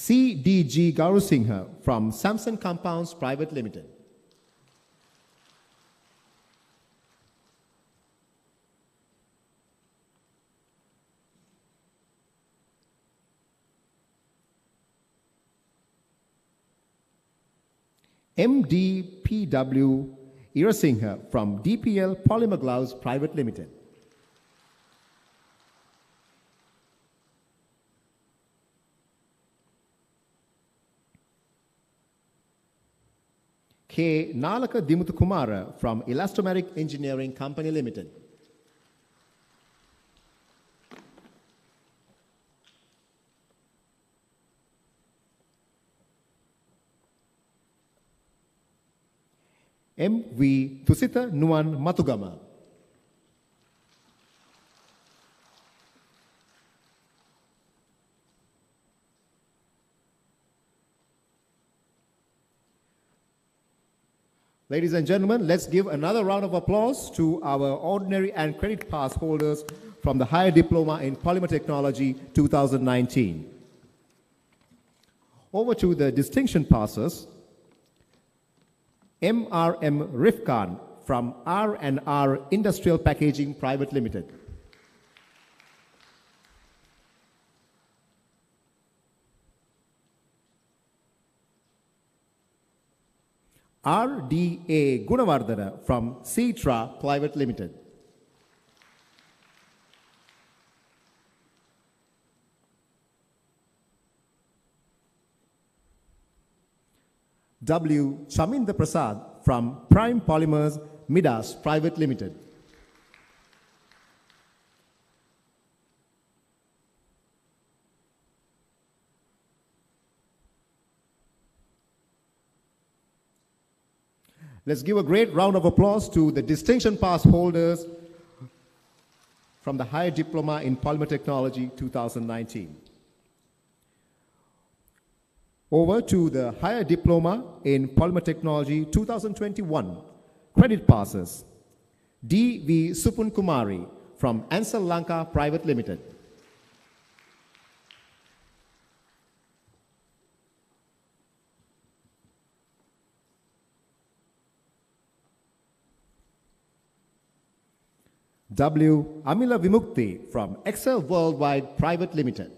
CDG Garusingha from Samson Compounds Private Limited. MDPW Irasingha from DPL Polymer Gloves Private Limited. K. Nalaka Dimuthukumara from Elastomeric Engineering Company Limited. M.V. Thusita Nuan Matugama. Ladies and gentlemen, let's give another round of applause to our ordinary and credit pass holders from the Higher Diploma in Polymer Technology 2019. Over to the distinction passes. MRM Rifkan from R&R Industrial Packaging Private Limited. RDA Gunawardana from Citra Private Limited. W. Chaminda Prasad from Prime Polymers Midas Private Limited. Let's give a great round of applause to the distinction pass holders from the Higher Diploma in Polymer Technology 2019. Over to the Higher Diploma in Polymer Technology 2021. Credit passes. D.V. Supun Kumari from Ansel Lanka Private Limited. W. Amila Vimukti from Excel Worldwide Private Limited.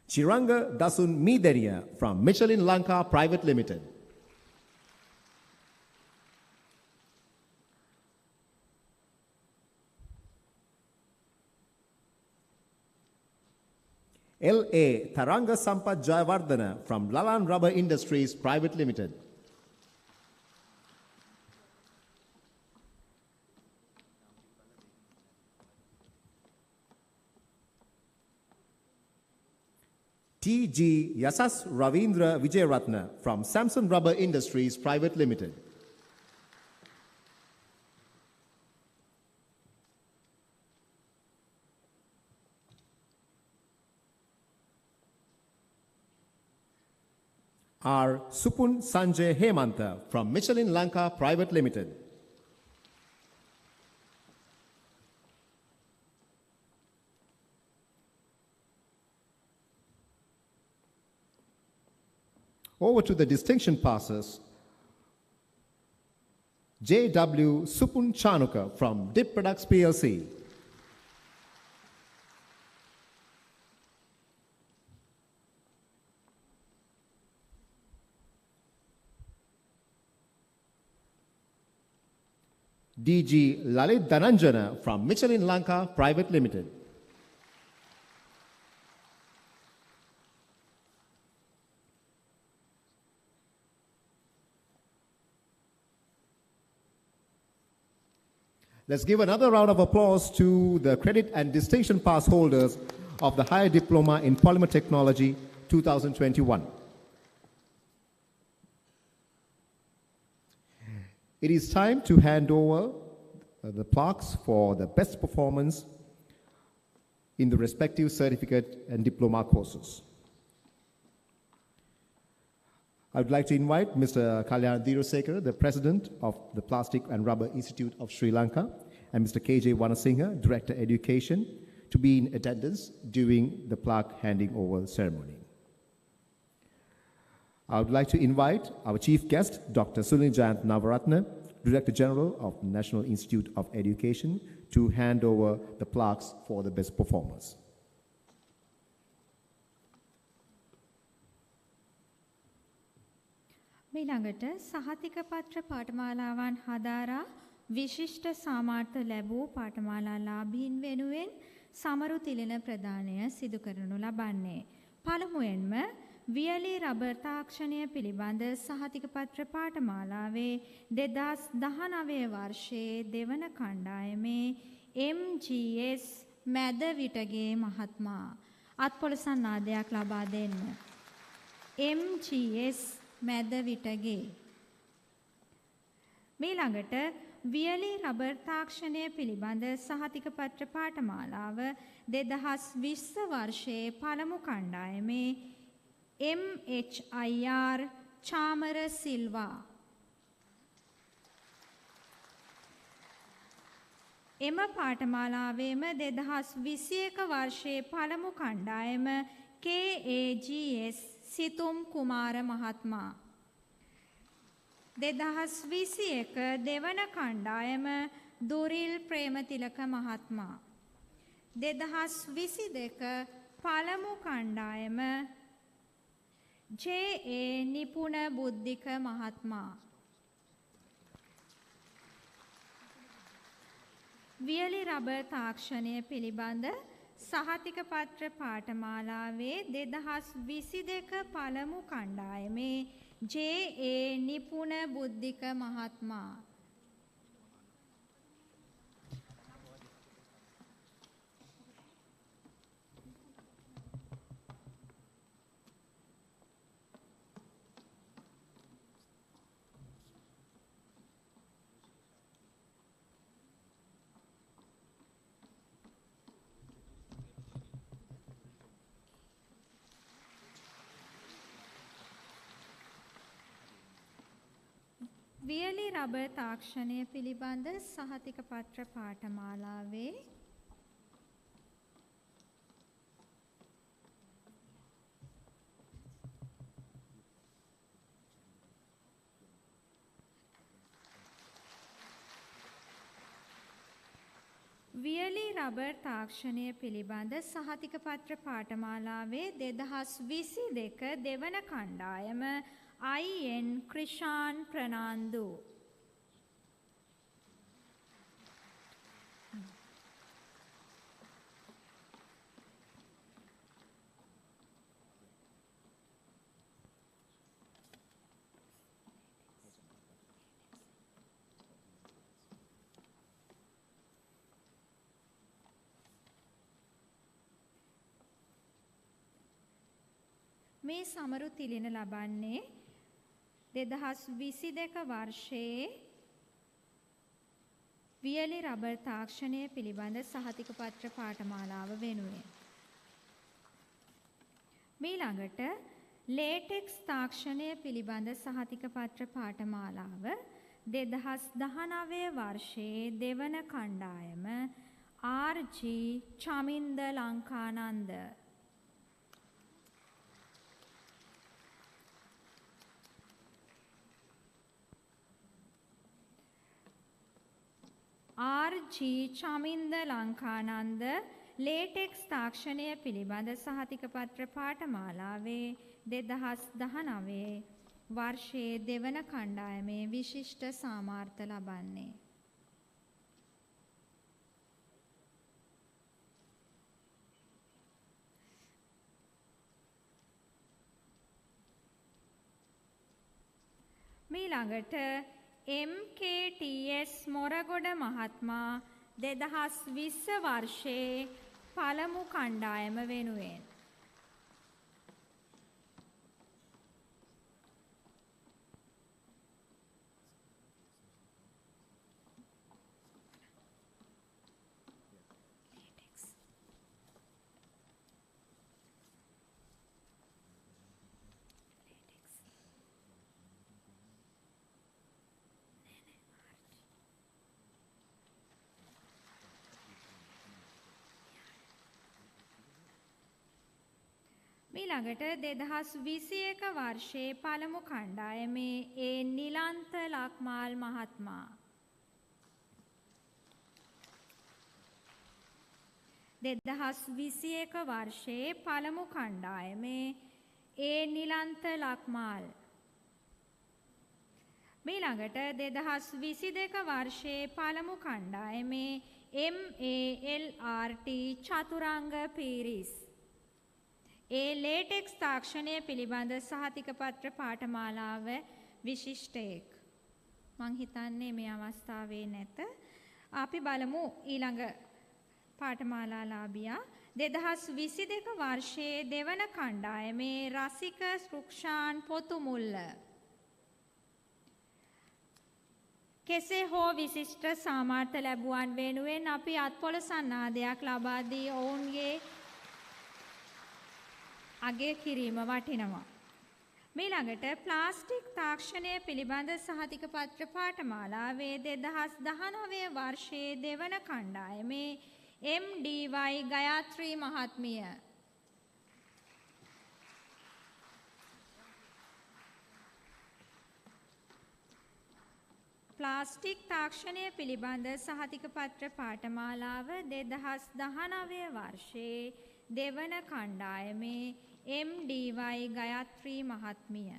Chiranga Dasun Midenia from Michelin Lanka Private Limited. L.A. Taranga Sampat Jayawardena from Lalan Rubber Industries Private Limited. T.G. Yasas Ravindra Vijayaratna from Samson Rubber Industries Private Limited. R. Supun Sanjay Hemanta from Michelin Lanka Private Limited. Over to the distinction passes. J.W. Supun Chanuka from Dip Products PLC. D.G. Lalit Dhananjana from Michelin Lanka Private Limited. Let's give another round of applause to the credit and distinction pass holders of the Higher Diploma in Polymer Technology 2021. It is time to hand over the plaques for the best performance in the respective certificate and diploma courses. I would like to invite Mr. Kalyan Dhirosekara, the President of the Plastic and Rubber Institute of Sri Lanka, and Mr. KJ Wanasinghe, Director Education, to be in attendance during the plaque handing over ceremony. I would like to invite our chief guest, Dr. Sulinjant Navaratna, Director General of the National Institute of Education, to hand over the plaques for the best performers. මීළඟට සහතික පත්‍ර පාඨමාලාවන් හදාරා විශිෂ්ට සාමාර්ථ ලැබූ පාඨමාලා ලාභීන් වෙනුවෙන් සමරු තිලන ප්‍රදානය සිදු කරනු ලබන්නේ. පළමුවෙන්ම වියලි රබර් තාක්ෂණය පිළිබඳ සහතික පත්‍ර පාඨමාලාවේ 2019 වර්ෂයේ දෙවන කණ්ඩායමේ MGS මැදවිටගේ මහත්මයා අත්පොලසන් නාදයක් ලබා දෙන්න. MGS මැදවිටගේ මීළඟට වියලි රබර් තාක්ෂණය පිළිබඳ සහතික පත්‍ර පාඨමාලාව 2020 වර්ෂයේ පළමු කණ්ඩායමේ MHIR චාමර සිල්වා එම පාඨමාලාවේම 2021 වර්ෂයේ පළමු කණ්ඩායම KAGS සිතුම් කුමාර මහත්මයා 2021 දෙවන කණ්ඩායම දුරිල් ප්‍රේමතිලක මහත්මයා 2022 පළමු කණ්ඩායම JA නිපුණ බුද්ධික මහත්මයා වියලි රබර් තාක්ෂණය පිළිබඳ සහතික පත්‍ර පාඨමාලාවේ 2022 පළමු කණ්ඩායමේ JA නිපුණ බුද්ධික මහත්මයා වියලි රබර් තාක්ෂණය පිළිබඳ සහතික පත්‍ර පාඨමාලාවේ වියලි රබර් තාක්ෂණය පිළිබඳ සහතික පත්‍ර පාඨමාලාවේ 2022 දෙවන කණ්ඩායම IN ක්‍රිෂාන් ප්‍රනාන්දු. මේ සමරු තිලින ලබන්නේ 2022 වර්ෂයේ වියලි රබර් තාක්ෂණය පිළිබඳ සහතික පත්‍ර පාඨමාලාව වෙනුවෙන්. මීළඟට ලේටෙක්ස් තාක්ෂණය පිළිබඳ සහතික පත්‍ර පාඨමාලාව 2019 වර්ෂයේ දෙවන කණ්ඩායම RG Chaminda ලංකානන්ද. RG Chaminda ලංකානන්ද latex තාක්ෂණය පිළිබඳ සහතික පත්‍ර පාඨමාලාවේ 2019 වර්ෂයේ දෙවන කණ්ඩායමේ විශිෂ්ට සාමාර්ථ ලබන්නේ. මීළඟට MKTS මොරගොඩ මහත්මයා 2020 වර්ෂයේ පළමු කණ්ඩායම වෙනුවෙන්. ඊළඟට 2021 වර්ෂයේ පළමු කණ්ඩායමේ නිලන්ත ලක්මාල් මහත්මයා 2021 වර්ෂයේ පළමු කණ්ඩායමේ නිලන්ත ලක්මාල්. ඊළඟට 2022 වර්ෂයේ පළමු කණ්ඩායමේ MALRT චතුරංග පීරිස්. ලේටෙක්ස් තාක්ෂණය පිළිබඳ සහතික පත්‍ර පාඨමාලාව විශිෂ්ටයෙක්. මං හිතන්නේ මේ අවස්ථාවේ නැත. අපි බලමු ඊළඟ පාඨමාලාලාභියා 2022 වර්ෂයේ දෙවන කණ්ඩායමේ රසික රුක්ෂාන් පොතුමුල්ල. කෙසේ හෝ විශිෂ්ට සාමාර්ථ ලැබුවන් වෙනුවෙන් අපි අත්පොළ සන්නාදයක් ලබා දී ඔවුන්ගේ අගය කිරීම වටිනවා. මීළඟට ප්ලාස්ටික් තාක්ෂණය පිළිබඳ සහතික පත්‍ර පාඨමාලාවේ 2019 වර්ෂයේ දෙවන කණ්ඩායමේ MDY ගයාත්‍රී මහත්මිය. ප්ලාස්ටික් තාක්ෂණය පිළිබඳ සහතික පත්‍ර පාඨමාලාව 2019 වර්ෂයේ දෙවන කණ්ඩායමේ MDY ගයාත්‍රී මහත්මිය.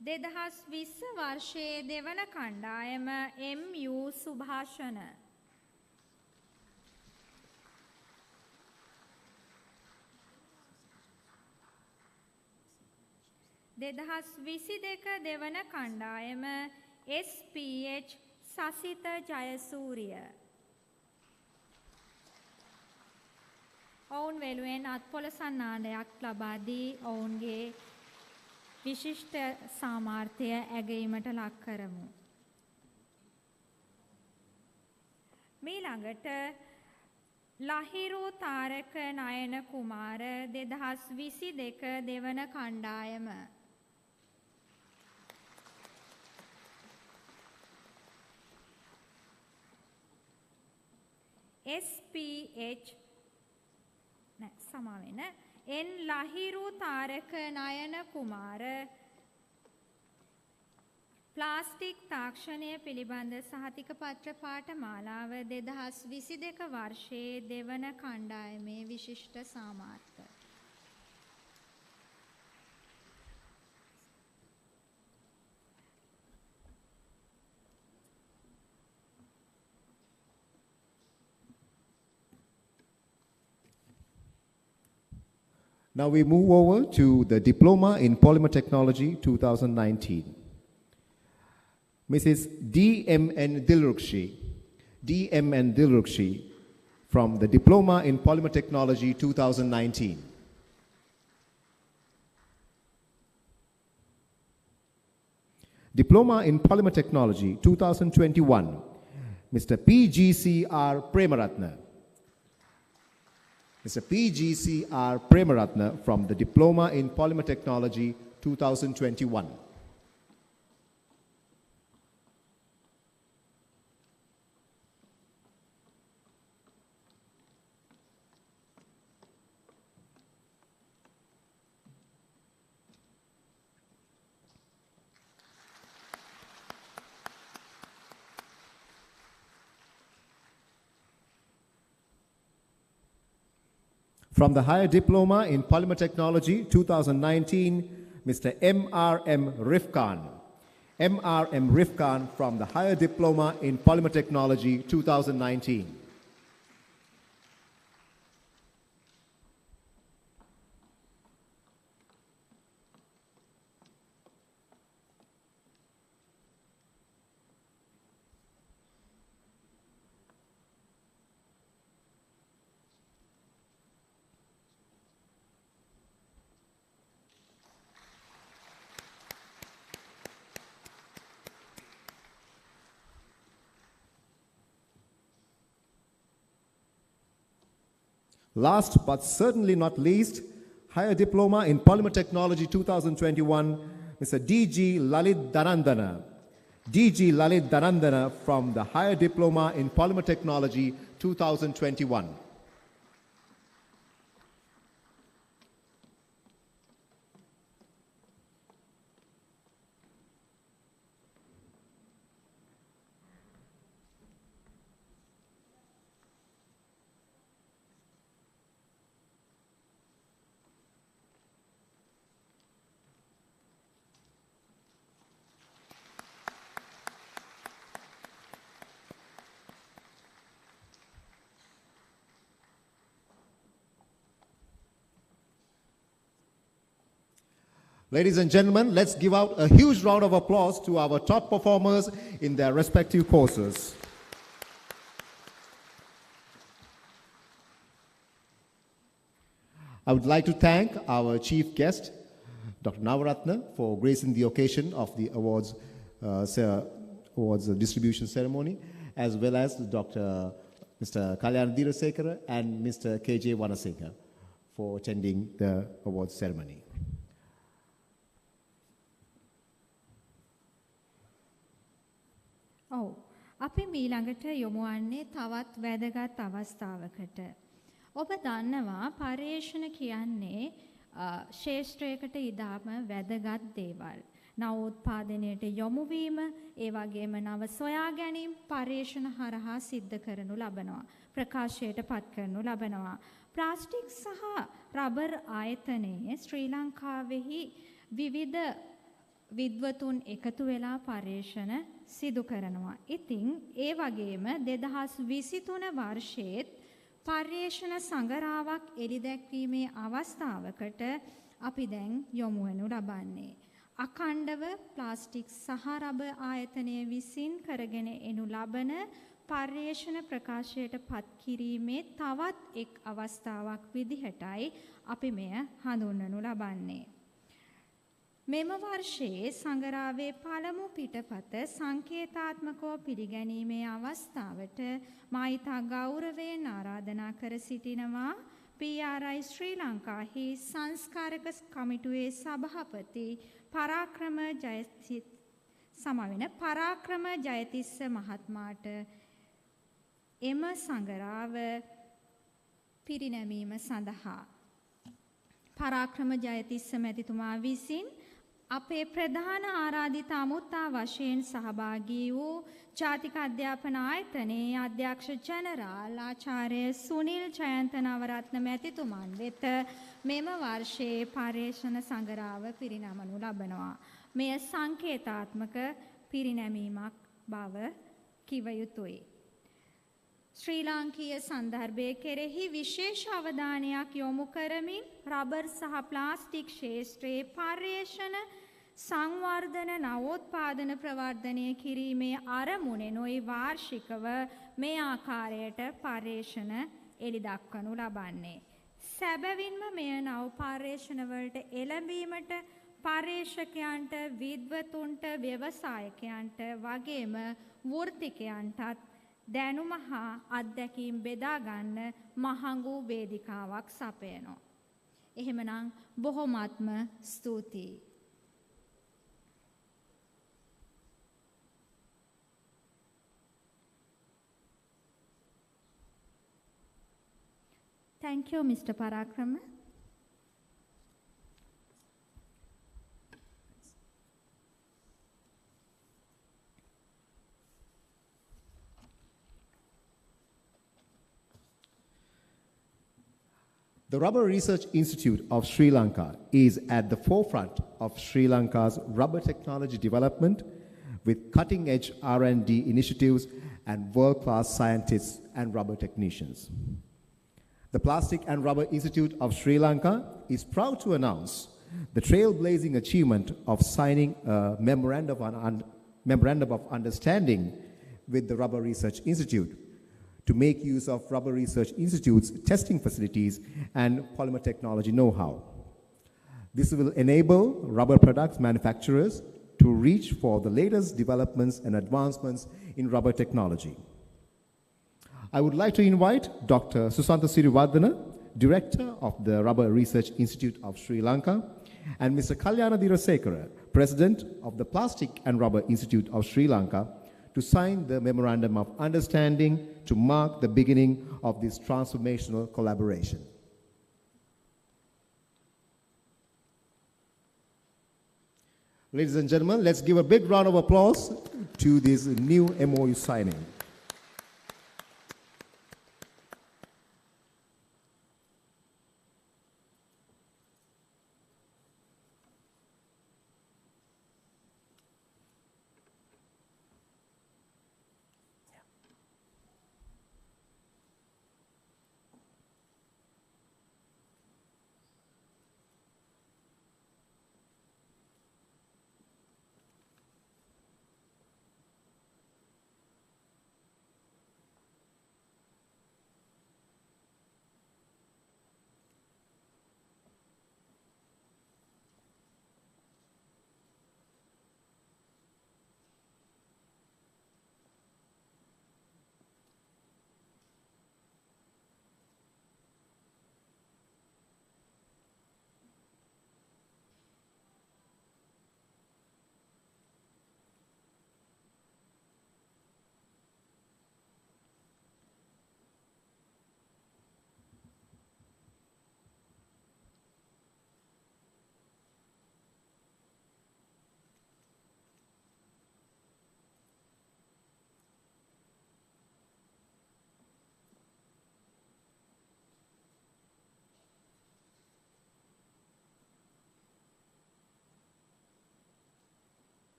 දෙදහස් 20 වර්ෂයේ දෙවන කණ්ඩායම MU සුභාෂණ. දෙදහස් 22 දෙවන කණ්ඩායම SPH සසිත ජයසූරිය. ඔවුන් වෙනුවෙන් අත්පොළ සන්නාදයක් ලබා දී ඔවුන්ගේ විශිෂ්ට සාමාර්ථය ඇගීමට ලක් කරමු. මීළඟට ලහිරු තාරක නයන කුමාර 2022 දෙවන කණ්ඩායම. SPH සමාවෙන එන් ලහිරු තාරක නයන කුමාර ප්ලාස්ටික් තාක්ෂණය පිළිබඳ සහතික පත්‍ර පාඨමාලාව 2022 වර්ෂයේ දෙවන කණ්ඩායමේ විශිෂ්ට සාමාර්ථ. Now we move over to the Diploma in Polymer Technology 2019. Mrs. D.M.N. Dilrukshi, D.M.N. Dilrukshi from the Diploma in Polymer Technology 2019. Diploma in Polymer Technology 2021, Mr. P.G.C.R. Premaratna. Mr. P.G.C.R. Premaratna from the Diploma in Polymer Technology 2021. From the Higher Diploma in Polymer Technology 2019, Mr. M.R.M. Rifkan. M.R.M. Rifkan from the Higher Diploma in Polymer Technology 2019. Last but certainly not least, Higher Diploma in Polymer Technology 2021, Mr. D.G. Lalit Dhanandana. D.G. Lalit Dhanandana from the Higher Diploma in Polymer Technology 2021. Ladies and gentlemen, let's give out a huge round of applause to our top performers in their respective courses. I would like to thank our chief guest, Dr. Navaratna, for gracing the occasion of the awards distribution ceremony, as well as Mr. Kalyan Dirasekara and Mr. K.J. Wanasinghe for attending the awards ceremony. ඔව් අපි මීළඟට යොමු වන්නේ තවත් වැදගත් අවස්ථාවකට. ඔබ දන්නවා පර්යේෂණ කියන්නේ ශාස්ත්‍රයකට ඉතාම වැදගත් දේවල්. නව උත්පාදනයට යොමු වීම, ඒ වගේම නව සොයා ගැනීම පර්යේෂණ හරහා සිද්ධ කරනු ලබනවා. ප්‍රකාශයට පත් කරනු ලබනවා. ප්ලාස්ටික් සහ රබර් ආයතනයේ ශ්‍රී ලංකාවෙහි විවිධ විද්වතුන් එකතු වෙලා පර්යේෂණ සිදු කරනවා. ඉතින් ඒ වගේම 2023 වර්ෂයේත් පර්යේෂණ සංගරාවක් එළිදැක්වීමේ අවස්ථාවකට අපි දැන් යොමු වෙනු ලබන්නේ. අඛණ්ඩව ප්ලාස්ටික් සහ රබර් ආයතනය විසින් කරගෙන එනු ලබන පර්යේෂණ ප්‍රකාශයට පත් කිරීමේ තවත් එක් අවස්ථාවක් විදිහටයි අපි මෙය හඳුන්වනු ලබන්නේ. මෙම වර්ෂයේ සංගරාවේ පළමු පිටපත සංකේතාත්මකව පිළිගැනීමේ අවස්ථාවට මා ඉතා ගෞරවයෙන් ආරාධනා කර සිටිනවා PRI ශ්‍රී ලංකාහි සංස්කාරක කමිටුවේ සභාපති පරාක්‍රම ජයතිස්ස මහත්මයාට එම සංගරාව පිරිනැමීම සඳහා පරාක්‍රම ජයතිස්ස මැතිතුමා විසින් අපේ ප්‍රධාන ආරාධිත අමුත්තා වශයෙන් සහභාගී වූ ජාතික අධ්‍යාපන ආයතනයේ අධ්‍යක්ෂ ජනරාල් ආචාර්ය සුනිල් ජයන්ත නවරත්න මැතිතුමන් වෙත මෙම වර්ෂයේ පර්යේෂණ සංගරාව පිරිනමනු ලබනවා. මෙය සංකේතාත්මක පිරිනැමීමක් බව කිව යුතුයි. ශ්‍රී ලාංකීය සන්දර්භයේ කෙරෙහි විශේෂ අවධානයක් යොමු කරමින් රබර් සහ ප්ලාස්ටික් ක්ෂේත්‍රයේ පර්යේෂණ සංවර්ධන නවෝත්පාදන ප්‍රවර්ධනය කිරීමේ අරමුණෙනුයි වාර්ෂිකව මේ ආකාරයට පර්යේෂණ එළිදක්වනු ලබන්නේ. සැබවින්ම මෙය නව පර්යේෂණවලට එළඹීමට පර්යේෂකයන්ට, විද්වතුන්ට, ව්‍යවසායකයන්ට වගේම වෘත්තිකයන්ටත් දැනුම හා අත්දැකීම් බෙදා ගන්න මහඟු වේදිකාවක් සපයනවා. එහෙමනම් බොහොමත්ම ස්තුතියි. Thank you, Mr. Parakrama. The Rubber Research Institute of Sri Lanka is at the forefront of Sri Lanka's rubber technology development with cutting-edge R&D initiatives and world-class scientists and rubber technicians. The Plastic and Rubber Institute of Sri Lanka is proud to announce the trailblazing achievement of signing a memorandum of understanding with the Rubber Research Institute to make use of Rubber Research Institute's testing facilities and polymer technology know-how. This will enable rubber products manufacturers to reach for the latest developments and advancements in rubber technology. I would like to invite Dr. Susanta Siriwardana, Director of the Rubber Research Institute of Sri Lanka, and Mr. Kalyana Dirasekara, President of the Plastic and Rubber Institute of Sri Lanka, to sign the Memorandum of Understanding to mark the beginning of this transformational collaboration. Ladies and gentlemen, let's give a big round of applause to this new MOU signing.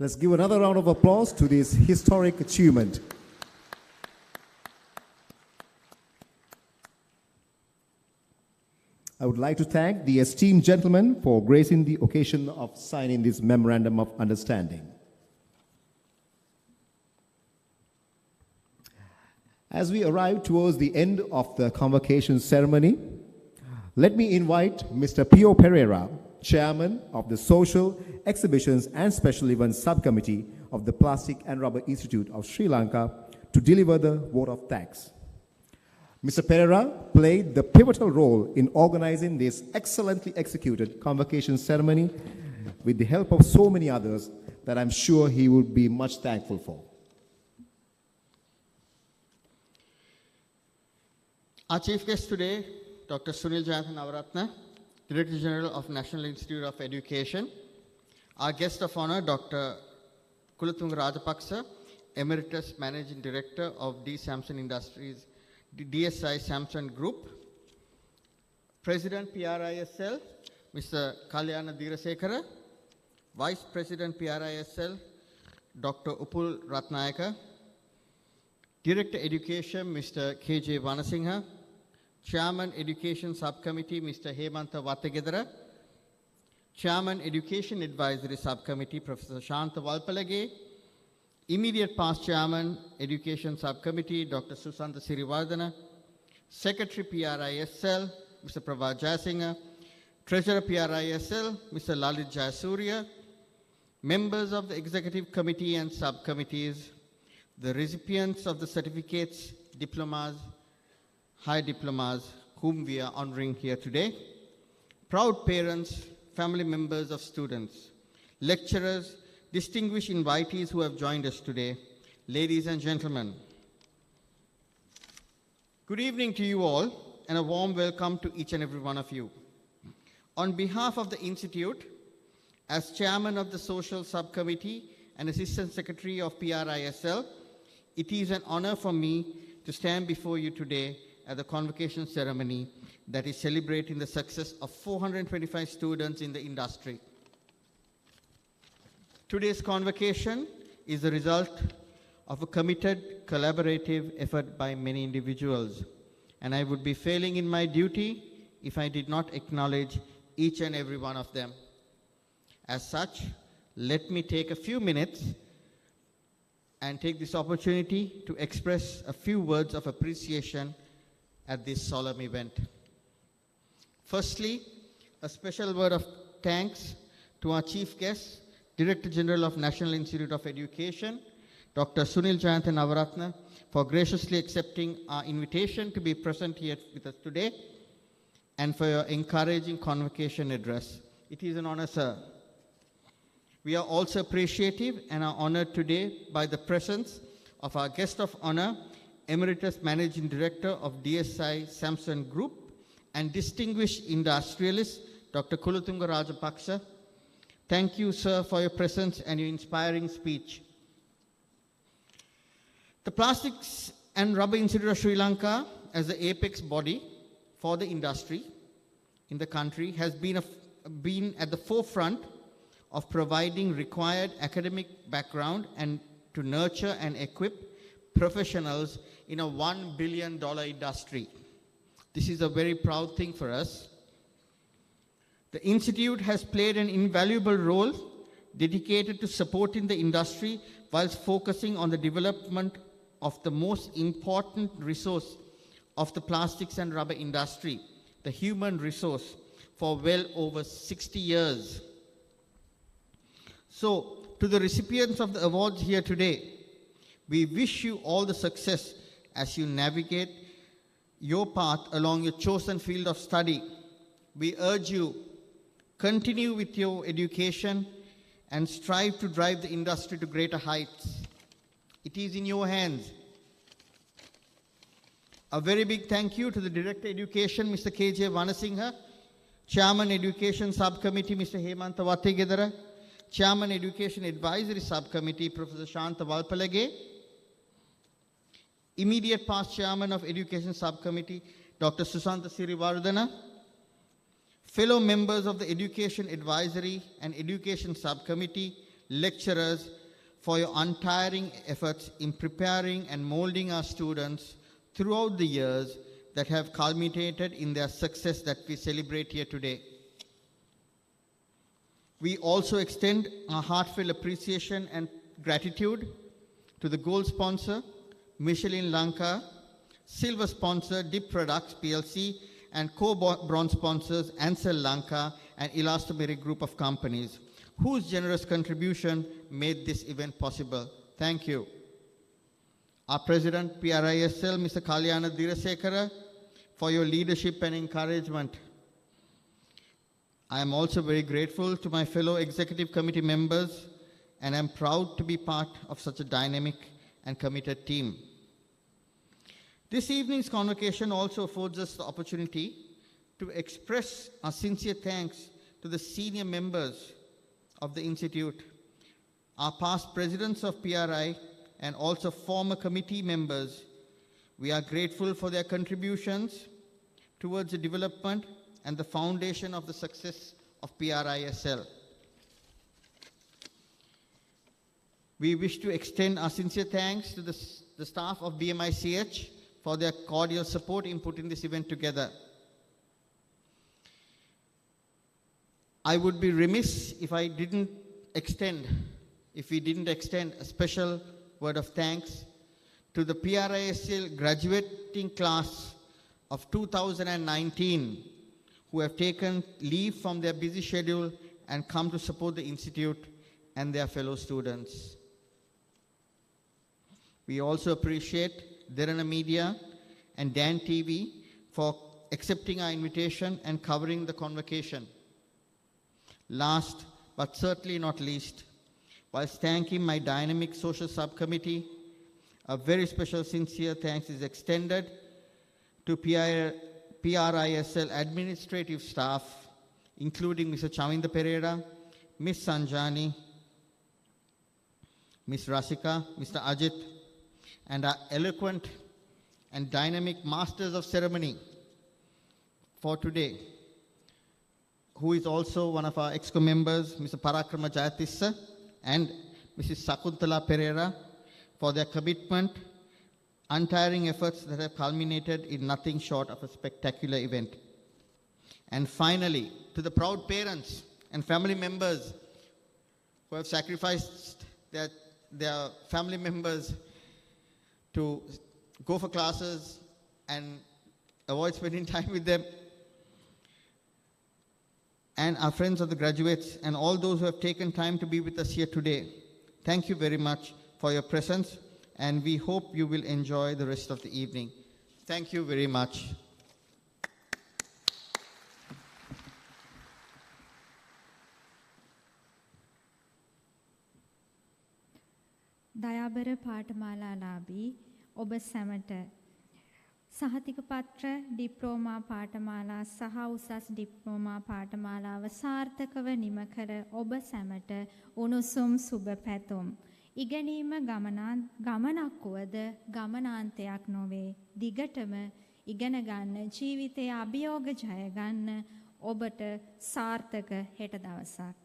Let's give another round of applause to this historic achievement. I would like to thank the esteemed gentlemen for gracing the occasion of signing this Memorandum of Understanding. As we arrive towards the end of the convocation ceremony, Let me invite Mr. Pio Pereira, Chairman of the Social, Exhibitions and Special Events Subcommittee of the Plastic and Rubber Institute of Sri Lanka, to deliver the vote of thanks. Mr. Pereira played the pivotal role in organizing this excellently executed convocation ceremony with the help of so many others that I'm sure he would be much thankful for. Our chief guest today, Dr. Sunil Jayanthan Navaratna, Director General of National Institute of Education. Our guest of honor, Dr. Kulathunga Rajapaksa, Emeritus Managing Director of D. Samson Industries, DSI Samson Group. President PRISL, Mr. Kalyana Dirasekara. Vice President PRISL, Dr. Upul Ratnayaka. Director Education, Mr. KJ Vanasinghe. Chairman Education Subcommittee, Mr. Hemantha Wattagedara. Chairman Education Advisory Subcommittee, Professor Shantha Valpalage. Immediate past Chairman Education Subcommittee, Dr. Susantha Siriwardana. Secretary PRISL, Mr. Prabhat Jayasinghe. Treasurer PRISL, Mr. Lalit Jayasuriya. Members of the Executive Committee and Subcommittees, the recipients of the certificates, diplomas, high diplomas, whom we are honoring here today, proud parents, family members of students, lecturers, distinguished invitees who have joined us today, ladies and gentlemen. Good evening to you all, and a warm welcome to each and every one of you. On behalf of the Institute, as Chairman of the Social Subcommittee and Assistant Secretary of PRISL, it is an honor for me to stand before you today at the convocation ceremony that is celebrating the success of 425 students in the industry. Today's convocation is the result of a committed, collaborative effort by many individuals, and I would be failing in my duty if I did not acknowledge each and every one of them. As such, let me take a few minutes and take this opportunity to express a few words of appreciation at this solemn event. Firstly, a special word of thanks to our chief guest, Director General of National Institute of Education, Dr. Sunil Jayanthan Navaratna, for graciously accepting our invitation to be present here with us today, and for your encouraging convocation address. It is an honor, sir. We are also appreciative and are honored today by the presence of our guest of honor, Emeritus Managing Director of DSI Samson Group and distinguished industrialist, Dr. Kulathunga Rajapaksa. Thank you, sir, for your presence and your inspiring speech. The Plastics and Rubber Institute of Sri Lanka, as the apex body for the industry in the country, has been at the forefront of providing required academic background and to nurture and equip professionals in a $1 billion industry. This is a very proud thing for us. The Institute has played an invaluable role dedicated to supporting the industry whilst focusing on the development of the most important resource of the plastics and rubber industry, the human resource, for well over 60 years. So, to the recipients of the awards here today, we wish you all the success as you navigate your path along your chosen field of study. We urge you, continue with your education and strive to drive the industry to greater heights. It is in your hands. A very big thank you to the Director Education, Mr. KJ Vanasinghe, Chairman Education Subcommittee, Mr. Hemantha Wattagedara, Chairman Education Advisory Subcommittee, Professor Shantha Valpalage, Immediate past Chairman of Education Subcommittee, Dr. Susantha Siriwardana, fellow members of the Education Advisory and Education Subcommittee, lecturers, for your untiring efforts in preparing and molding our students throughout the years that have culminated in their success that we celebrate here today. We also extend our heartfelt appreciation and gratitude to the gold sponsor, Michelin Lanka, silver sponsor, Dip Products PLC, and co-bronze sponsors Ansel Lanka and Elastomeric Group of Companies, whose generous contribution made this event possible. Thank you. Our President, PRISL, Mr. Kalyana Dirasekara, for your leadership and encouragement. I am also very grateful to my fellow executive committee members, and I'm proud to be part of such a dynamic and committed team. This evening's convocation also affords us the opportunity to express our sincere thanks to the senior members of the Institute, our past presidents of PRI, and also former committee members. We are grateful for their contributions towards the development and the foundation of the success of PRISL. We wish to extend our sincere thanks to the staff of BMICH for their cordial support in putting this event together. I would be remiss if we didn't extend a special word of thanks to the PRISL graduating class of 2019 who have taken leave from their busy schedule and come to support the Institute and their fellow students. We also appreciate Derana Media and Dan TV for accepting our invitation and covering the convocation. Last but certainly not least, whilst thanking my dynamic social subcommittee, a very special sincere thanks is extended to PRISL administrative staff, including Mr. Chaminda Pereira, Ms. Sanjani, Ms. Rasika, Mr. Ajit, and our eloquent and dynamic masters of ceremony for today, who is also one of our EXCO members, Mr. Parakrama Jayatissa and Mrs. Sakuntala Pereira, for their commitment, untiring efforts that have culminated in nothing short of a spectacular event. And finally, to the proud parents and family members who have sacrificed their family members to go for classes and avoid spending time with them, and our friends of the graduates and all those who have taken time to be with us here today. Thank you very much for your presence, and we hope you will enjoy the rest of the evening. Thank you very much. දයාබර පාඨමාලාලාභී ඔබ සැමට සහතික පත්‍ර diploma පාඨමාලා සහ උසස් diploma පාඨමාලාව සාර්ථකව නිම කර ඔබ සැමට උණුසුම් සුබ පැතුම්. ඉගෙනීම ගමනක් වුවද ගමනාන්තයක් නොවේ. දිගටම ඉගෙන ගන්න ජීවිතයේ අභියෝග ජය ගන්න ඔබට සාර්ථක හෙට දවසක්.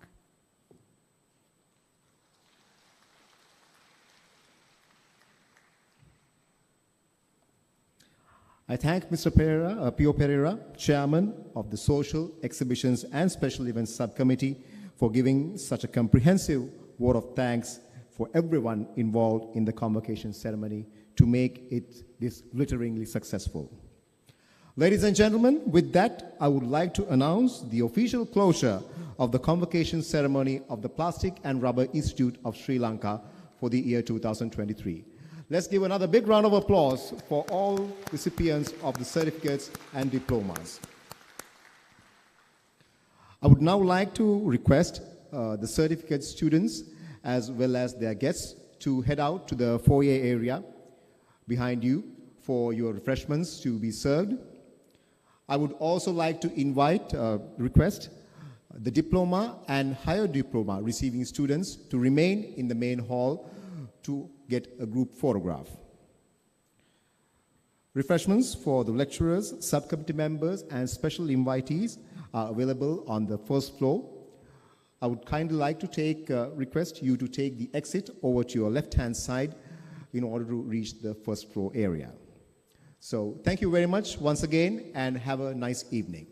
I thank Mr. Pereira, Pio Pereira, Chairman of the Social, Exhibitions and Special Events Subcommittee, for giving such a comprehensive vote of thanks for everyone involved in the convocation ceremony to make it this glitteringly successful. Ladies and gentlemen, with that, I would like to announce the official closure of the convocation ceremony of the Plastic and Rubber Institute of Sri Lanka for the year 2023. Let's give another big round of applause for all recipients of the certificates and diplomas. I would now like to request the certificate students as well as their guests to head out to the foyer area behind you for your refreshments to be served. I would also like to request the diploma and higher diploma receiving students to remain in the main hall to get a group photograph. Refreshments for the lecturers, subcommittee members, and special invitees are available on the first floor. I would kindly like to request you to take the exit over to your left-hand side in order to reach the first floor area. So thank you very much once again, and have a nice evening.